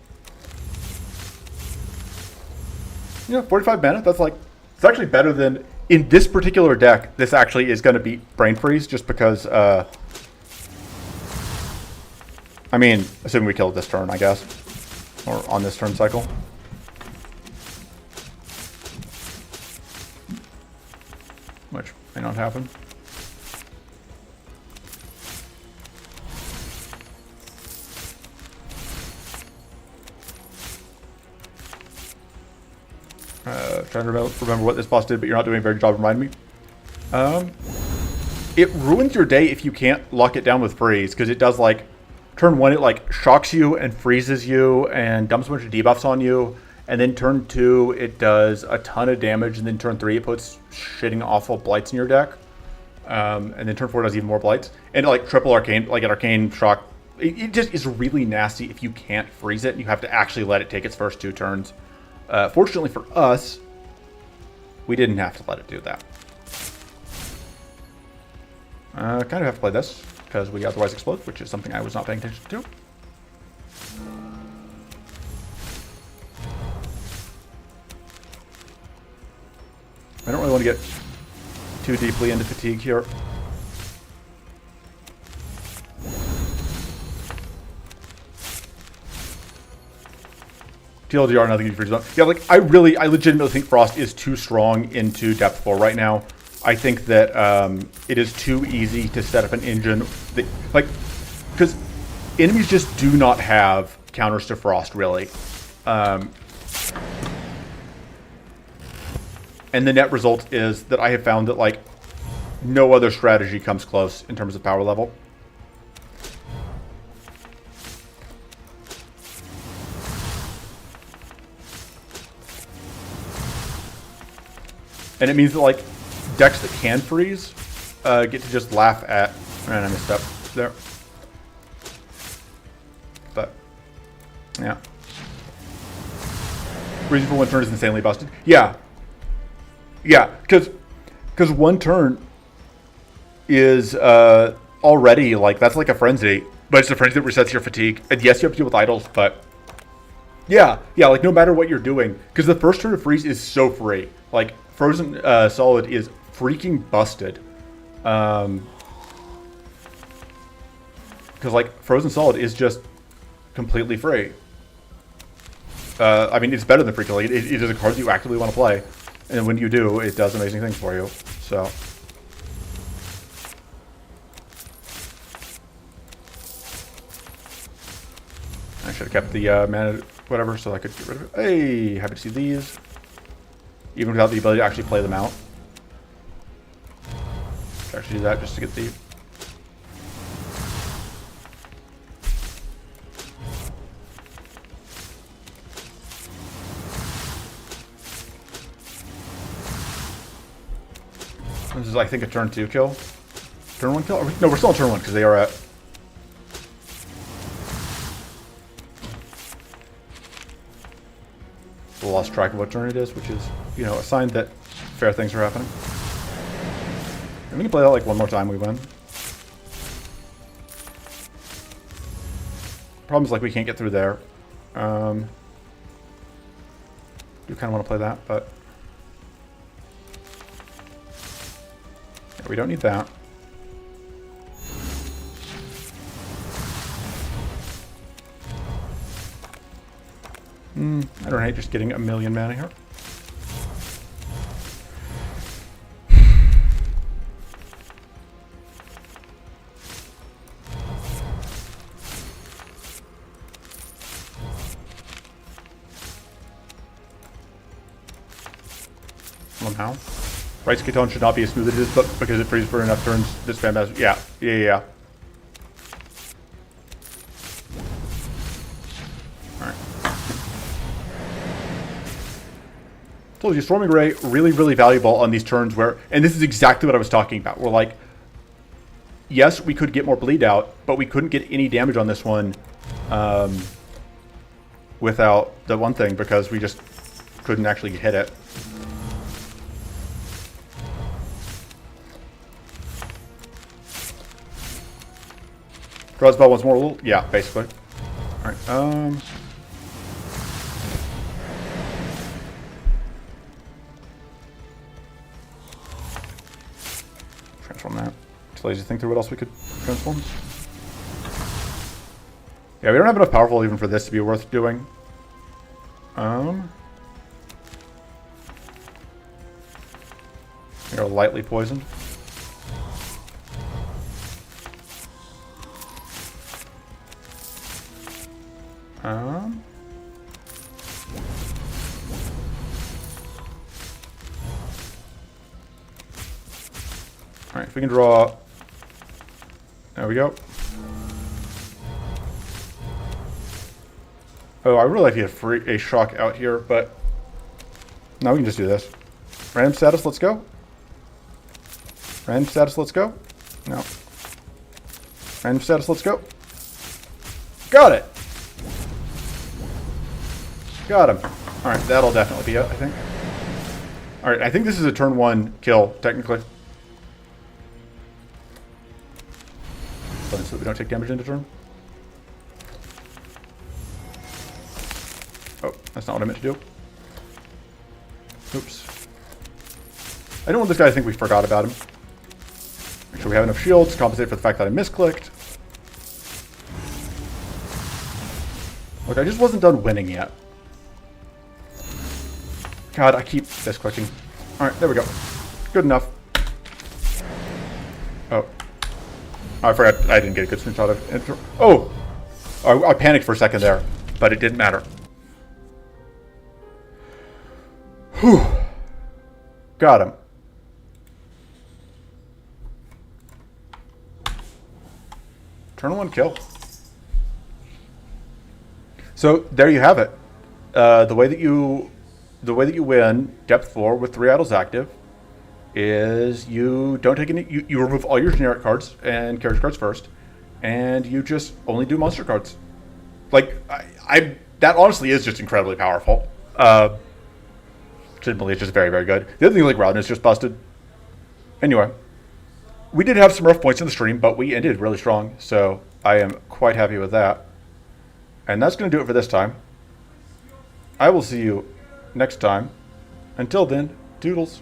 Yeah, 45 mana, that's like, it's actually better than, in this particular deck, this actually is going to beat Brain Freeze, just because, I mean, assuming we kill it this turn, I guess, or on this turn cycle. Which may not happen. Trying to remember what this boss did, but you're not doing a very good job reminding me. It ruins your day if you can't lock it down with freeze, because it does like turn 1 it like shocks you and freezes you and dumps a bunch of debuffs on you, and then turn 2 it does a ton of damage, and then turn 3 it puts shitting awful blights in your deck, and then turn 4 does even more blights, and like triple arcane, like an arcane shock. It just is really nasty if you can't freeze it. You have to actually let it take its first 2 turns. Fortunately for us, we didn't have to let it do that. Kind of have to play this, because we otherwise explode, which is something I was not paying attention to. I don't really want to get too deeply into fatigue here. TLDR, nothing you freeze zone. Yeah, like, I legitimately think Frost is too strong into Depth 4 right now. I think that it is too easy to set up an engine that, like, because enemies just do not have counters to Frost, really. And the net result is that I have found that, like, no other strategy comes close in terms of power level. And it means that, like, decks that can freeze get to just laugh at... And I missed up there. But, yeah. Freezing for 1 turn is insanely busted. Yeah. Yeah, because 1 turn is already, like, that's like a frenzy. But it's a frenzy that resets your fatigue. And yes, you have to deal with idols, but... Yeah, like, no matter what you're doing. Because the first turn of freeze is so free. Like, Frozen Solid is freaking busted. Because, like, Frozen Solid is just completely free. I mean, it's better than free killing. It is a card that you actively want to play. And when you do, it does amazing things for you. So... I should have kept the mana, whatever, so I could get rid of it. Hey, happy to see these. Even without the ability to actually play them out. Should actually do that just to get the... is, I think, a turn 2 kill. Turn 1 kill? No, we're still on turn 1 because they are at... I lost track of what turn it is, which is, you know, a sign that fair things are happening. And we can play that like one more time, we win. Problem is, like, we can't get through there. Do kind of want to play that, but... yeah, we don't need that. I don't hate just getting a million mana here. Somehow. Right's Katon should not be as smooth as it is, but because it freezes for enough turns, this spam has... Yeah. Alright. Told you, Storming Ray, really, really valuable on these turns where... and this is exactly what I was talking about. We're like, yes, we could get more bleed out, but we couldn't get any damage on this one without the one thing, because we just couldn't actually hit it. Draw spell once more, yeah, basically. Alright, transform that. Just lazy to think through what else we could transform. Yeah, we don't have enough powerful even for this to be worth doing. You're lightly poisoned. Alright, if we can draw... there we go. Oh, I really like to get a shock out here, but... no, we can just do this. Random status, let's go. Random status, let's go. No. Random status, let's go. Got it! Got him. Alright, that'll definitely be it, I think. Alright, I think this is a turn 1 kill, technically. So that we don't take damage into turn. Oh, that's not what I meant to do. Oops. I don't want this guy to think we forgot about him. Make sure we have enough shields to compensate for the fact that I misclicked. Look, I just wasn't done winning yet. God, I keep misclicking. Alright, there we go. Good enough. Oh. I forgot I didn't get a good screenshot of intro. Oh! I panicked for a second there, but it didn't matter. Whew. Got him. Turn 1 kill. So there you have it. The way that you win depth 4 with 3 idols active is you don't take any. You remove all your generic cards and character cards first, and you just only do monster cards. Like I that honestly is just incredibly powerful. Simply, it's just very, very good. The other thing, like, Rowden is just busted. Anyway, we did have some rough points in the stream, but we ended really strong, so I am quite happy with that. And that's going to do it for this time. I will see you next time. Until then, doodles.